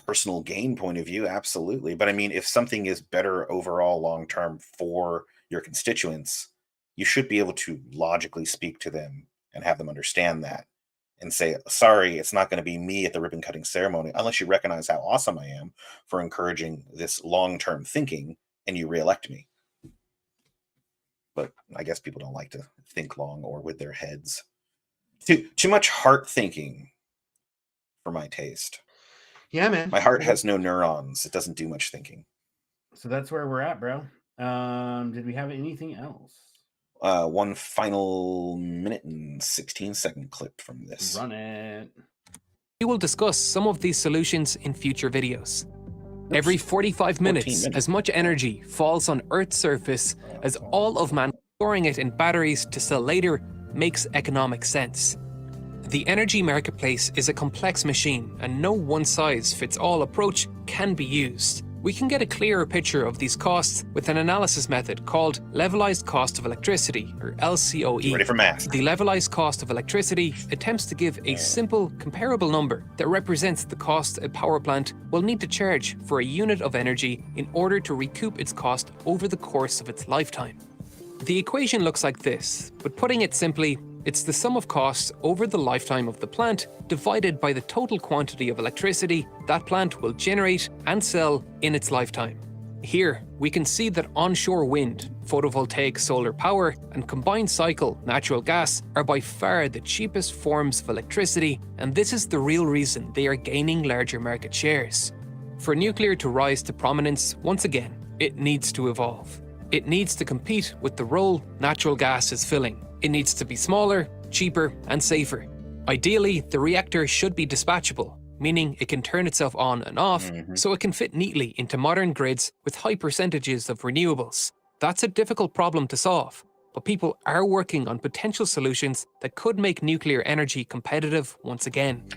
personal gain point of view, absolutely. But I mean, if something is better overall long term for your constituents, you should be able to logically speak to them and have them understand that and say, sorry, it's not going to be me at the ribbon cutting ceremony unless you recognize how awesome I am for encouraging this long term thinking and you reelect me. But I guess people don't like to think long or with their heads. Too much heart thinking for my taste. yeah, man. My heart has no neurons. It doesn't do much thinking. So that's where we're at, bro. Did we have anything else? One final minute and 16-second clip from this. Run it. We will discuss some of these solutions in future videos. Every 45 minutes, as much energy falls on Earth's surface as all of man storing it in batteries to sell later makes economic sense. The energy marketplace is a complex machine, and no one-size-fits-all approach can be used. We can get a clearer picture of these costs with an analysis method called Levelized Cost of Electricity, or LCOE. Ready for math. The levelized cost of electricity attempts to give a simple, comparable number that represents the cost a power plant will need to charge for a unit of energy in order to recoup its cost over the course of its lifetime. The equation looks like this, but putting it simply, it's the sum of costs over the lifetime of the plant divided by the total quantity of electricity that plant will generate and sell in its lifetime. Here, we can see that onshore wind, photovoltaic solar power, and combined cycle natural gas are by far the cheapest forms of electricity, and this is the real reason they are gaining larger market shares. For nuclear to rise to prominence, once again, it needs to evolve. It needs to compete with the role natural gas is filling. It needs to be smaller, cheaper, and safer. Ideally, the reactor should be dispatchable, meaning it can turn itself on and off, so it can fit neatly into modern grids with high percentages of renewables. That's a difficult problem to solve, but people are working on potential solutions that could make nuclear energy competitive once again.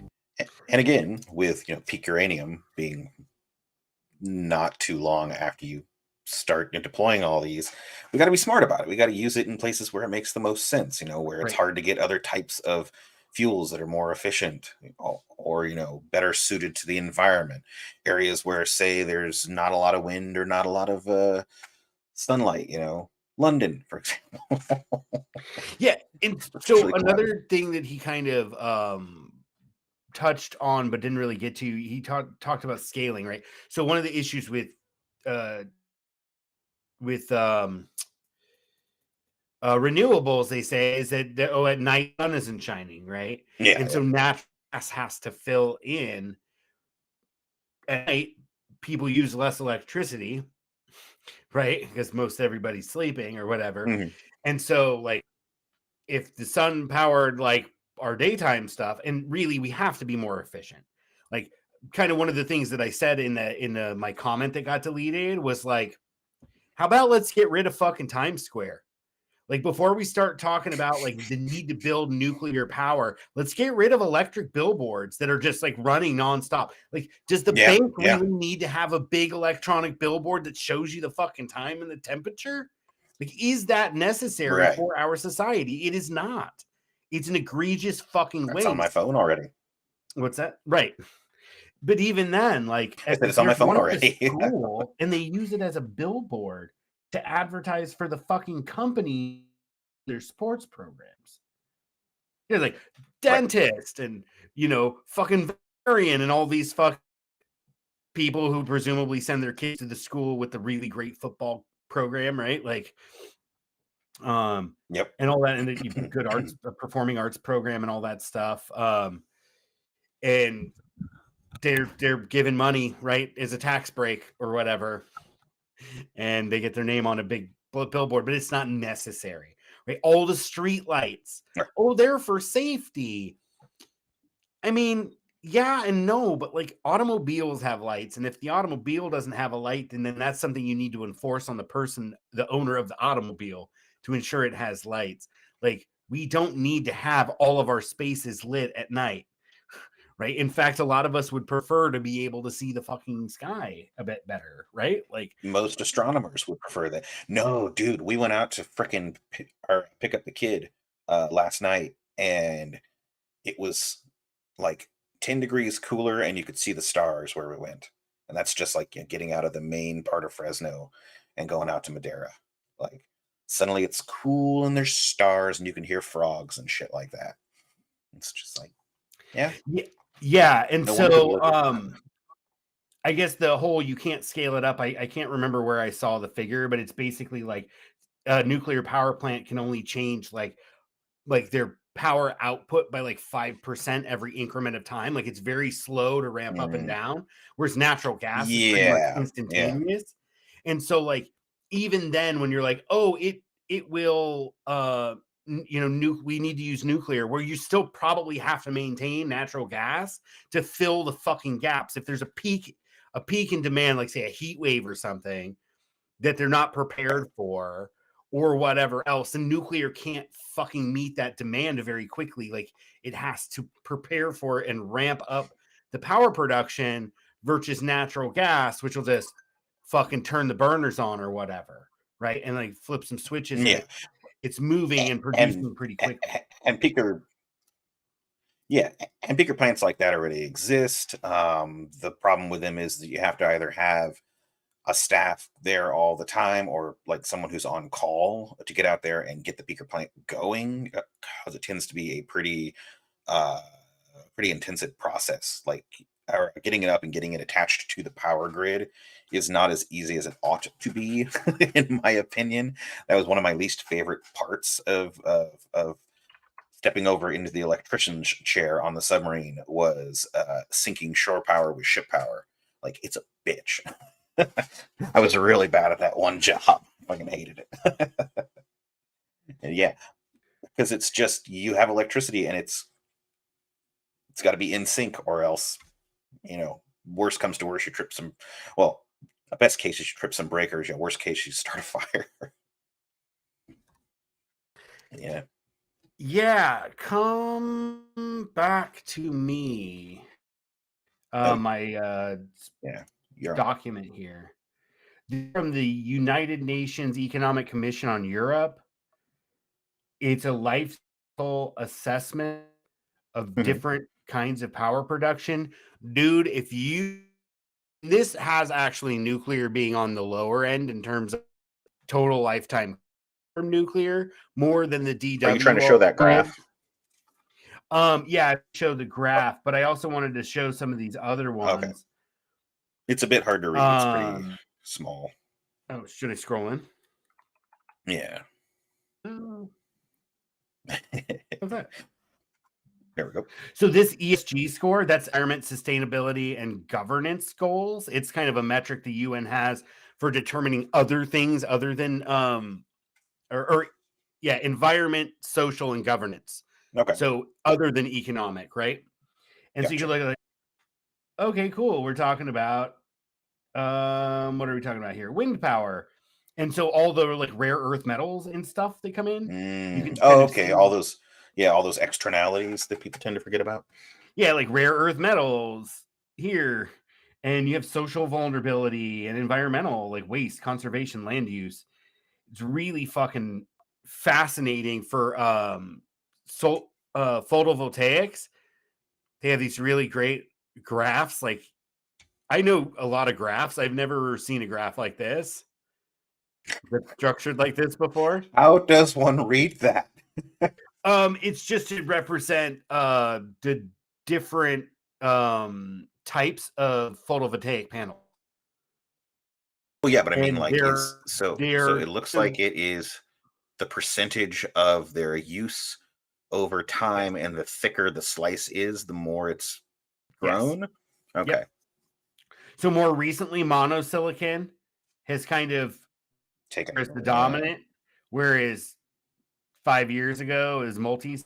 And again, with peak uranium being not too long after you start deploying all these, we got to be smart about it. We got to use it in places where it makes the most sense, where it's hard to get other types of fuels that are more efficient or better suited to the environment. Areas where, say, there's not a lot of wind or not a lot of sunlight, London, for example. Yeah. And so really another thing that he kind of touched on but didn't really get to, he talked about scaling, right? So one of the issues with renewables, they say, is that at night sun isn't shining, right? Yeah. And so natural gas has to fill in. At night, people use less electricity, right? Because most everybody's sleeping or whatever. And so, like, if the sun powered like our daytime stuff, and really we have to be more efficient. Like, kind of one of the things that I said in my comment that got deleted was like, how about let's get rid of fucking Times Square? Like, before we start talking about like the need to build nuclear power, let's get rid of electric billboards that are just like running nonstop. Like, does the bank really need to have a big electronic billboard that shows you the fucking time and the temperature? Like, is that necessary for our society? It is not. It's an egregious fucking waste. It's on my phone already. What's that? Right. But even then, like, it's on my phone already. School, and they use it as a billboard to advertise for the fucking company, their sports programs. They're like dentist and, you know, fucking veterinarian and all these fucking people who presumably send their kids to the school with the really great football program, right? Like, and all that, and the good arts, performing arts program and all that stuff. And they're given money, right, as a tax break or whatever, and they get their name on a big billboard, but it's not necessary, right? All the street lights, they're for safety. I mean, yeah and no, but like automobiles have lights, and if the automobile doesn't have a light, then that's something you need to enforce on the person, the owner of the automobile, to ensure it has lights. Like, we don't need to have all of our spaces lit at night. Right. In fact, a lot of us would prefer to be able to see the fucking sky a bit better. Right. Like, most astronomers would prefer that. No, dude, we went out to frickin' pick up the kid last night, and it was like 10 degrees cooler, and you could see the stars where we went. And that's just like, you know, getting out of the main part of Fresno and going out to Madera. Like, suddenly it's cool and there's stars and you can hear frogs and shit like that. It's just like, yeah. And no, so I guess the whole, you can't scale it up. I can't remember where I saw the figure, but it's basically like a nuclear power plant can only change like their power output by like 5% every increment of time. Like, it's very slow to ramp up and down, whereas natural gas is pretty much instantaneous. And so, like, even then when you're like, oh, it will you know, we need to use nuclear, where you still probably have to maintain natural gas to fill the fucking gaps. If there's a peak in demand, like say a heat wave or something that they're not prepared for, or whatever else, and nuclear can't fucking meet that demand very quickly. Like, it has to prepare for it and ramp up the power production, versus natural gas, which will just fucking turn the burners on or whatever, right? And like flip some switches. Yeah. It's moving and producing pretty quickly. And peaker plants like that already exist. The problem with them is that you have to either have a staff there all the time, or like someone who's on call to get out there and get the peaker plant going, because it tends to be a pretty intensive process. Like, getting it up and getting it attached to the power grid is not as easy as it ought to be, in my opinion. That was one of my least favorite parts of stepping over into the electrician's chair on the submarine, was syncing shore power with ship power. Like, it's a bitch. I was really bad at that one job. I fucking hated it. And yeah, because it's just, you have electricity and it's got to be in sync, or else, you know, worst comes to worst, you trip some, well, the best case is you trip some breakers. Yeah, worst case, you start a fire. Yeah, come back to me. My document here from the United Nations Economic Commission on Europe. It's a life cycle assessment of different kinds of power production. Dude, this has actually nuclear being on the lower end in terms of total lifetime from nuclear, more than the DW. Are you trying to show that graph? Yeah, I showed the graph, but I also wanted to show some of these other ones. Okay. It's a bit hard to read. It's pretty small. Oh, should I scroll in? Yeah. Okay. There we go. So this ESG score, that's environment, sustainability, and governance goals. It's kind of a metric the UN has for determining other things other than environment, social, and governance. Okay. So other than economic, right? And so you can look at like, okay, cool. We're talking about what are we talking about here? Wind power. And so all the like rare earth metals and stuff that come in, you can Oh, kind of okay. see, All those externalities that people tend to forget about. yeah, like rare earth metals here. And you have social vulnerability and environmental, like waste, conservation, land use. It's really fucking fascinating for photovoltaics. They have these really great graphs. Like, I know a lot of graphs. I've never seen a graph like this that's structured like this before. How does one read that? It's just to represent the different types of photovoltaic panels. Oh yeah, but I mean, And like, so it looks like it is the percentage of their use over time, and the thicker the slice is, the more it's grown. Yes. Okay. Yep. So more recently, monosilicon has kind of taken the dominant, whereas 5 years ago is multis.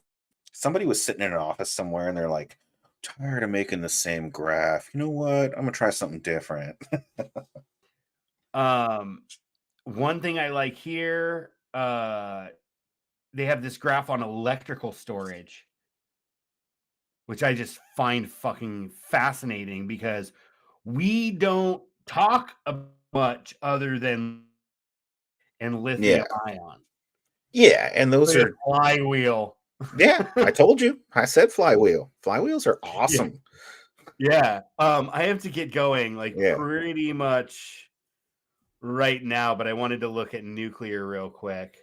Somebody was sitting in an office somewhere, and they're like, tired of making the same graph. You know what? I'm gonna try something different. One thing I like here, they have this graph on electrical storage, which I just find fucking fascinating because we don't talk much other than and lithium ion. Yeah, and those are flywheel. Yeah, I told you. I said flywheel. Flywheels are awesome. Yeah. I have to get going pretty much right now, but I wanted to look at nuclear real quick.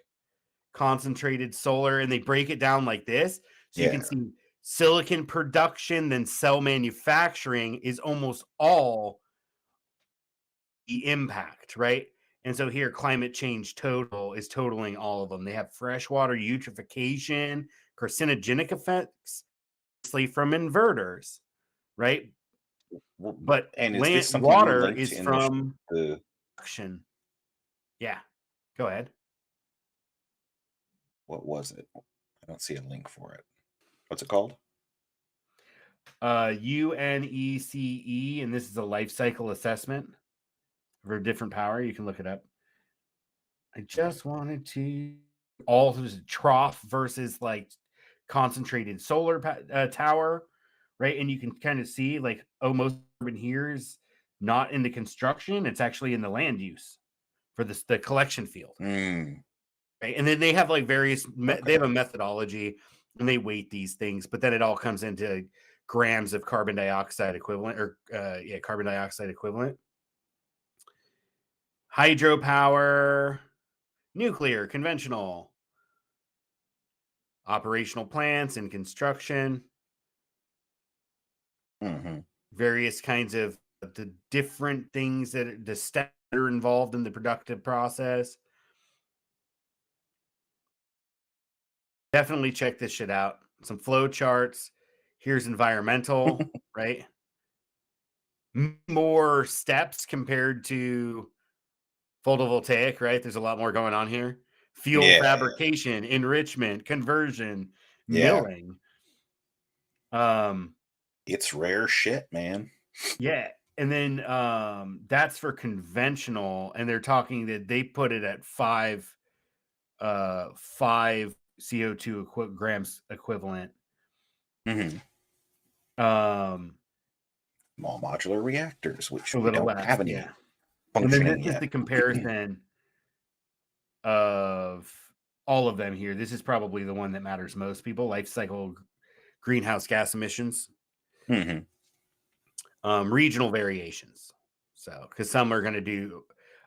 Concentrated solar, and they break it down like this. So you can see silicon production, then cell manufacturing is almost all the impact, right? And so here, climate change total is totaling all of them. They have freshwater eutrophication, carcinogenic effects, mostly from inverters, right? But and land, is this water is from the action. Yeah, go ahead. What was it? I don't see a link for it. What's it called? UNECE, and this is a life cycle assessment for a different power. You can look it up. I just wanted to all trough versus like concentrated solar tower, right? And you can kind of see like, oh, most urban here is not in the construction; it's actually in the land use for the collection field. Right? And then they have like various. They have a methodology, and they weight these things, but then it all comes into grams of carbon dioxide equivalent, or carbon dioxide equivalent. Hydropower, nuclear, conventional, operational plants and construction, various kinds of the different things that the steps that are involved in the productive process. Definitely check this shit out. Some flow charts. Here's environmental, right? More steps compared to photovoltaic, right? There's a lot more going on here. Fuel fabrication, enrichment, conversion, milling. It's rare shit, man. Yeah. And then that's for conventional, and they're talking that they put it at 5 CO2 grams equivalent. Small modular reactors, which we little don't have any functioning yet. And then this is the comparison of all of them here. This is probably the one that matters most people. Life cycle greenhouse gas emissions. Regional variations. So, because some are going to do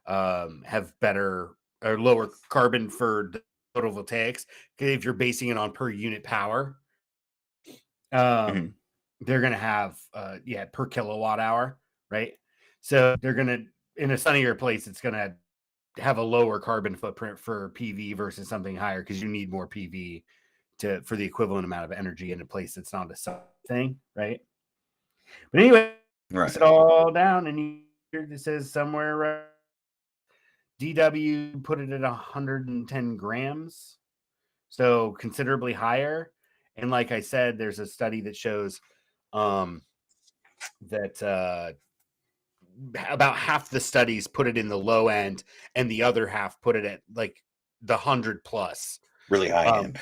have better or lower carbon for photovoltaics. Because if you're basing it on per unit power, they're going to have per kilowatt hour, right? So they're going to, in a sunnier place, it's going to have a lower carbon footprint for PV versus something higher, because you need more PV for the equivalent amount of energy in a place that's not a sun thing, right? But anyway, it's all down, and here it says somewhere DW put it at 110 grams, so considerably higher. And like I said, there's a study that shows that about half the studies put it in the low end, and the other half put it at like the 100+. Really high end.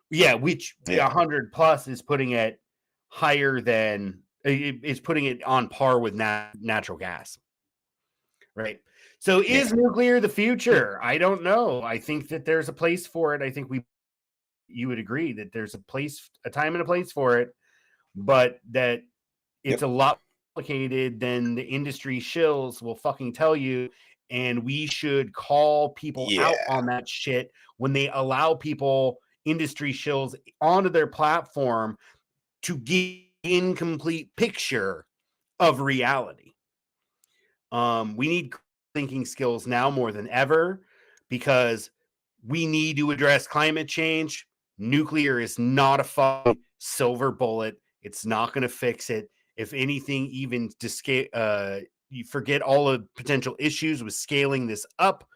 Yeah, which 100+ is putting it higher than is putting it on par with natural gas. Right. So is nuclear the future? I don't know. I think that there's a place for it. I think you would agree that there's a time and a place for it, but that it's a lot complicated than the industry shills will fucking tell you. And we should call people out on that shit when they allow people, industry shills, onto their platform to give incomplete picture of reality. We need thinking skills now more than ever, because we need to address climate change. Nuclear is not a fucking silver bullet. It's not going to fix it. If anything, even to scale, you forget all the potential issues with scaling this up,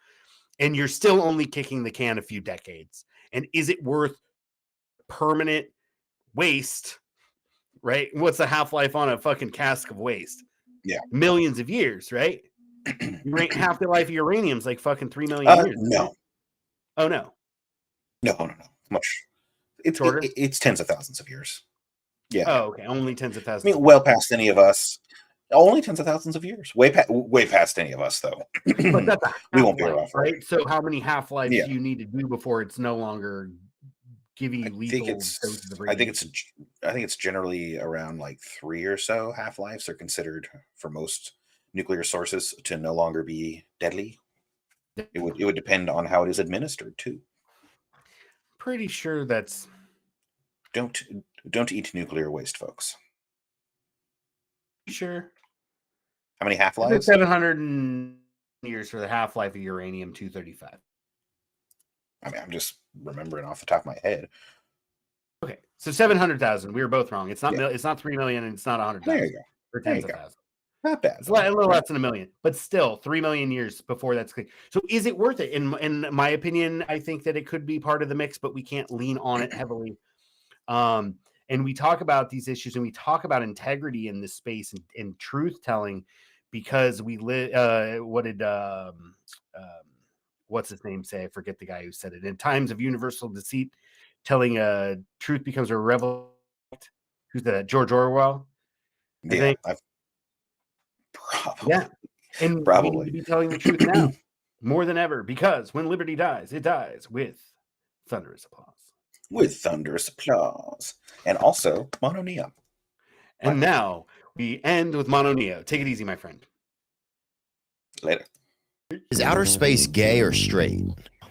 and you're still only kicking the can a few decades. And is it worth permanent waste? Right? What's the half-life on a fucking cask of waste? Yeah, millions of years, right? Half the life of uranium's like fucking 3 million years. No. Oh no. No. Much. It's shorter. It's tens of thousands of years. Yeah. Oh, okay. Only tens of thousands. I mean, well past any of us. Only tens of thousands of years. Way past any of us, though. But that's we won't be around, right? So how many half-lives do you need to do before it's no longer giving you lethal doses of radiation? I think it's generally around like 3 or so half-lives are considered for most nuclear sources to no longer be deadly. It would depend on how it is administered too. Pretty sure that's don't eat nuclear waste, folks. Sure. How many half-lives? 700 years for the half-life of uranium-235. I mean, I'm just remembering off the top of my head. Okay, so 700,000. We were both wrong. It's not it's not 3 million, and it's not 100,000. There you go. Or tens of thousands. Not bad. It's a little less than a million, but still 3 million years before that's clear. So is it worth it? In my opinion, I think that it could be part of the mix, but we can't lean on it heavily. And we talk about these issues, and we talk about integrity in this space and truth telling, because we live. What did what's his name say? I forget the guy who said it. In times of universal deceit, telling truth becomes a revelation. Who's that? George Orwell. Yeah, probably. Yeah, and we need to be telling the truth now more than ever, because when liberty dies, it dies with thunderous applause. With thunderous applause, and also Mono Neo. And now we end with Mono Neo. Take it easy, my friend. Later. Is outer space gay or straight?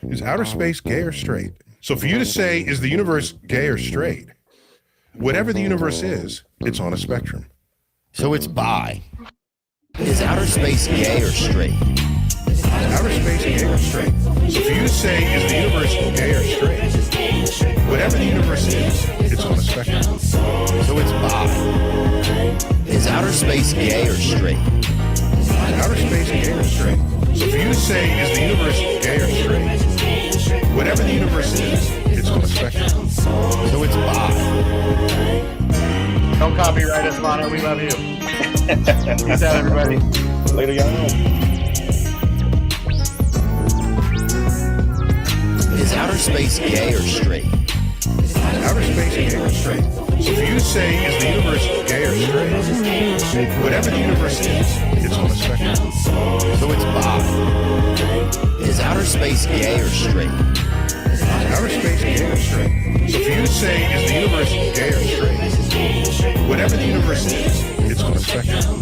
Is outer space gay or straight? So for you to say, is the universe gay or straight? Whatever the universe is, it's on a spectrum. So it's bi. Is outer space gay or straight? Is outer space gay or straight? So for you to say, is the universe gay or straight? Whatever the universe is, it's on a spectrum. So it's bi. Is outer space gay or straight? Is outer space gay or straight? So for you to say, is the universe gay or straight? Whatever the universe is, it's on a spectrum. So it's bi. Don't copyright us, Mono. We love you. Peace out, everybody. Later, y'all. Is outer space gay or straight? Is outer space gay or straight? So for you to say, is the universe gay or straight? Whatever the universe is, it's on a spectrum. So it's bi. Is outer space gay or straight? Is outer space gay or straight? So for you to say, is the universe gay or straight? Whatever the universe is, it's on a spectrum.